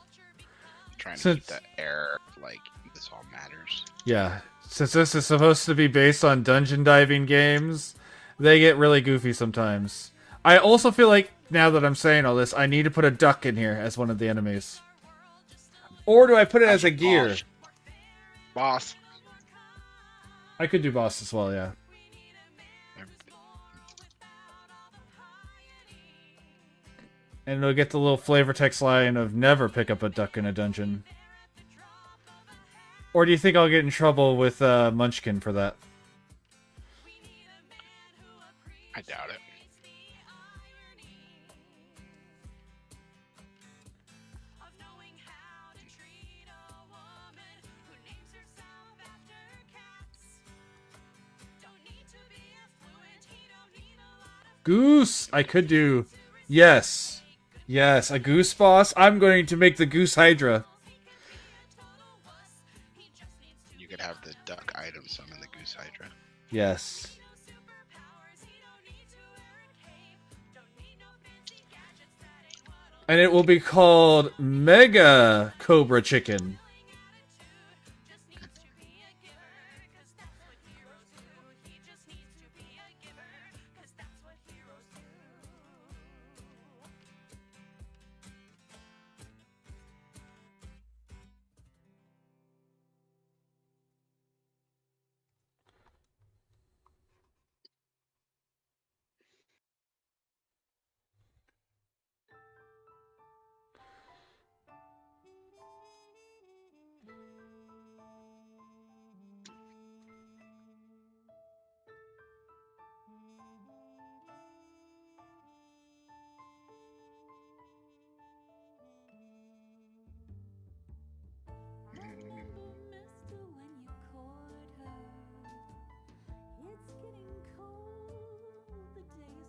Trying to Since- keep the air like this all matters. Yeah, since this is supposed to be based on dungeon diving games, they get really goofy sometimes. I also feel like, now that I'm saying all this, I need to put a duck in here as one of the enemies. Or do I put it as a gear? Boss. I could do boss as well, yeah. And it'll get the little flavor text line of never pick up a duck in a dungeon. Or do you think I'll get in trouble with Munchkin for that? I doubt it. Goose! I could do... Yes. Yes, a goose boss. I'm going to make the goose hydra. You could have the duck item summon the goose hydra. Yes. And it will be called Mega Cobra Chicken.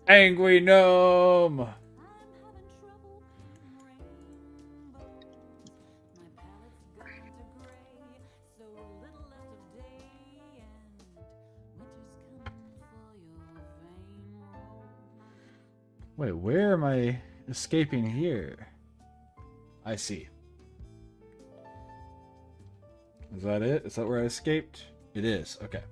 Angry Gnome! Wait, where am I escaping here? I see. Is that it? Is that where I escaped? It is. Okay.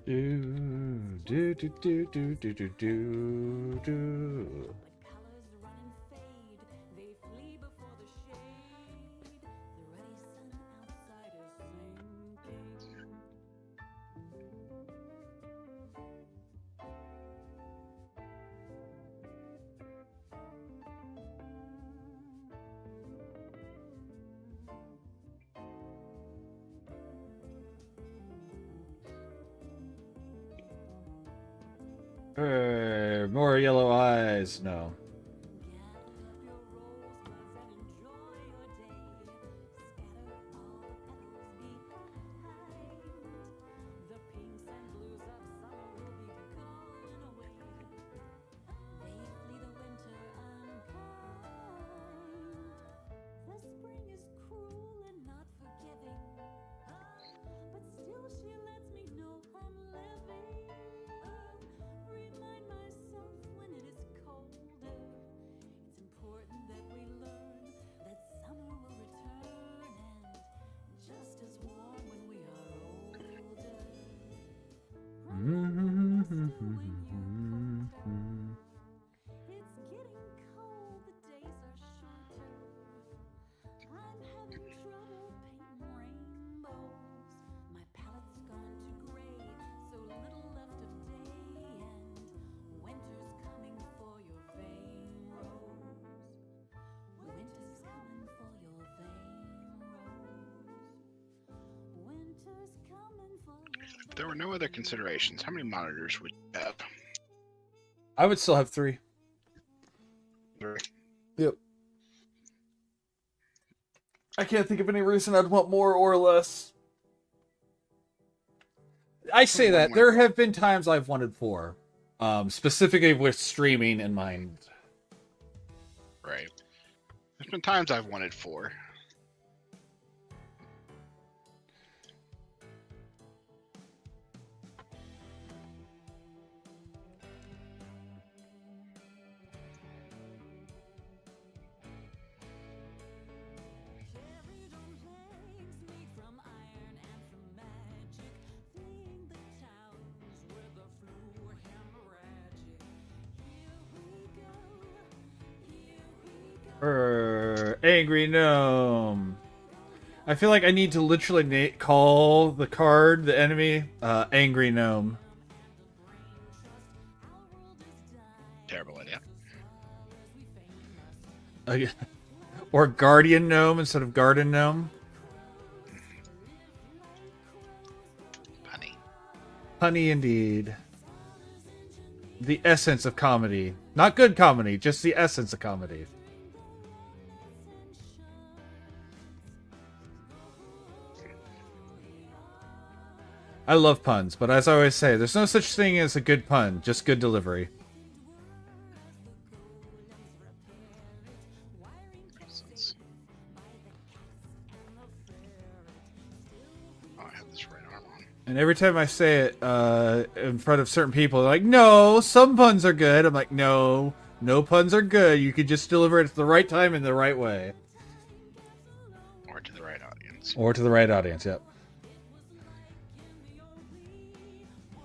Do do do do do do do do do. More yellow eyes. No. If there were no other considerations, how many monitors would you have? I would still have 3. 3. Yep. I can't think of any reason I'd want more or less. I say that. There have been times I've wanted 4. Specifically with streaming in mind. Right. There's been times I've wanted 4. Angry Gnome. I feel like I need to literally call the card, the enemy, Angry Gnome. Terrible idea. Or Guardian Gnome instead of Garden Gnome. Honey. Honey indeed. The essence of comedy. Not good comedy, just the essence of comedy. I love puns, but as I always say, there's no such thing as a good pun, just good delivery. Oh, I have this right arm on. And every time I say it in front of certain people, they're like, no, some puns are good. I'm like, no, no puns are good. You can just deliver it at the right time in the right way. Or to the right audience. Or to the right audience, yep.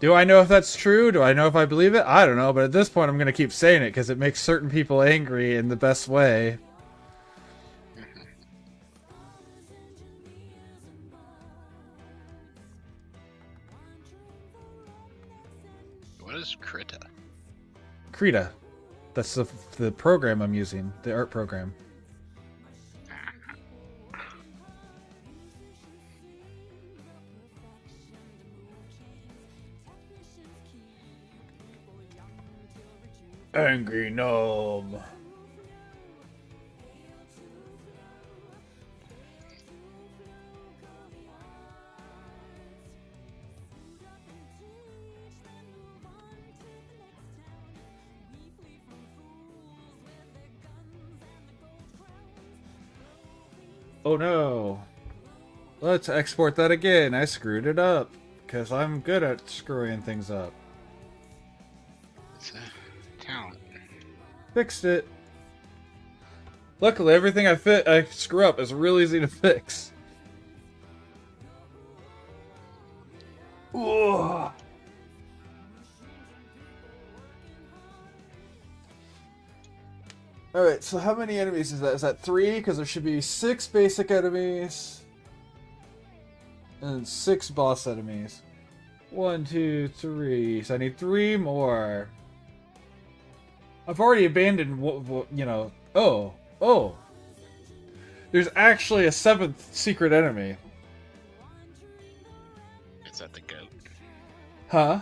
Do I know if that's true? Do I know if I believe it? I don't know, but at this point I'm going to keep saying it because it makes certain people angry in the best way. What is Krita? Krita. That's the program I'm using, the art program. Angry Gnome. Oh no. Let's export that again. I screwed it up. Because I'm good at screwing things up. It's a talent. Fixed it. Luckily, everything I screw up is real easy to fix. Ooh. Alright, so how many enemies is that? Is that 3? Because there should be 6 basic enemies. And 6 boss enemies. 1, 2, 3. So I need 3 more. I've already abandoned, you know... Oh. There's actually a 7th secret enemy. Is that the goat? Huh?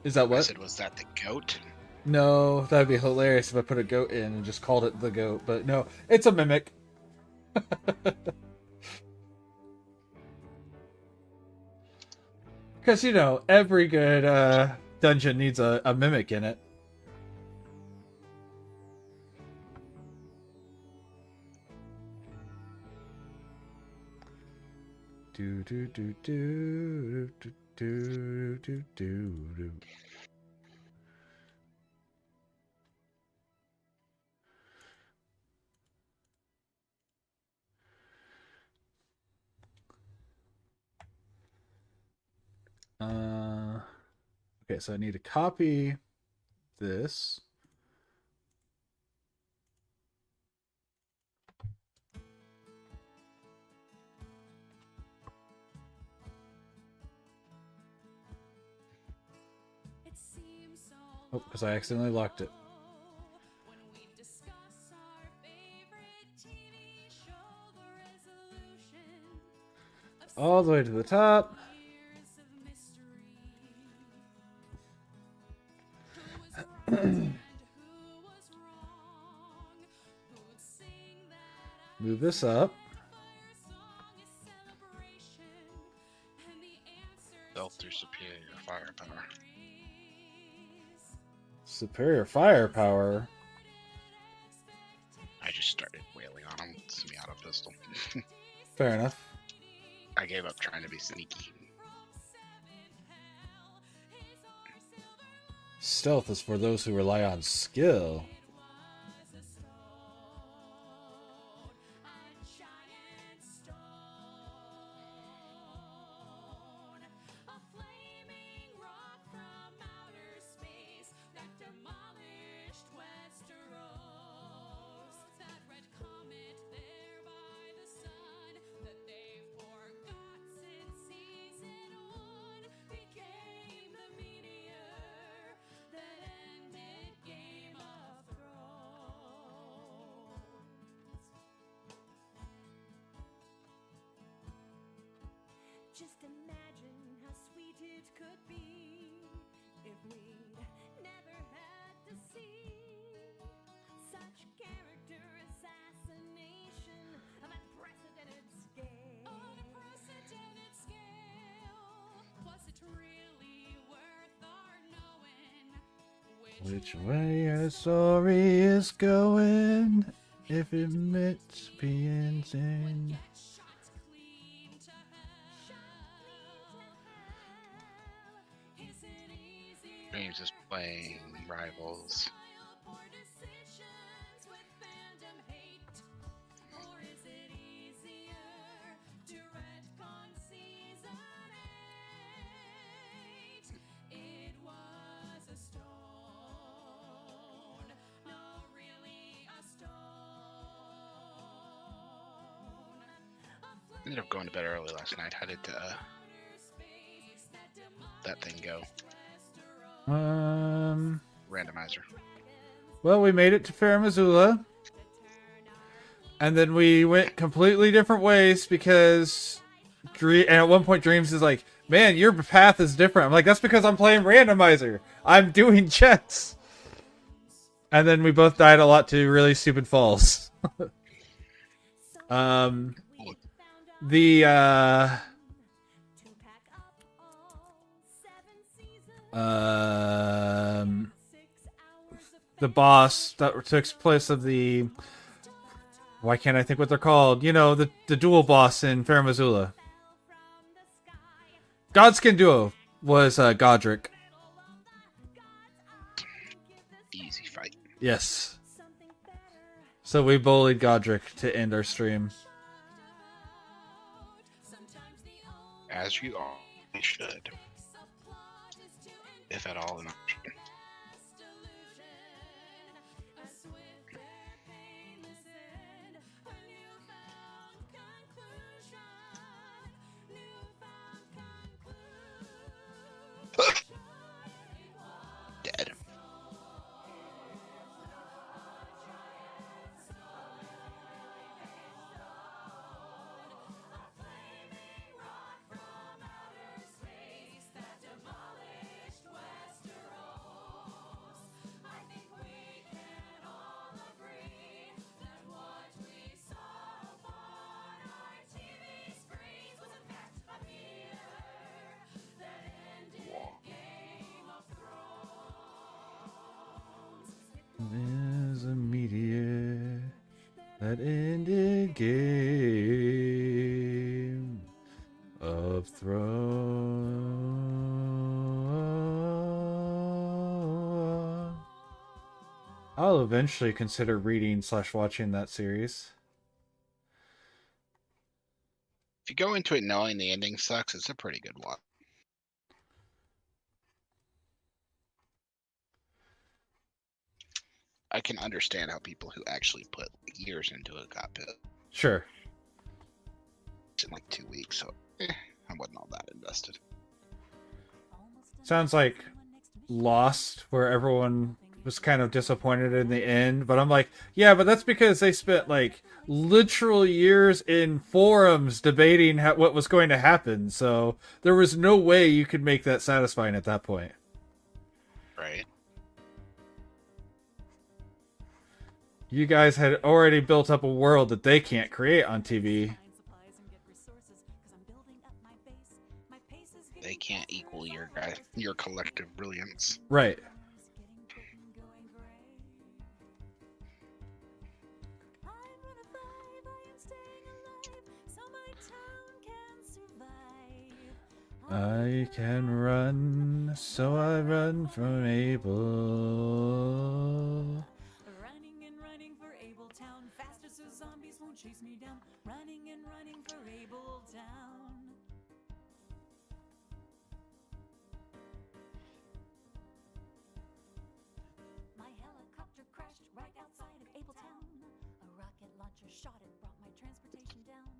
Is that I what? said, was that the goat? No, that'd be hilarious if I put a goat in and just called it the goat. But no, it's a mimic. Because, you know, every good dungeon needs a mimic in it. Do do do do do do do do do. Okay, so I need to copy this. Oh, because I accidentally locked it. When we discuss our favorite TV show, the resolution of All the way to the top. Move this up. Stealth through superior firepower. Superior firepower. I just started wailing on him. Semi-auto pistol. Fair enough. I gave up trying to be sneaky. Stealth is for those who rely on skill. Just imagine how sweet it could be if we'd never had to see such character assassination of unprecedented scale. Unprecedented scale. Plus, it's really worth our knowing Which way our story is going, if it meets begins in. James is playing Rivals. Ended up going to bed early last night. How did that thing go? Randomizer. Well, we made it to Fair Missoula. And then we went completely different ways because and at one point Dreams is like, man, your path is different. I'm like, that's because I'm playing randomizer. I'm doing chess. And then we both died a lot to really stupid falls. The boss that took place of the... Why can't I think what they're called? You know, the dual boss in Fair Missoula. Godskin Duo was Godric. Easy fight. Yes. So we bullied Godric to end our stream. As you all should. If at all an option. Dead. There's a meteor that ended Game of Thrones. I'll eventually consider reading / watching that series. If you go into it knowing the ending sucks, it's a pretty good one. I can understand how people who actually put years into it got pissed Sure. in like 2 weeks, so I wasn't all that invested. Sounds like Lost, where everyone was kind of disappointed in the end. But I'm like, yeah, but that's because they spent like literal years in forums debating what was going to happen. So there was no way you could make that satisfying at that point. Right. You guys had already built up a world that they can't create on TV. Find supplies and get resources, 'cause I'm building up my base. My pace is They getting can't equal your collective brilliance. Right. getting quick and going gray. I'm on a 5, I am staying alive, so my town can survive. I can run, so I run from Abel. Running and running for Abletown, faster so zombies won't chase me down. Running and running for Abletown. My helicopter crashed right outside of Abletown. A rocket launcher shot it, brought my transportation down.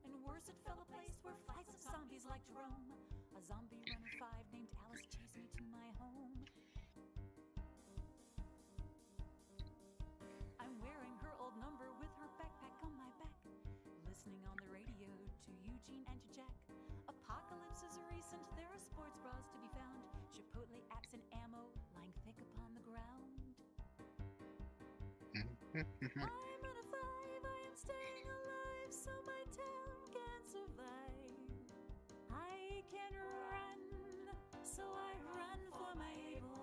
And worse, it fell a place where flights of zombies like to roam. A zombie runner 5 named Alice chased me to my home. I'm wearing her old number with her backpack on my back. Listening on the radio to Eugene and to Jack. Apocalypse is recent, there are sports bras to be found. Chipotle apps and ammo lying thick upon the ground. I'm on a 5, I am staying alive, so my town can survive. I can run, so I run for my Able.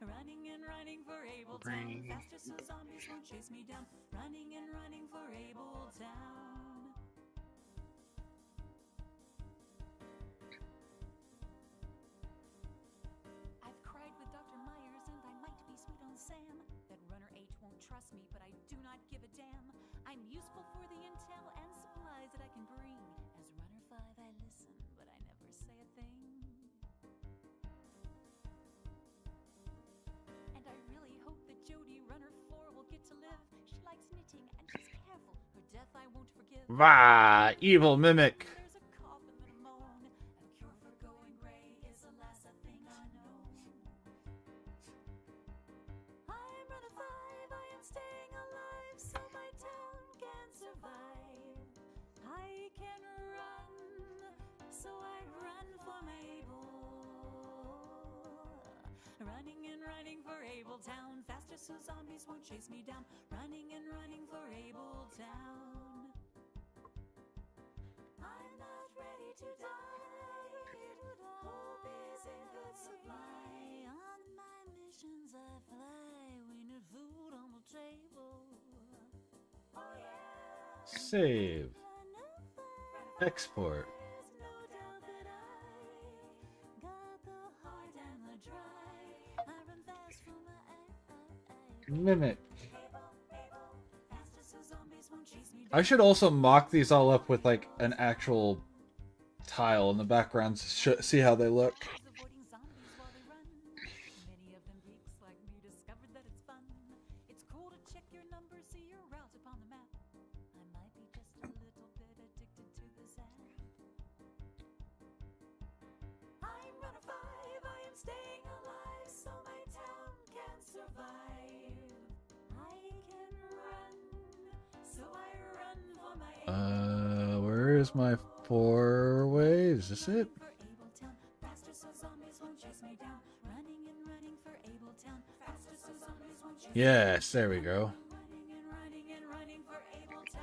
Running and running for Abletown, faster so zombies won't chase me down. Running and running for Abletown. I've cried with Dr. Myers and I might be sweet on Sam. That runner H won't trust me, but I do not give a damn. I'm useful for the intel and supplies that I can bring. As runner 5 I listen, but I never say a thing. And I really hope that Jody runner 4 will get to live. She likes knitting and she's careful. Her death I won't forgive. Bah, evil mimic. There's a cough and then a moan. A cure for going gray is alas a thing unknown. I'm runner 5, I am staying alive, so my town can survive. I can run, so I run for my Able. Running and running for Abletown, faster so zombies won't chase me down. Running and running for Abletown. I'm not ready to die. Hope is in good supply. On my missions I fly. We need food on the table. Oh yeah. Save. Export. There's no doubt that I got the hard and the dry. I run fast for my Mimic. faster so zombies won't chase me I should also mock these all up with like an actual tile in the background to see how they look. avoiding zombies while they run. Many of them geeks like me discovered that it's fun. It's cool to check your numbers, see your route upon the map. I might be just a little bit addicted to this app. I'm runner 5, I am staying alive, so my town can survive. I can run, so I run for my Where is my 4-way? Is this it? for Abletown, faster so zombies won't chase me down. Running and running for Abletown, faster so zombies won't chase me down. Yes, there we go. Running and running and running for Abletown.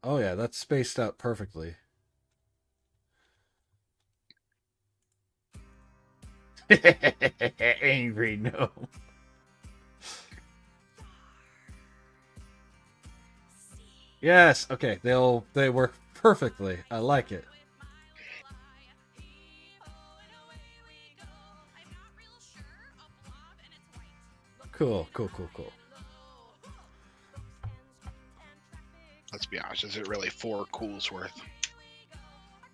Oh yeah, that's spaced out perfectly. Angry gnome. Yes, okay, they work perfectly. I like it. Cool. Let's be honest, is it really 4 cools worth?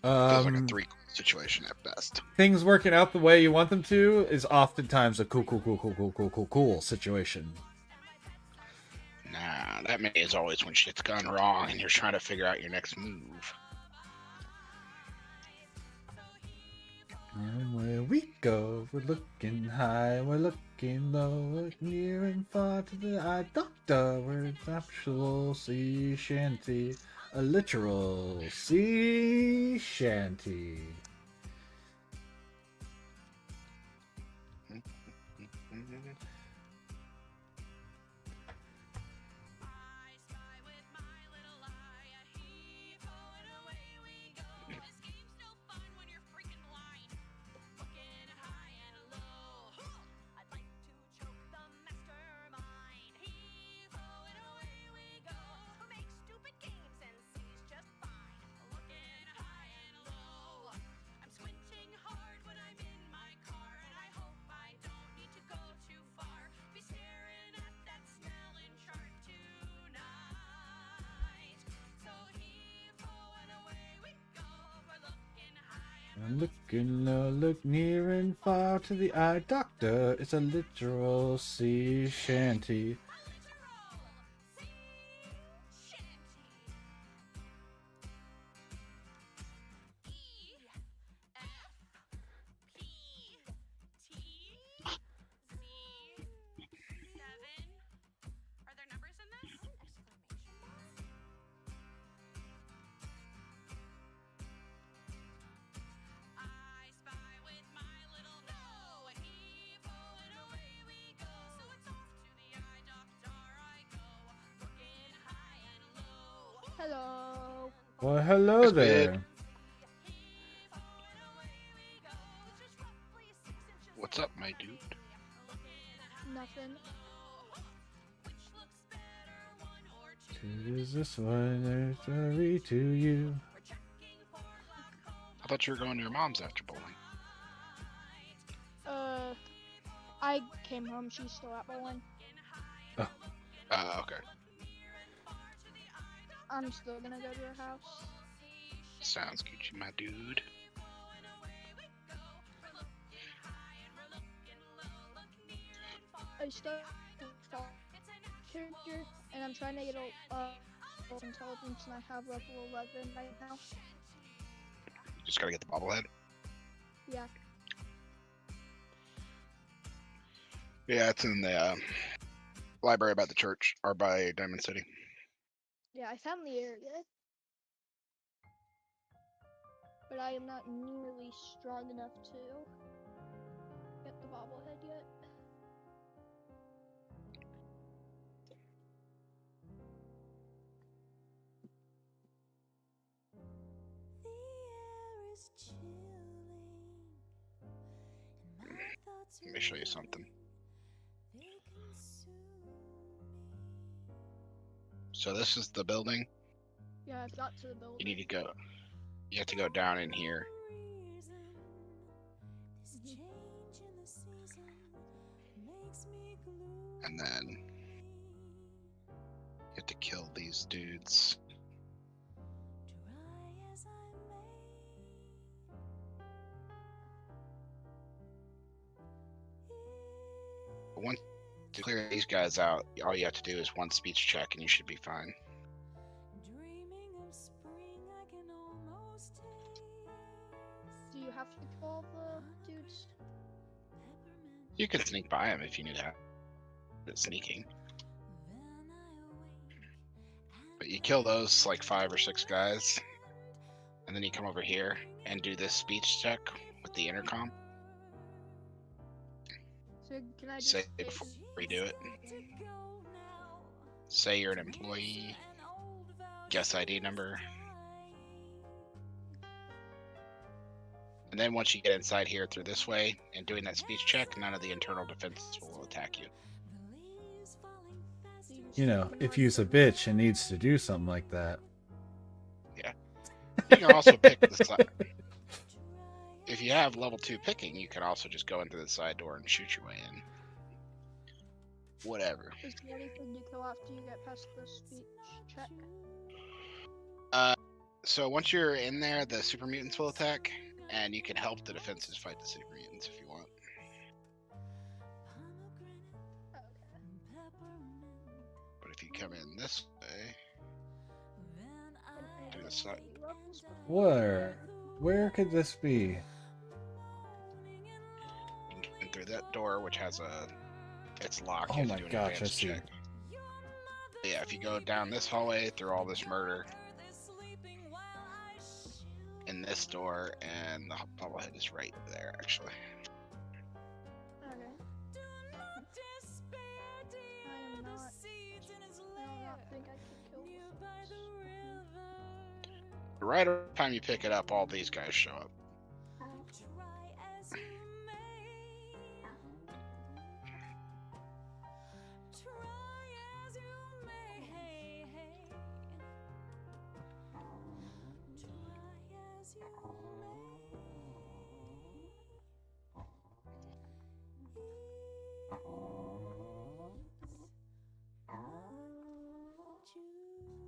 Feels like a 3 cool situation at best. Things working out the way you want them to is oftentimes a cool situation. Nah, that is always when shit's gone wrong and you're trying to figure out your next move. And where we go, we're looking high, we're looking low, we're near and far to the eye doctor. We're an actual sea shanty, a literal sea shanty. I spy with my little eye, a heave-ho and away we go. This game's no fun when you're freaking blind, looking high and low. I'd like to choke the mastermind. Heave-ho and away we go. Who makes stupid games and sees just fine, looking high and low. I'm squinting hard when I'm in my car, and I hope I don't need to go too far. Be staring at that smelling shark tonight. So heave-ho and away we go. We're looking high and I'm looking low, look near and far to the eye doctor. It's a literal sea shanty. Are there numbers in this? I spy with my little no, heave-ho and away we go. So it's off to the eye doctor I go, looking high and low. Hello. Well, hello That's there. good. Heave-ho and away we go. Just roughly 6 inches What's up, my dude? Nothing. which looks better, 1 or 2. Two is this one, there's 3 to you. We're checking for glaucoma. I thought you were going to your mom's after bowling. I came home. She's still at bowling. Okay. I'm still gonna go to her house. Sounds Gucci, my dude. I started character, and I'm trying to get intelligence, and I have level 11 right now. Just gotta get the bobblehead. Yeah. Yeah, it's in the library by the church, or by Diamond City. Yeah, I found the area. But I am not nearly strong enough to get the bobblehead yet. The air is chilling, and my thoughts Let me show you something. they consume me. So this is the building. Yeah, I've got to the building. You need to go. You have to go down in here. Reason, this change in the season makes me gloomy. And then you have to kill these dudes. Try as I may. Once to clear these guys out, all you have to do is one speech check and you should be fine. Dreaming of spring, I can almost taste. Do you have to kill all the dudes? Peppermint. You can sneak by them if you need help at sneaking. Then I awake But you kill those like 5 or 6 guys, and then you come over here and do this speech check with the intercom. So can I just Say before you do it. Say you're an employee. Guess ID number. And then once you get inside here through this way and doing that speech check, none of the internal defenses will attack you. You know, if you's a bitch and needs to do something like that. You can also pick the side. If you have level 2 picking, you can also just go into the side door and shoot your way in. Whatever. Is there anything you kill after you get past the speech check? So once you're in there, the super mutants will attack, and you can help the defenses fight the super mutants if you want. But if you come in this way, do the side. Where? Where could this be? door, which has a... It's locked. Oh You have my to do an gosh, I advanced see. check. Yeah, if you go down this hallway through all this murder, in this door, and the bobblehead is right there, actually. Okay. I do not think I could kill this. Right around the time you pick it up, all these guys show up.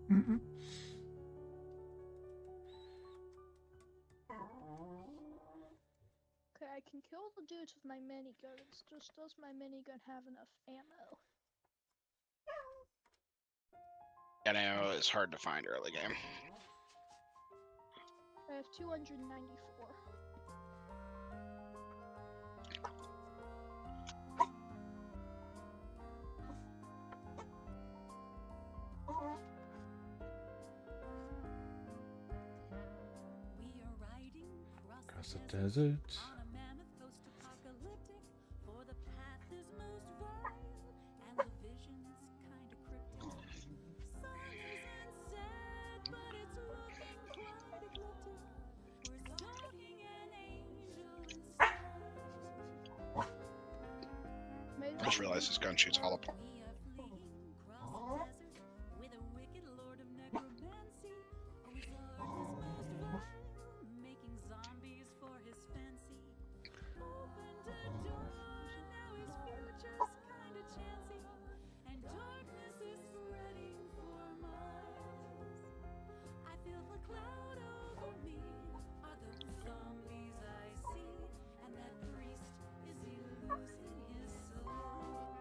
Mm-mm. Okay, I can kill the dudes with my minigun. It's just, does my minigun have enough ammo? And I know it's hard to find early game. I have 294. Across the desert. I just realized this gun shoots hollow point.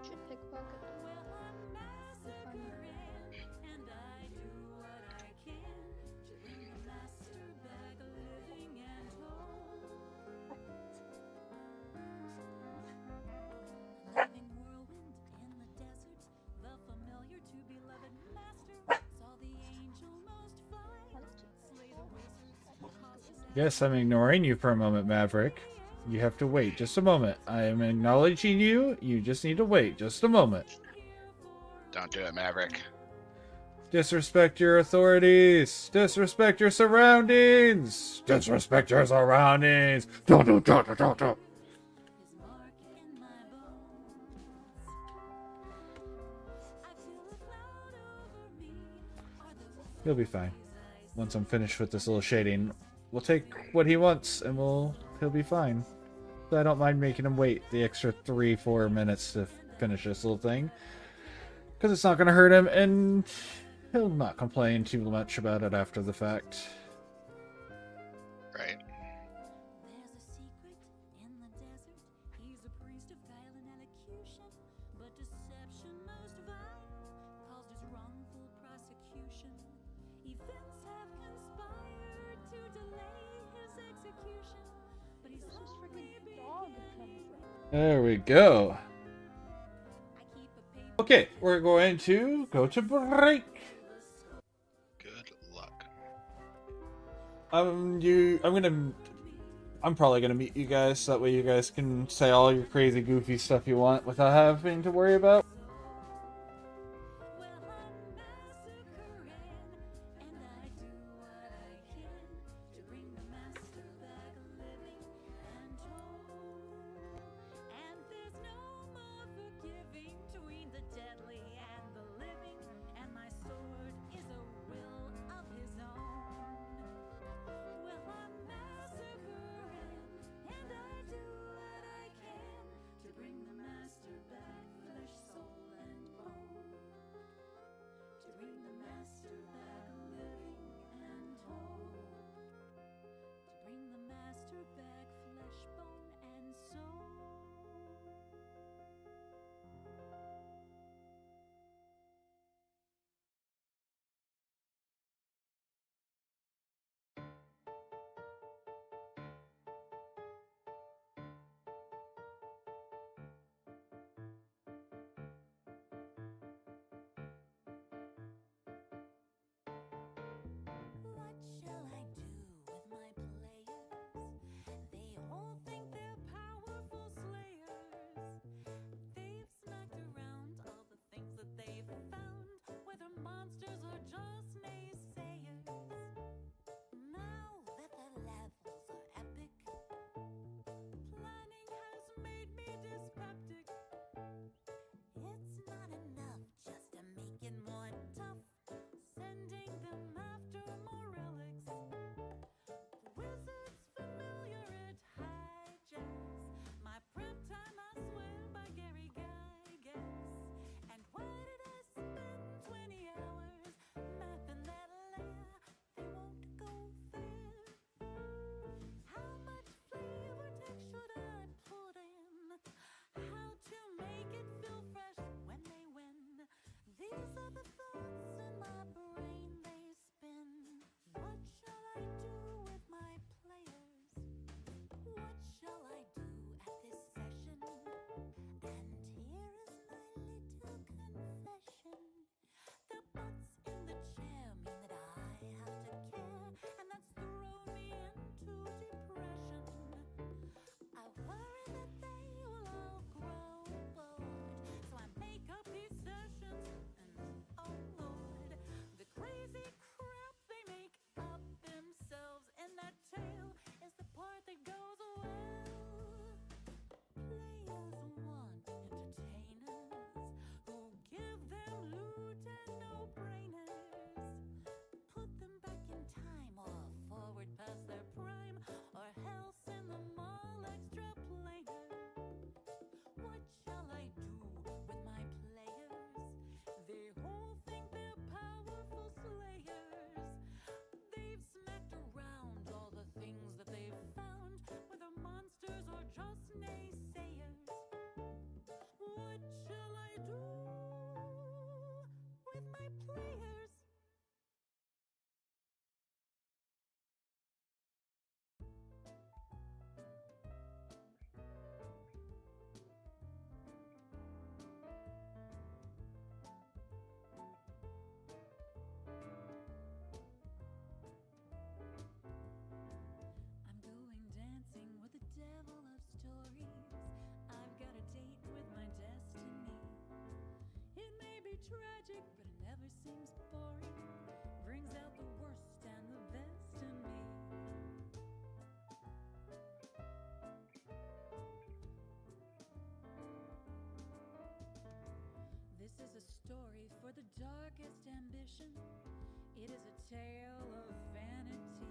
Should pickpocket them. Yes, I'm ignoring you for a moment, Maverick. You have to wait just a moment. I am acknowledging you. You just need to wait just a moment. Don't do it, Maverick. Disrespect your authorities. Disrespect your surroundings. Disrespect your surroundings. Don't. He'll be fine. Once I'm finished with this little shading, we'll take what he wants and he'll be fine. But I don't mind making him wait the extra 3-4 minutes to finish this little thing. Because it's not going to hurt him, and he'll not complain too much about it after the fact. Right. Where's this freaking dog come from? There we go. Okay, we're going to go to break. Good luck. I'm probably gonna meet you guys so that way you guys can say all your crazy goofy stuff you want without having to worry about. tragic, but it never seems boring. Brings out the worst and the best in me. This is a story for the darkest ambition. It is a tale of vanity.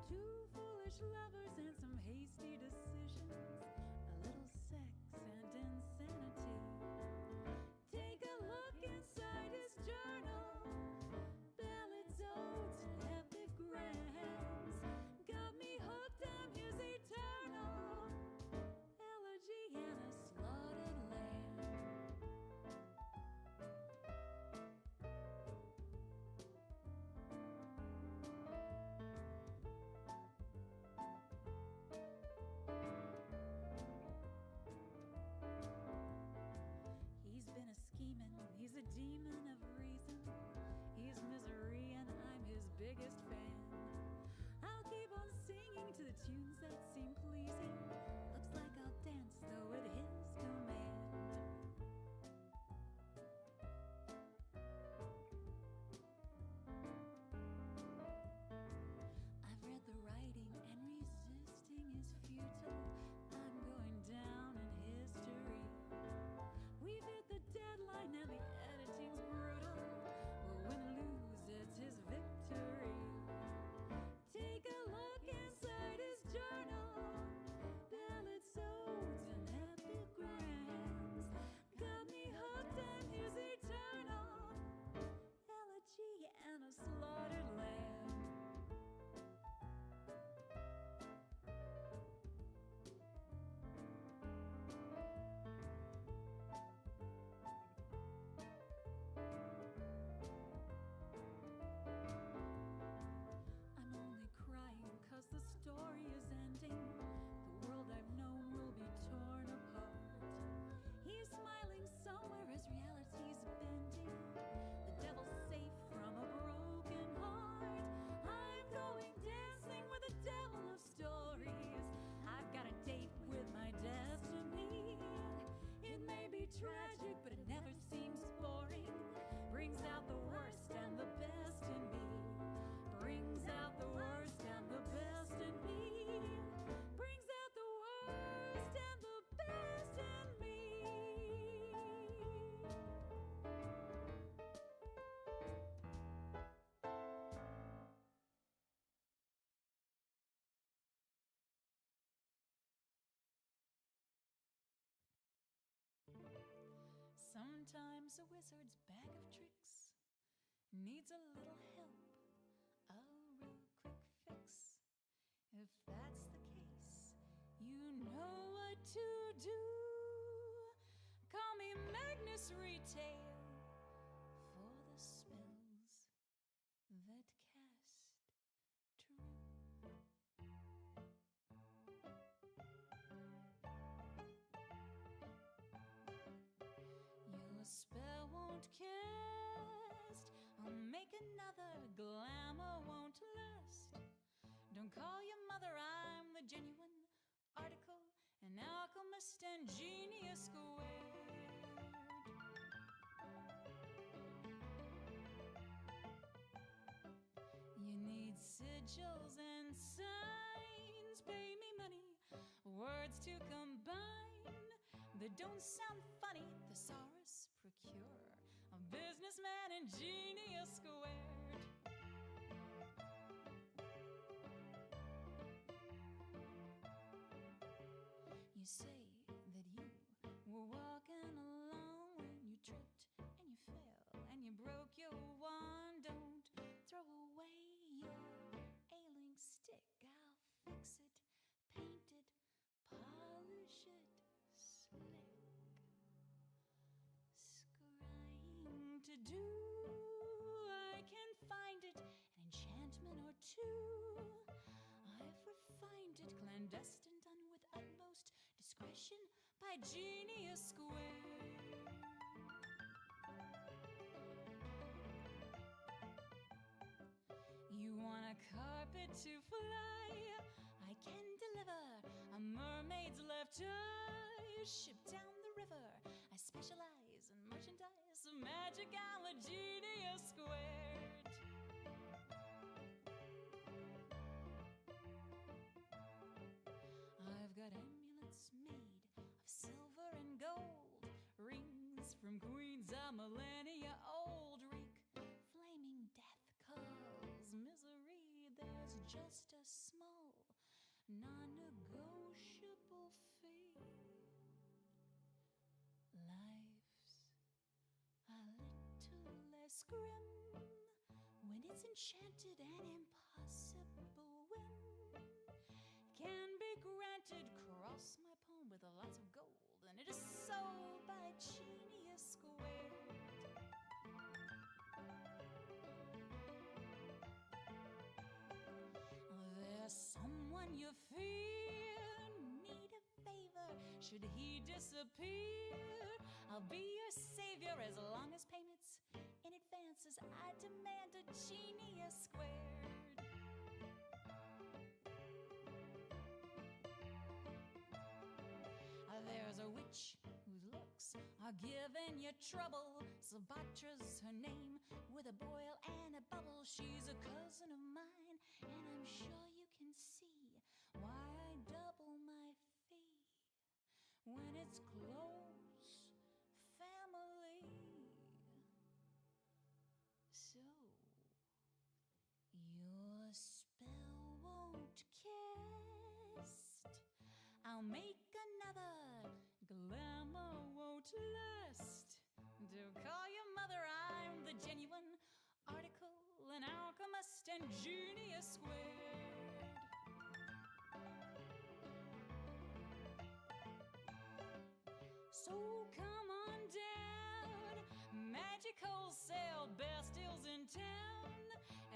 Two foolish lovers and some hasty decisions. A little sex and insanity. Take a look inside his journal. Ballads, odes, and epigrams. Got me hooked, I'm his eternal elegy and a slaughtered lamb. He's been a scheming, he's a demon of reason. He's misery and I'm his biggest fan. I'll keep on singing to the tunes that seem pleasing. Looks like I'll dance though at his command. I've read the writing and resisting is futile. I'm going down in history. We've hit the deadline and the editing's brutal. But win or lose, it's his victory. Take a look inside his journal. Ballads, odes, and epigrams. Got me hooked, I'm his eternal elegy and a slaughtered lamb. I'm only crying 'cause the story is ending. The world I've known will be torn apart. He's smiling somewhere as reality's bending. The devil's safe from a broken heart. I'm going dancing with the devil of stories. I've got a date with my destiny. It may be tragic, but it never seems boring. Brings out the worst and the best in me. Brings out the worst and the best in me. Brings out the worst and the best in me. Sometimes a wizard's bag of tricks needs a little help, a real quick fix. If that's the case, you know what to do. Call me Magnus Retail for the spells that cast true. Your spell won't cast. I'll make another. Glamour won't last. Don't call your mother. I'm the genuine article. An alchemist and genius squared. You need sigils and signs. Pay me money. Words to combine that don't sound funny. Thesaurus procure. A businessman and genius squared. You say that you were walking along when you tripped and you fell and you broke your wand. Don't throw away your ailing stick. I'll fix it, paint it, polish it slick. Scrying to do, I can find it, an enchantment or two. I've refined it, clandestine, done with utmost discretion by genius squared. You want a carpet to fly? I can deliver a mermaid's left eye, shipped down the river. I specialize in merchandise It's magic and the genius squared. I've got amulets made of silver and gold, rings from queens a millennia old, wreak flaming death, cause misery there's just a small, non-negotiable fee. Life's a little less grim when it's enchanted and impossible when can be granted. Cross my palm with lots of gold, and it is so by genius squared. There's someone you fear, need a favor. Should he disappear, I'll be your savior as long as payments in advances. I demand a genius squared. There's a witch whose looks are giving you trouble. Sabatra's her name, with a boil and a bubble. She's a cousin of mine, and I'm sure you can see why I double my fee when it's close family. So your spell won't cast. I'll make another, glamour won't last. Do call your mother, I'm the genuine article, an alchemist and genius squared. So come on down, magic wholesale, best deals in town.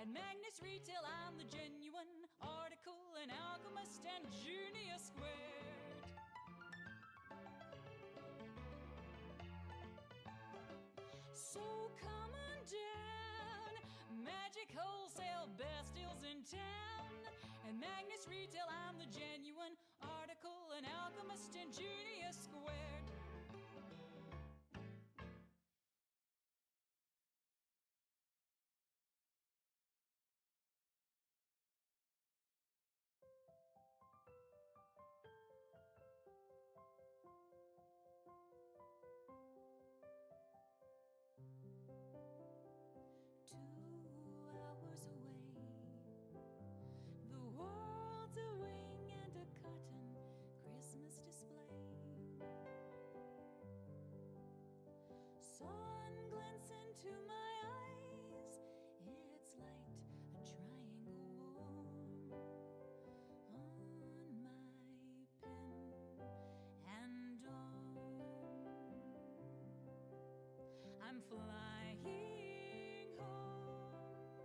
At Magnus Retail, I'm the genuine article, an alchemist and genius squared. So come on down, magic wholesale, best deals in town. At Magnus Retail, I'm the genuine article, an alchemist and genius squared. Away, the world's a wing and a cotton Christmas display. Sun glints into my eyes, it's light a triangle warm on my pen and arm. I'm flying home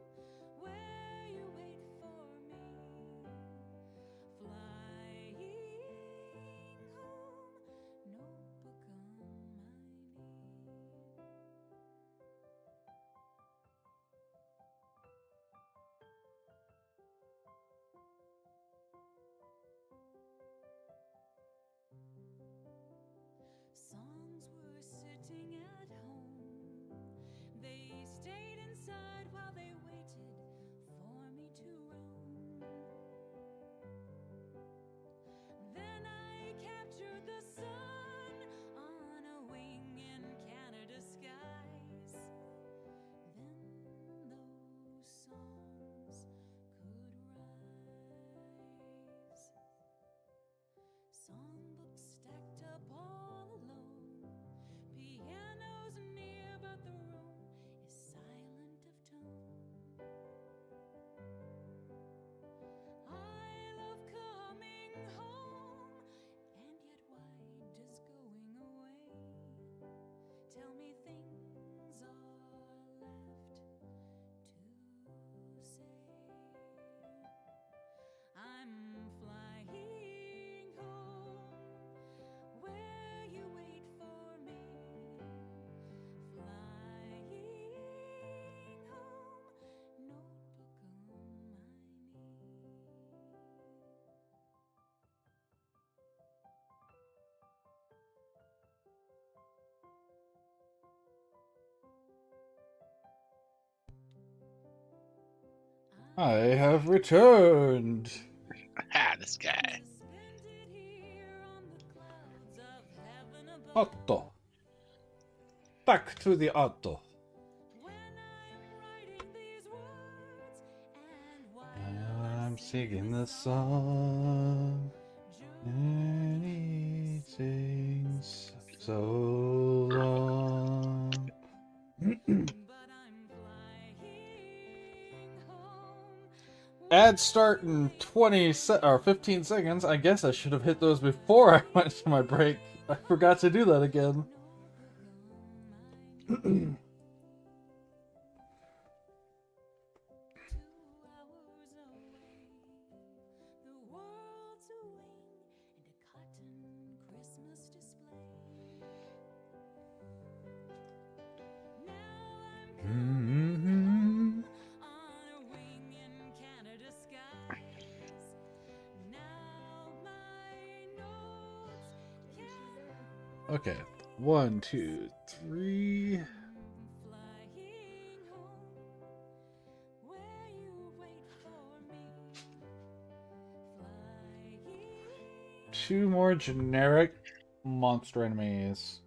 where you wait for me, flying home, notebook on my knee. Songs were sitting at home, they stayed inside while they waited for me to roam. Then I captured the sun on a wing in Canada skies. Then those songs could rise. Songbooks stacked up all alone, pianos near, but the room is silent of tone. I love coming home, and yet why I have returned. Ah, this guy. Suspended here on the clouds of heaven above. Otto. Back to the Otto. When I'm writing these words and while I'm singing the song. And it sings so long. but I'm flying home. Ads start in 15 seconds. I guess I should have hit those before I went to my break. I forgot to do that again. Mhm. Okay, 1, 2, 3. Two more generic monster enemies.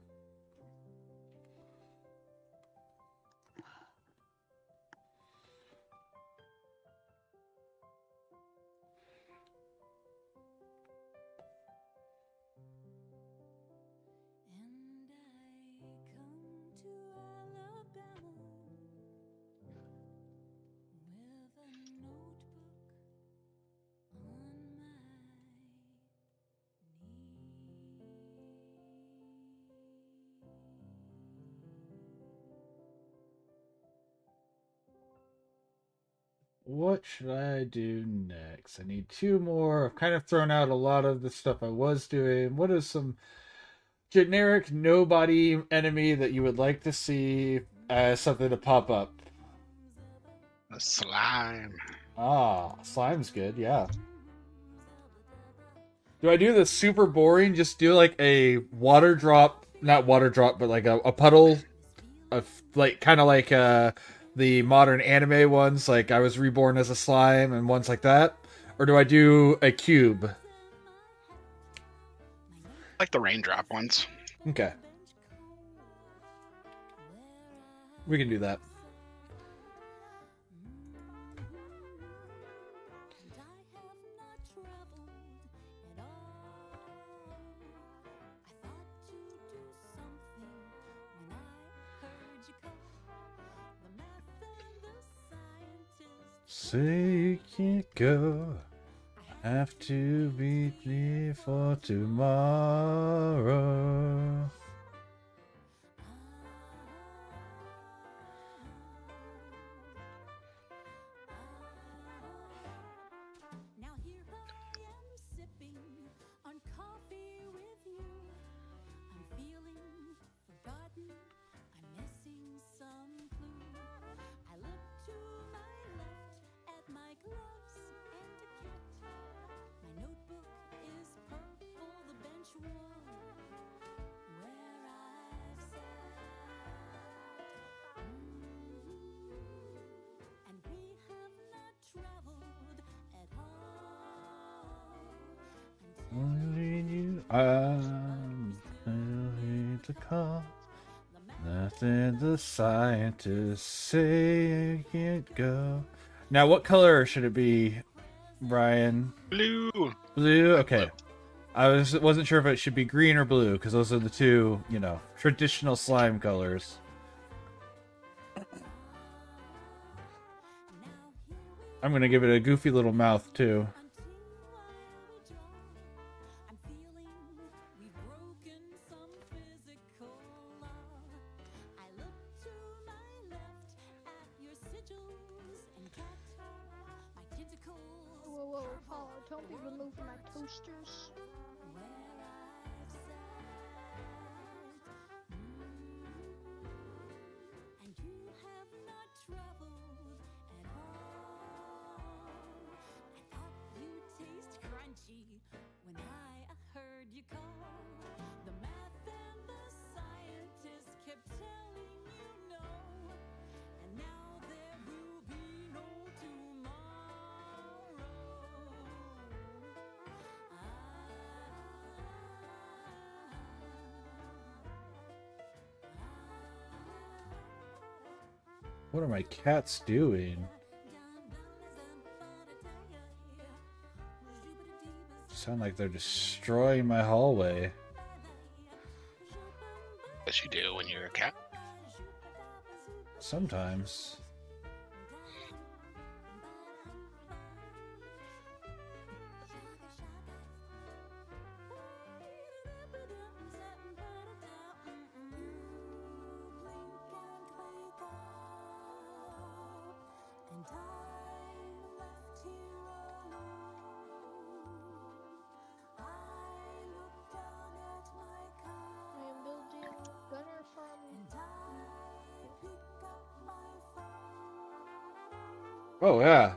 And I come to Alabama with a notebook on my What should I do next? I need two more. I've kind of thrown out a lot of the stuff I was doing. What is some generic nobody enemy that you would like to see as something to pop up? A slime. Ah, slime's good, yeah. Do I do the super boring? Just do like a water drop, not water drop, but like a puddle of like kind of like the modern anime ones, like I was reborn as a slime and ones like that? Or do I do a cube? Like the raindrop ones. Okay. We can do that. Say you can't go. Have to be there for tomorrow. Now here I am sipping on coffee with you. I'm feeling forgotten. I'm missing some clue. I look to my left at my gloves and a cat. My notebook is purple, the bench wall where I've sat. And we have not traveled at all Only you, I'm going to call. Nothing the scientists say I can't go. Now, what color should it be, Brian? Blue. Blue? Okay. I wasn't sure if it should be green or blue, because those are the two, traditional slime colors. I'm gonna give it a goofy little mouth, too. I'm feeling we've broken some physical law. I look to my left at your sigils and cat. My tentacles Whoa, Paul, don't be removing my toasters. where I've sat. And you have not traveled at all. I thought you taste crunchy when I heard you call. The math and the scientists kept telling you no. And now there will be no tomorrow. What are my cats doing? Sound like they're destroying my hallway. Yes, you do when you're a cat. Sometimes. I am building gunner from. Oh yeah.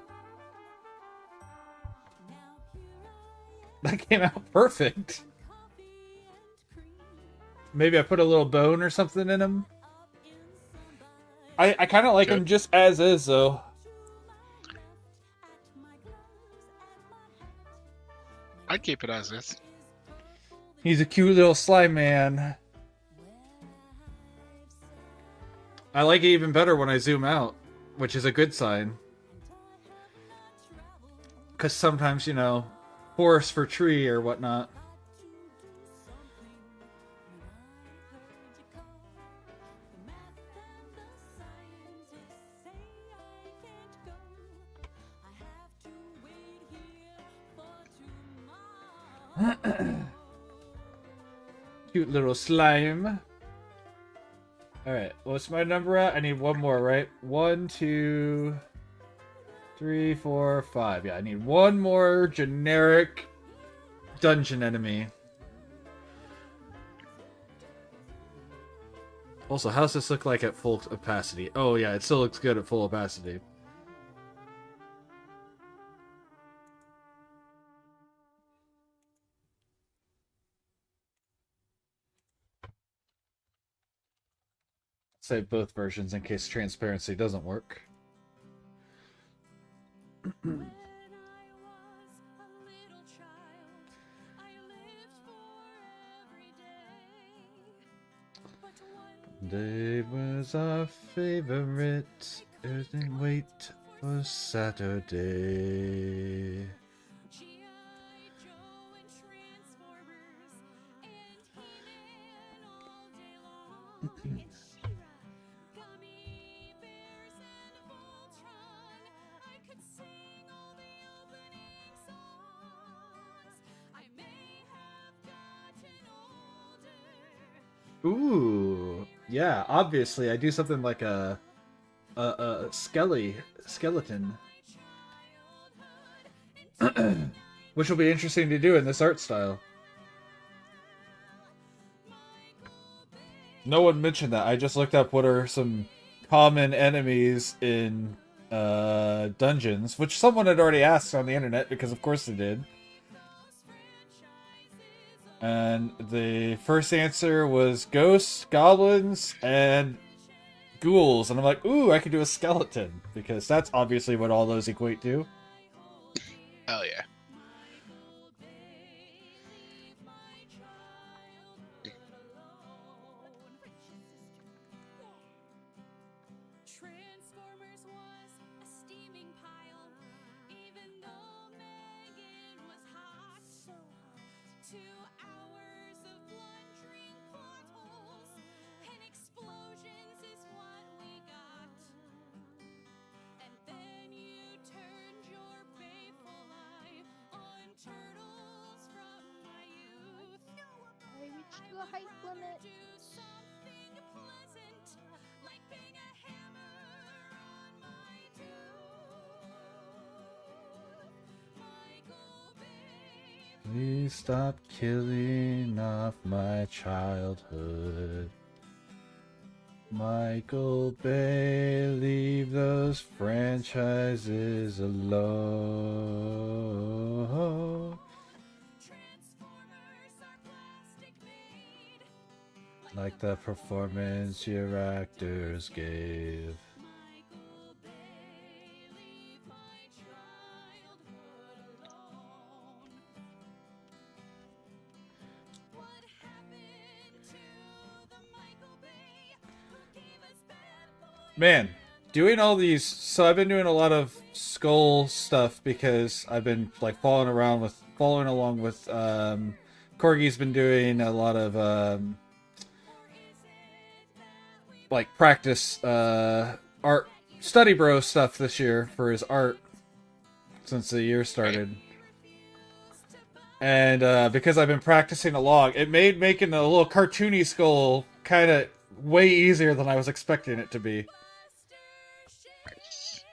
That came out perfect. Maybe I put a little bone or something in him. I kind of like him just as is, though. I'd keep it as is. He's a cute little slime man. I like it even better when I zoom out, which is a good sign. Because sometimes, you know, forest for tree or whatnot. Cute little slime. Alright, what's my number at? I need one more, right? 1, 2, 3, 4, 5. Yeah, I need one more generic dungeon enemy. Also, how does this look like at full opacity? Oh yeah, it still looks good at full opacity. Save both versions in case transparency doesn't work. When I was a little child, I lived for every day. But one Day was our favorite. Didn't wait for Saturday. G.I. Joe and Transformers and He-Man all day long. And She-Ra, Gummy Bears and Voltron. I could sing all the opening songs. I may have gotten older. Ooh, yeah. Obviously, I do something like a skeleton, which will be interesting to do in this art style. No one mentioned that. I just looked up what are some common enemies in dungeons, which someone had already asked on the internet because of course they did. And the first answer was ghosts, goblins, and ghouls. And I'm like, ooh, I could do a skeleton because that's obviously what all those equate to. Hell yeah. Transformers was a steaming pile, even though Megan was hot. So hot. 2 hours of blundering plot holes and explosions is what we got. And then you turned your baleful eye on turtles from my youth. I reached the height limit. Do something pleasant, like bang a hammer on my tooth. Michael Bay. Please stop killing off my childhood. Michael Bay, leave those franchises alone. Transformers are plastic made. Like the performance your actors gave. Michael Bay, leave my childhood alone. What happened to the Michael Bay who gave us bad boys? Man, doing all these. So I've been doing a lot of skull stuff because I've been like following along with. Corgi's been doing a lot of like practice art study bro stuff this year for his art since the year started. And because I've been practicing along, it made making a little cartoony skull kind of way easier than I was expecting it to be. Nice.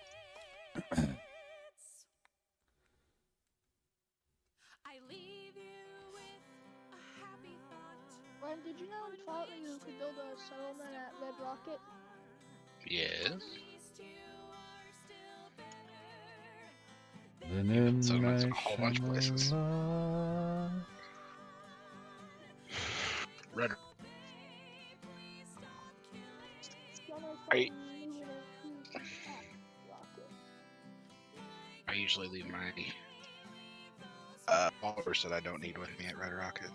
I leave you with a happy thought. Ryan, did you know in Fallout that you could build a settlement at Red Rocket? Yes. At least you are still better. Then in So my it's a whole bunch of places. Shangri-La. Red. When I Are you- thought you knew it at Rocket. I usually leave my followers that I don't need with me at Red Rocket.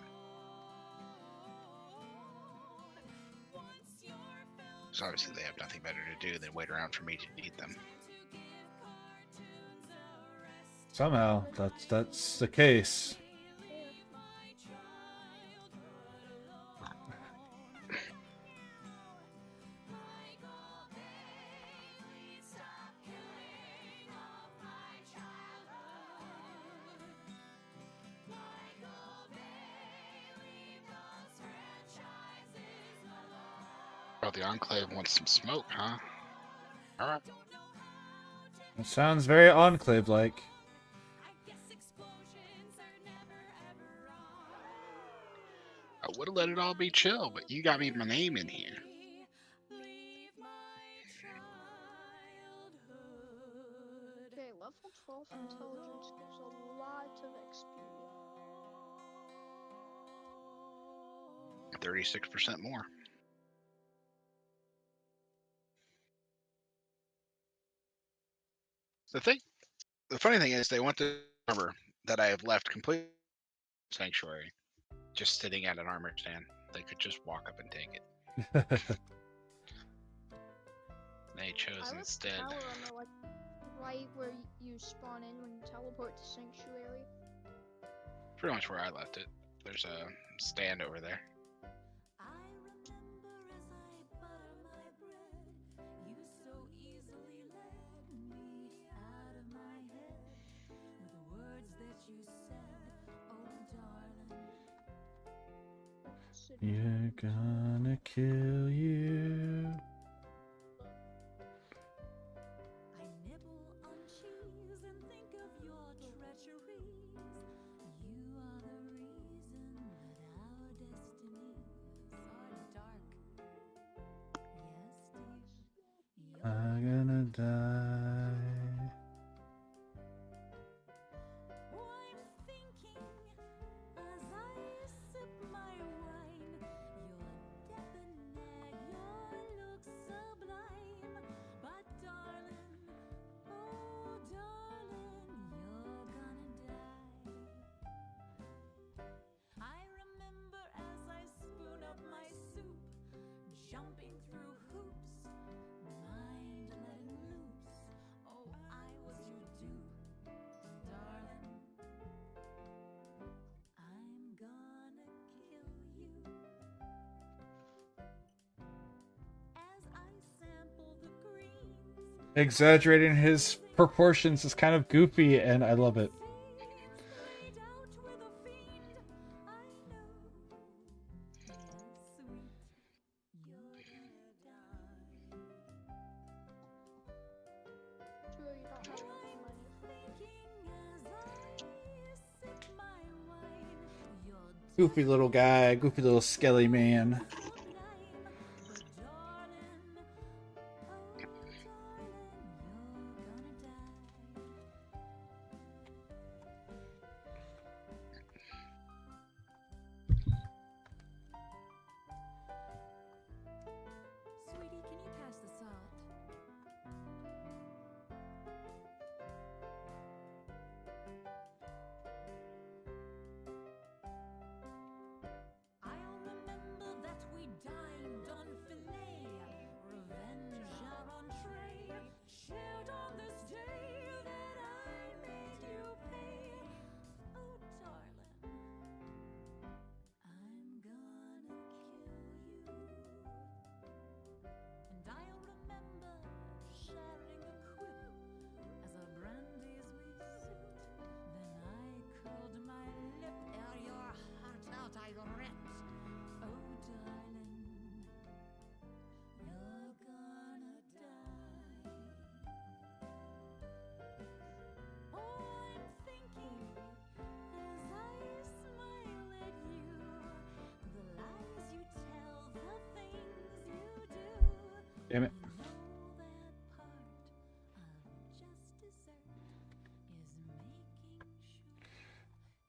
So obviously they have nothing better to do than wait around for me to need them. Somehow that's the case. Oh, the Enclave wants some smoke, huh? Alright. It sounds very Enclave-like. I would have let it all be chill, but you got me my name in here. Okay, level 12 intelligence gives a lot of XP. 36% more. The funny thing is, they want the armor that I have left complete sanctuary, just sitting at an armor stand. They could just walk up and take it. They chose I left instead. tower armor like right where you spawn in when you teleport to Sanctuary. Pretty much where I left it. There's a stand over there. I remember as I butter my bread, you so easily led me out of my head with the words that you said, oh darling. You're gonna kill you. I nibble on cheese and think of your treacheries. You are the reason that our destinies are dark. Yes, dear. I'm gonna die. Oh, I'm thinking as I sip my wine. You're debonair, your looks sublime. But darling, oh darling, you're gonna die. I remember as I spoon up my soup, jumping through hoops, mind letting loose. Oh, I was your dupe, darling. I'm gonna kill you. As I sample the greens, Exaggerating his proportions is kind of goofy, and I love it. laid out with a fiend, I know. Yes, sweet, you're gonna die. Sure, you don't have enough money. Thinking as I sip my wine, you're Goofy little guy, goofy little skelly man. sublime. But darling, oh darling, you're gonna die. Sweetie, can you pass the salt? I'll remember that we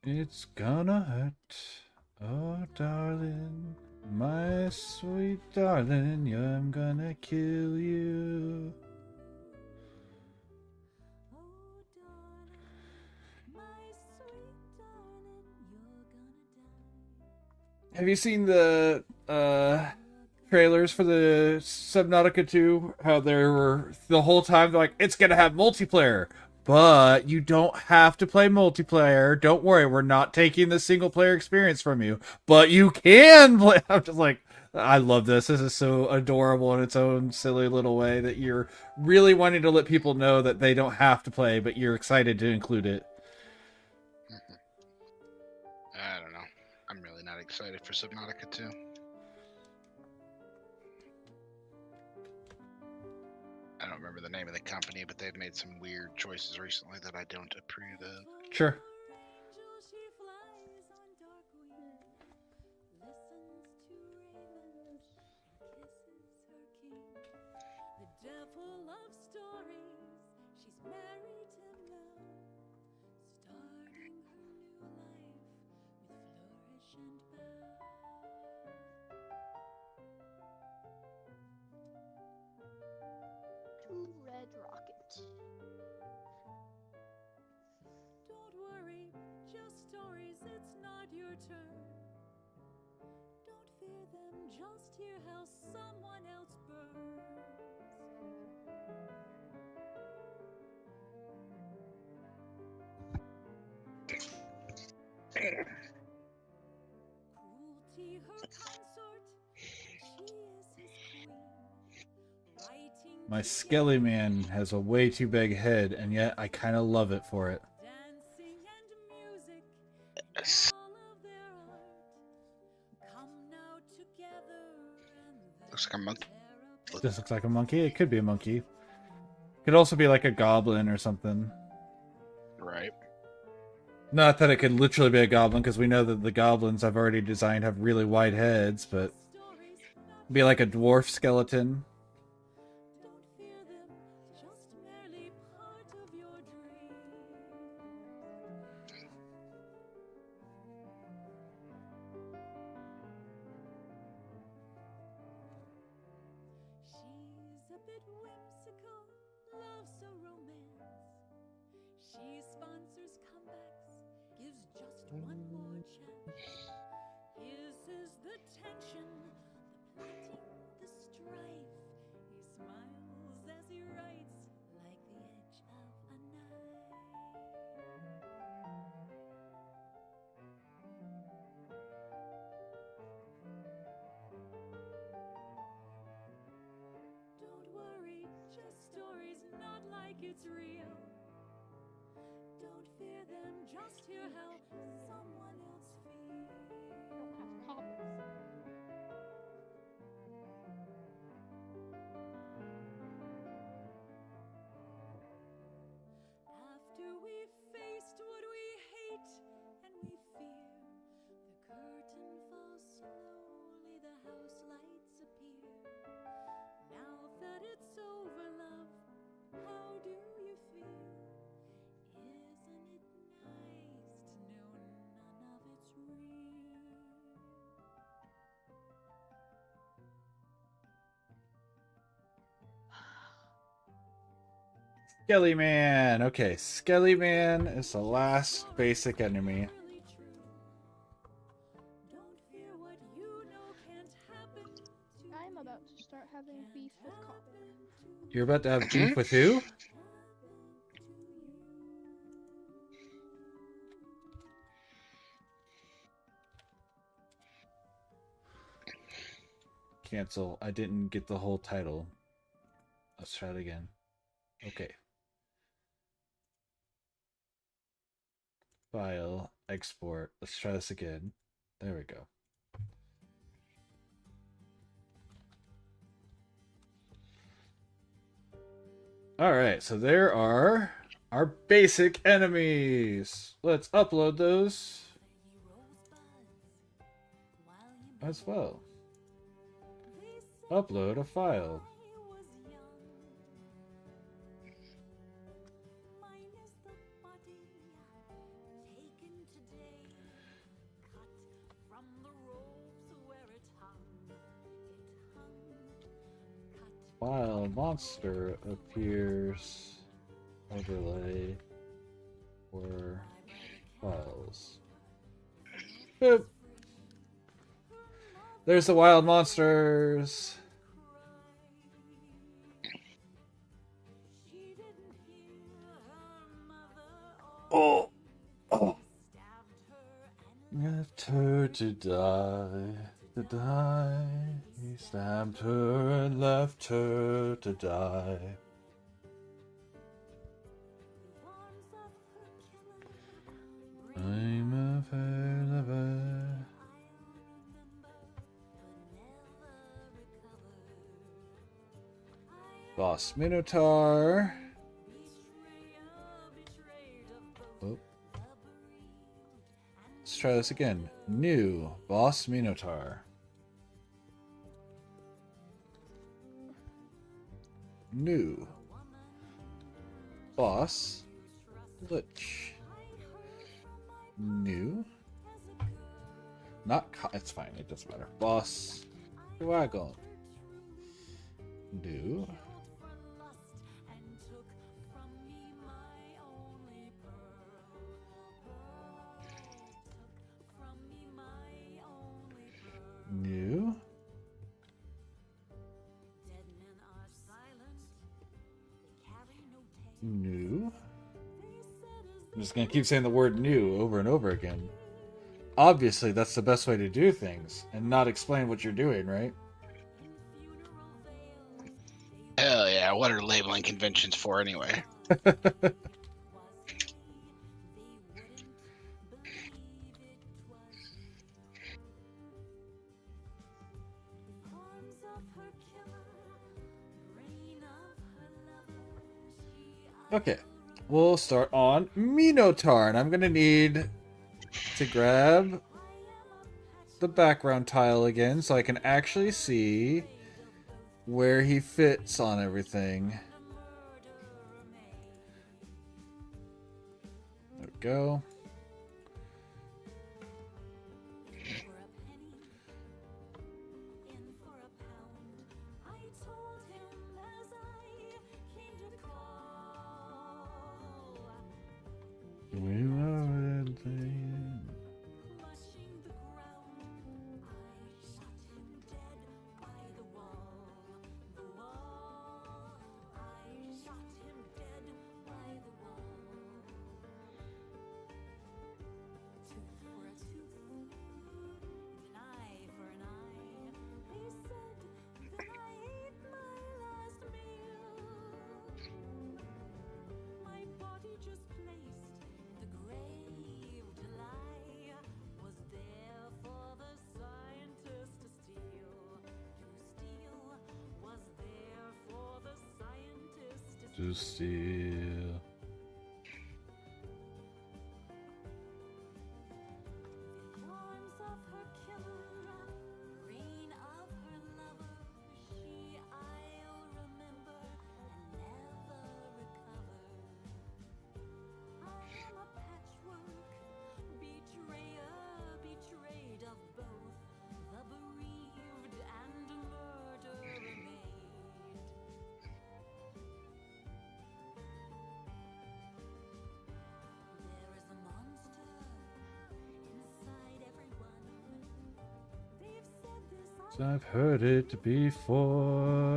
It's gonna hurt. Oh, darling. My sweet darling. Yeah, I'm gonna kill you. Oh, darling, my sweet darling, you're gonna die. Have you seen the trailers for the Subnautica 2? How they were the whole time they're like, it's gonna have multiplayer, but you don't have to play multiplayer. Don't worry, we're not taking the single player experience from you, but you can play. I'm just like, I love this. This is so adorable in its own silly little way that you're really wanting to let people know that they don't have to play, but you're excited to include it. I don't know. I'm really not excited for Subnautica 2. I don't remember the name of the company, but they've made some weird choices recently that I don't approve of. Sure. Angel, she flies on dark wings, listens to ravens, and kisses her king. The devil of stories, she's married him now, starting her new life with flourish and bow. To Red Rocket. Don't worry, just stories, it's not your turn. Don't fear them, just hear how someone else burns. Cruelty her consort, she is his queen. Writing My to Skelly Man has a way too big head, and yet I kind of love it for it. dancing and music and Yes. all of their art. Come now together and Looks like a monkey. tear up This looks like a monkey. It could be a monkey. Could also be like a goblin or something. Right. Not that it could literally be a goblin, because we know that the goblins I've already designed have really wide heads, but stories, not be like a dwarf skeleton. don't fear them, just merely part of your dream. She's a bit whimsical, loves a romance. She sponsors comebacks, gives just one more chance. His is the tension, the plotting, the strife. He smiles as he writes, like the edge of a knife. Don't worry, just stories, not like it's real. Don't fear them, just hear how someone else feels. Don't have cobbles. After we faced what we hate and we fear, the curtain falls slowly, the house lights appear. Now that it's over, love, how do you feel? Isn't it nice to know none of it's real? Skelly Man. Okay, Skelly Man is the last basic enemy. Really true. Don't fear what you know can't happen to I'm about to start having beef with Copper. You're about to have beef with who? Cancel. I didn't get the whole title. Let's try it again. Okay. File, export. Let's try this again. There we go. Alright, so there are our basic enemies. Let's upload those as well. Upload a file. Mine is the body taken today. wild monster appears. Overlay or files. Boop. There's the wild monsters. Oh, oh. Left her to die. He stabbed her and left her to die. I'm a fair lover. Boss Minotaur. Oh. Let's try this again. New Boss Minotaur. New Boss Lich. New. Not. It's fine. It doesn't matter. Boss Dragon. New. New. New. I'm just gonna keep saying the word new over and over again. Obviously, that's the best way to do things and not explain what you're doing, right? Hell yeah, what are labeling conventions for anyway? Okay, we'll start on Minotaur, and I'm gonna need to grab the background tile again so I can actually see where he fits on everything. There we go. We love it. To steal. I've heard it before.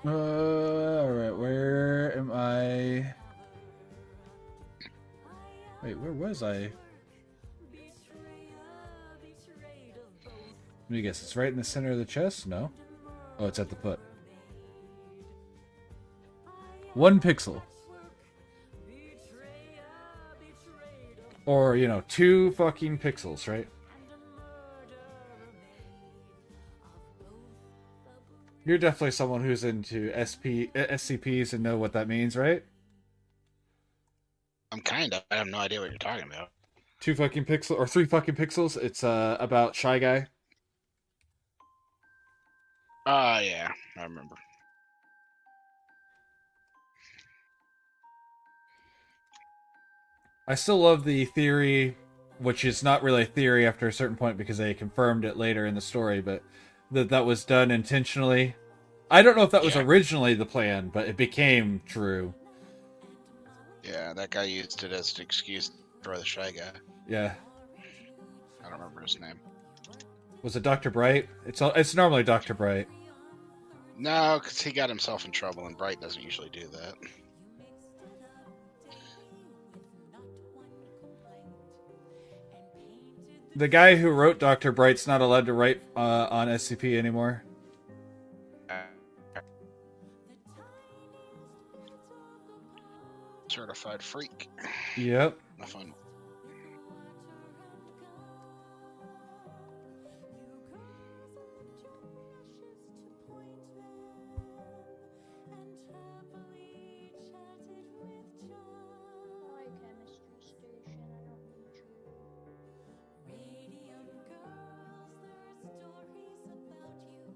Alright, where am I? Wait, where was I? Let me guess, it's right in the center of the chest? No? Oh, it's at the foot. 1 pixel. Or, 2 fucking pixels, right? You're definitely someone who's into SCPs and know what that means, right? I'm kind of. I have no idea what you're talking about. 2 fucking pixels, or 3 fucking pixels. It's about Shy Guy. Yeah, I remember. I still love the theory, which is not really a theory after a certain point because they confirmed it later in the story, but that was done intentionally. I don't know if that was originally the plan, but it became true. Yeah, that guy used it as an excuse for the Shy Guy. Yeah. I don't remember his name. Was it Dr. Bright? It's normally Dr. Bright. No, because he got himself in trouble, and Bright doesn't usually do that. The guy who wrote Dr. Bright's not allowed to write on SCP anymore. Certified freak. Yep. No fun. Chemistry station, I don't need you. Radium girls, there are stories about you.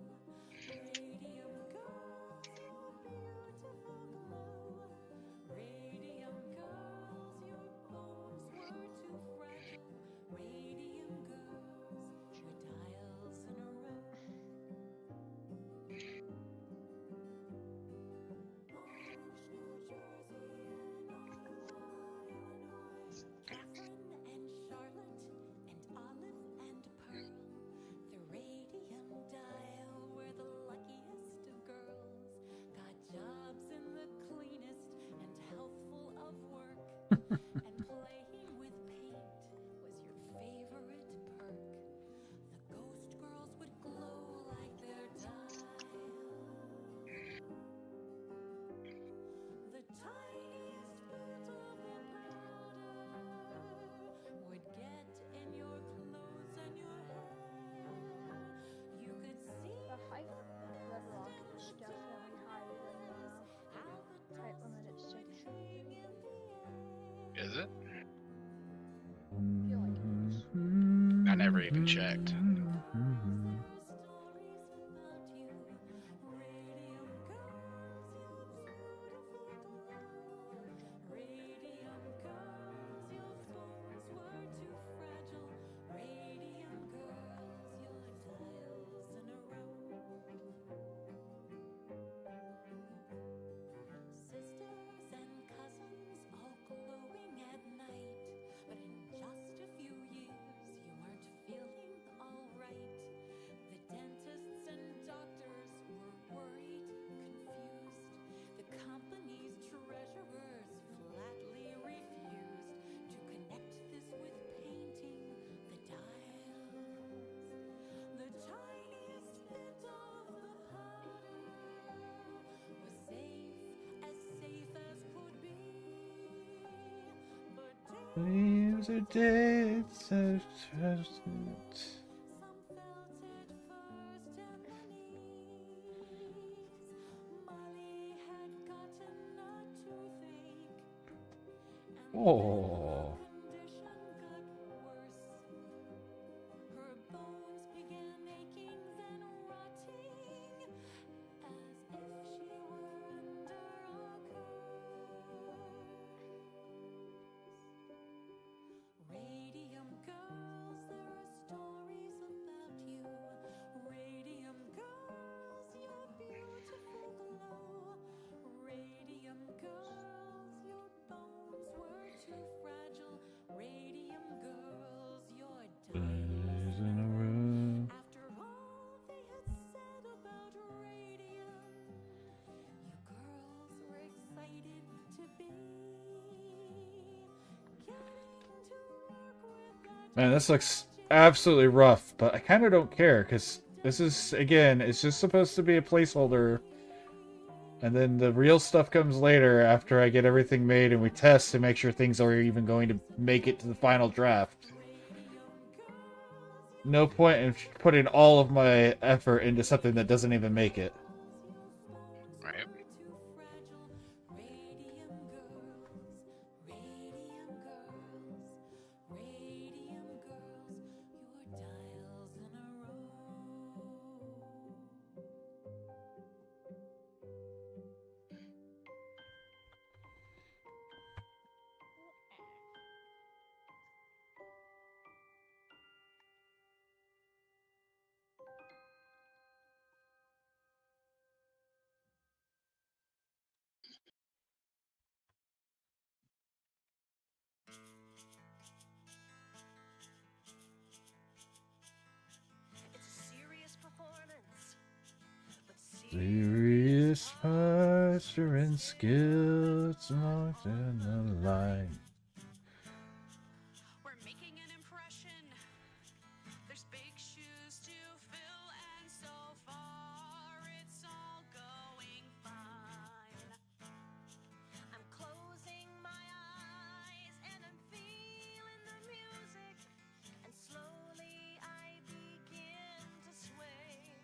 Radium girls, your beautiful glow. Radium girls, your bones were too fragile. Radium girls, your dials in a row. Orange, New Jersey, Catherine and Charlotte and Olive and Pearl. The radium dial were the luckiest of girls. Got jobs in the cleanest and healthful of work. And playing with paint was your favorite perk. The ghost girls would glow like their dial. The tiniest bit of the powder would get in your clothes and your hair. You could see The height of Red Rock is definitely higher than the height limit at 6. Is it? I feel like it is. I never even checked. Sisters and cousins all glowing at night, but in just a few years you weren't feeling alright. The dentists and doctors were worried, confused. The company's treasurers flatly refused to connect this with painting the dials. The tiniest bit of the powder was safe as could be. But Dreams are dead, so trust it. some felt it first in the knees. Molly had gotten a toothache, and Oh. then the condition got worse. Her bones began aching, then rotting, as if she were under a curse. Radium girls, there are stories about you. Radium girls, your beautiful glow. Radium girls, your bones were too Man, this looks absolutely rough, but I kind of don't care, because this is, again, it's just supposed to be a placeholder, and then the real stuff comes later after I get everything made and we test to make sure things are even going to make it to the final draft. No point in putting all of my effort into something that doesn't even make it. Right. It's a serious performance, but Serious posture and skill, it's marked in the line. we're making an impression. There's big shoes to fill, and so far it's all going fine. I'm closing my eyes and I'm feeling the music, and slowly I begin to sway.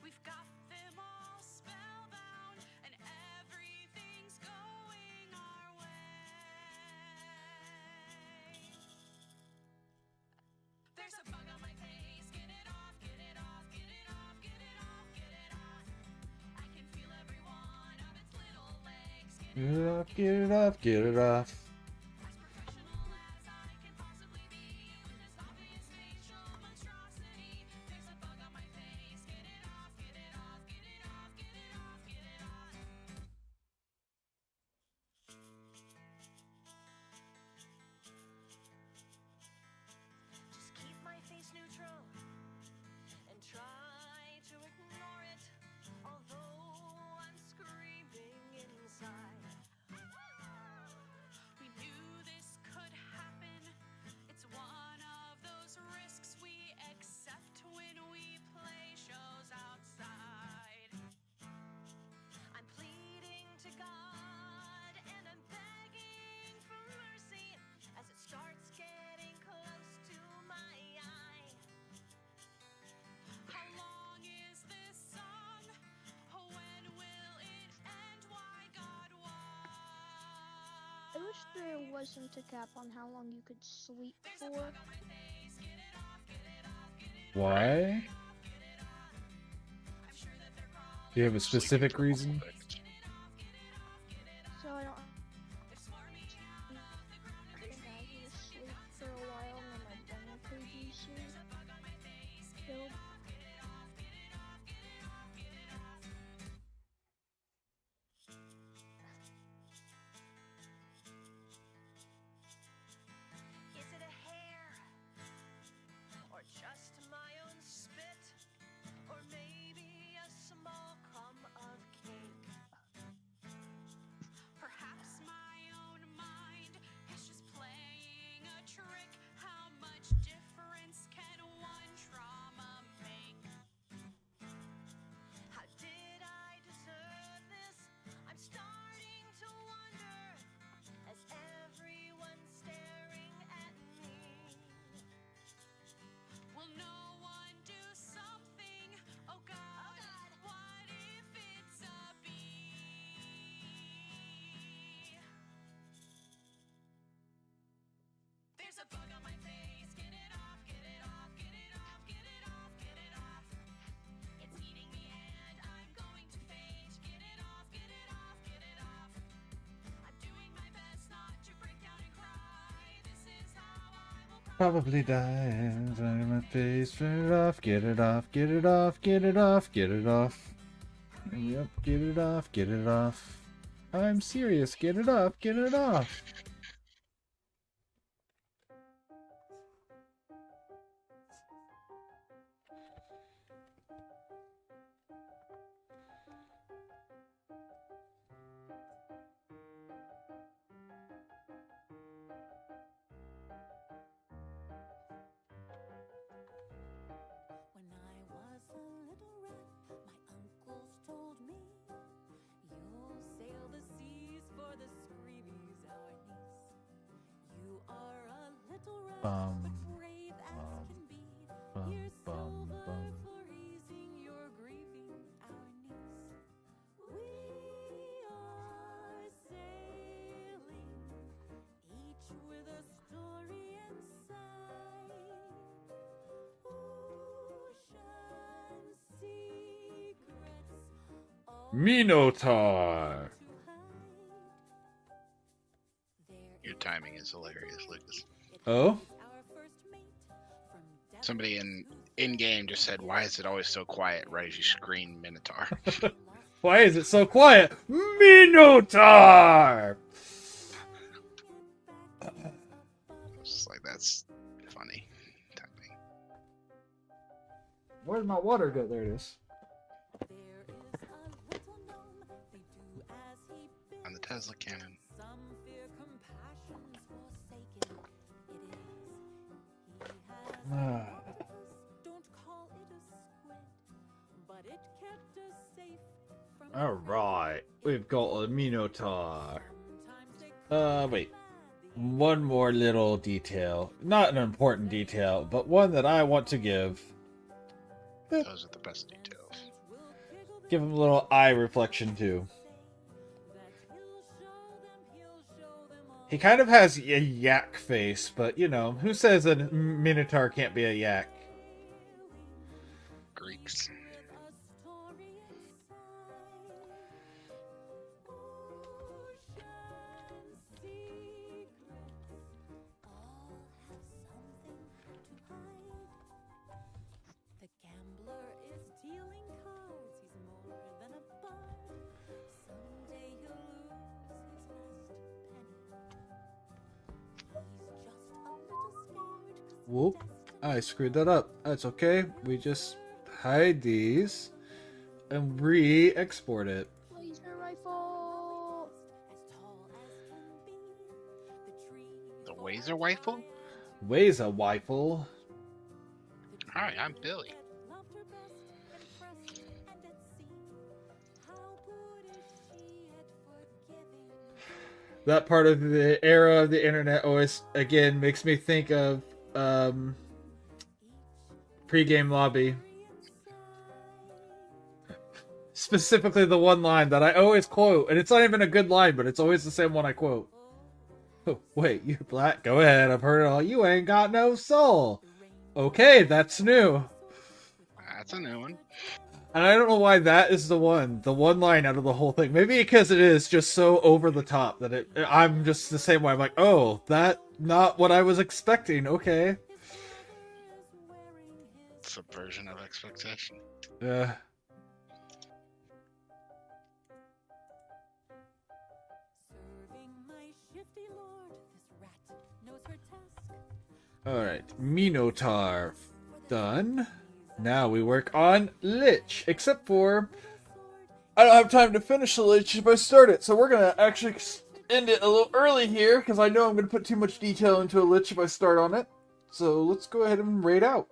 We've got them all spellbound, and everything's going our way. There's a bug on my face. Get it off, get it off, get it off, get it off, get it off. I can feel every one of its little legs. Get Get it off, get it off, get it off. as professional as I can possibly be with this obvious facial monstrosity. There's a bug on my face. Get it off, get it off, get it off, get it off, get it off. Just keep my face neutral and try to ignore it, although I'm screaming inside. We knew this could happen. It's one of those risks we accept when we play shows outside. I'm pleading to God and I'm begging for mercy as it starts getting close to my eye. How long is this song? When will it end? Why, God, why? I wish there wasn't a cap on how long you could sleep for. Why? Do you have a specific reason? So I don't think I can sleep for a while and then my brain produces killed. Is it a hair? Or just my own spit? Or maybe a small crumb of cake? Perhaps my own mind is just playing a trick. How much difference can one trauma make? How did I deserve this? I'm starting to wonder as everyone's staring at me. Will no one do something? Oh God, what if it's a bee? There's a bug on my face. Get it off, get it off, get it off, get it off, get it off. It's eating me and I'm going to faint. Get it off, get it off, get it off. I'm doing my best not to break down and cry. This is how I will Probably die. In my face. Get it off, get it off, get it off, get it off, get it off. Yep, get it off, get it off. I'm serious, get it off, get it off. Bum, brave as bum, can be. bum, Here's bum, silver bum. for easing your grieving, our niece. We are sailing, each with a story inside. Ocean secrets, all Minotaur. to hide. There Your timing is hilarious, Lucas. Oh? our first mate from Somebody in game just said, "Why is it always so quiet?" Right as you scream Minotaur. Why is it so quiet? Minotaur! It's just like, that's funny timing. Where's my water go? There it is. There is a little gnome, they do as he bids. On the Tesla cannon. Some fear compassion's forsaken. It is. He has Ah. don't call it a squid, but it kept us safe from Alright, we've got a Minotaur. sometimes they Wait. One more little detail. Not an important detail, but one that I want to give. Those are the best details. Give him a little eye reflection too. He kind of has a yak face, but you know, who says a Minotaur can't be a yak? Greeks. The gambler is dealing cards. He's more than a bard. Someday he'll lose his last penny. He's just a little scared 'cause Whoop. I screwed that up. That's okay. We just hide these and re-export it. Laser rifle. as tall as can be. The tree The Wazer Rifle? Weighs a rifle. Hi, I'm Billy. loved her best and pressed and at sea. How good is she at forgiving? That part of the era of the internet always, again, makes me think of pre-game lobby. Specifically the one line that I always quote, and it's not even a good line, but it's always the same one I quote. Oh, wait, you're black? Go ahead, I've heard it all. You ain't got no soul. Okay, that's new. That's a new one. And I don't know why that is the one line out of the whole thing. Maybe because it is just so over the top that I'm just the same way. I'm like, oh, that not what I was expecting. Okay. Subversion of expectation. Yeah. Serving my shifty lord, this rat knows her task. Alright, Minotaur done. Now we work on Lich. Except for, I don't have time to finish the Lich if I start it. So we're going to actually end it a little early here, because I know I'm going to put too much detail into a Lich if I start on it. So let's go ahead and raid out.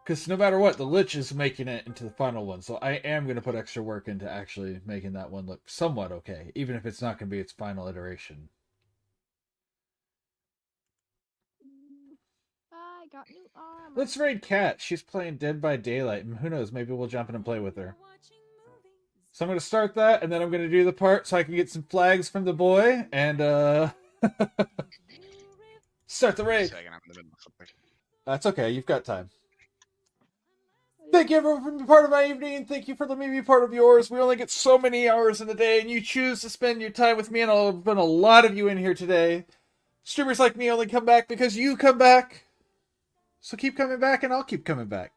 Because no matter what, the Lich is making it into the final one. So I am going to put extra work into actually making that one look somewhat okay. Even if it's not going to be its final iteration. I got new armor. Let's raid Kat. She's playing Dead by Daylight. And who knows, maybe we'll jump in and play with her. Watching movies. So I'm going to start that. And then I'm going to do the part so I can get some flags from the boy. And start the raid. Second, I'm in the middle of something. That's okay. You've got time. Thank you everyone for being part of my evening, and thank you for letting me be part of yours. We only get so many hours in a day, and you choose to spend your time with me, and I'll have been a lot of you in here today. Streamers like me only come back because you come back. So keep coming back, and I'll keep coming back.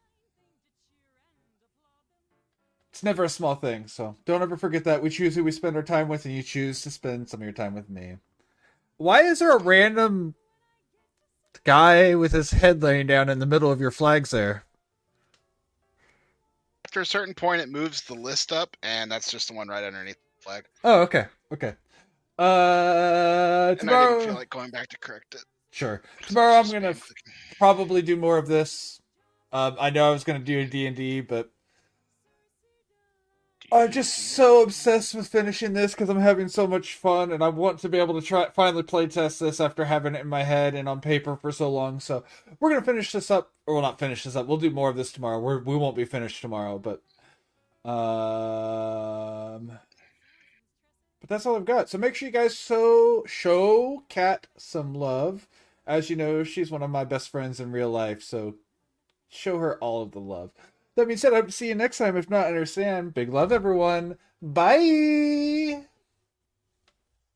It's never a small thing, so don't ever forget that. We choose who we spend our time with, and you choose to spend some of your time with me. Why is there a random guy with his head laying down in the middle of your flags there? After a certain point, it moves the list up, and that's just the one right underneath the flag. Oh, okay. Okay. And I Tomorrow. didn't feel like going back to correct it. Sure. So Tomorrow I'm it's just gonna spam clicking. probably do more of this. I know I was gonna do D&D, but I'm just so obsessed with finishing this because I'm having so much fun, and I want to be able to finally play test this after having it in my head and on paper for so long. So we're gonna finish this up, or we'll not finish this up. We'll do more of this tomorrow. We won't be finished tomorrow, but that's all I've got. So make sure you guys show Kat some love. As you know, she's one of my best friends in real life, so show her all of the love. That being said, I hope to see you next time. If not, understand. Big love, everyone. Bye!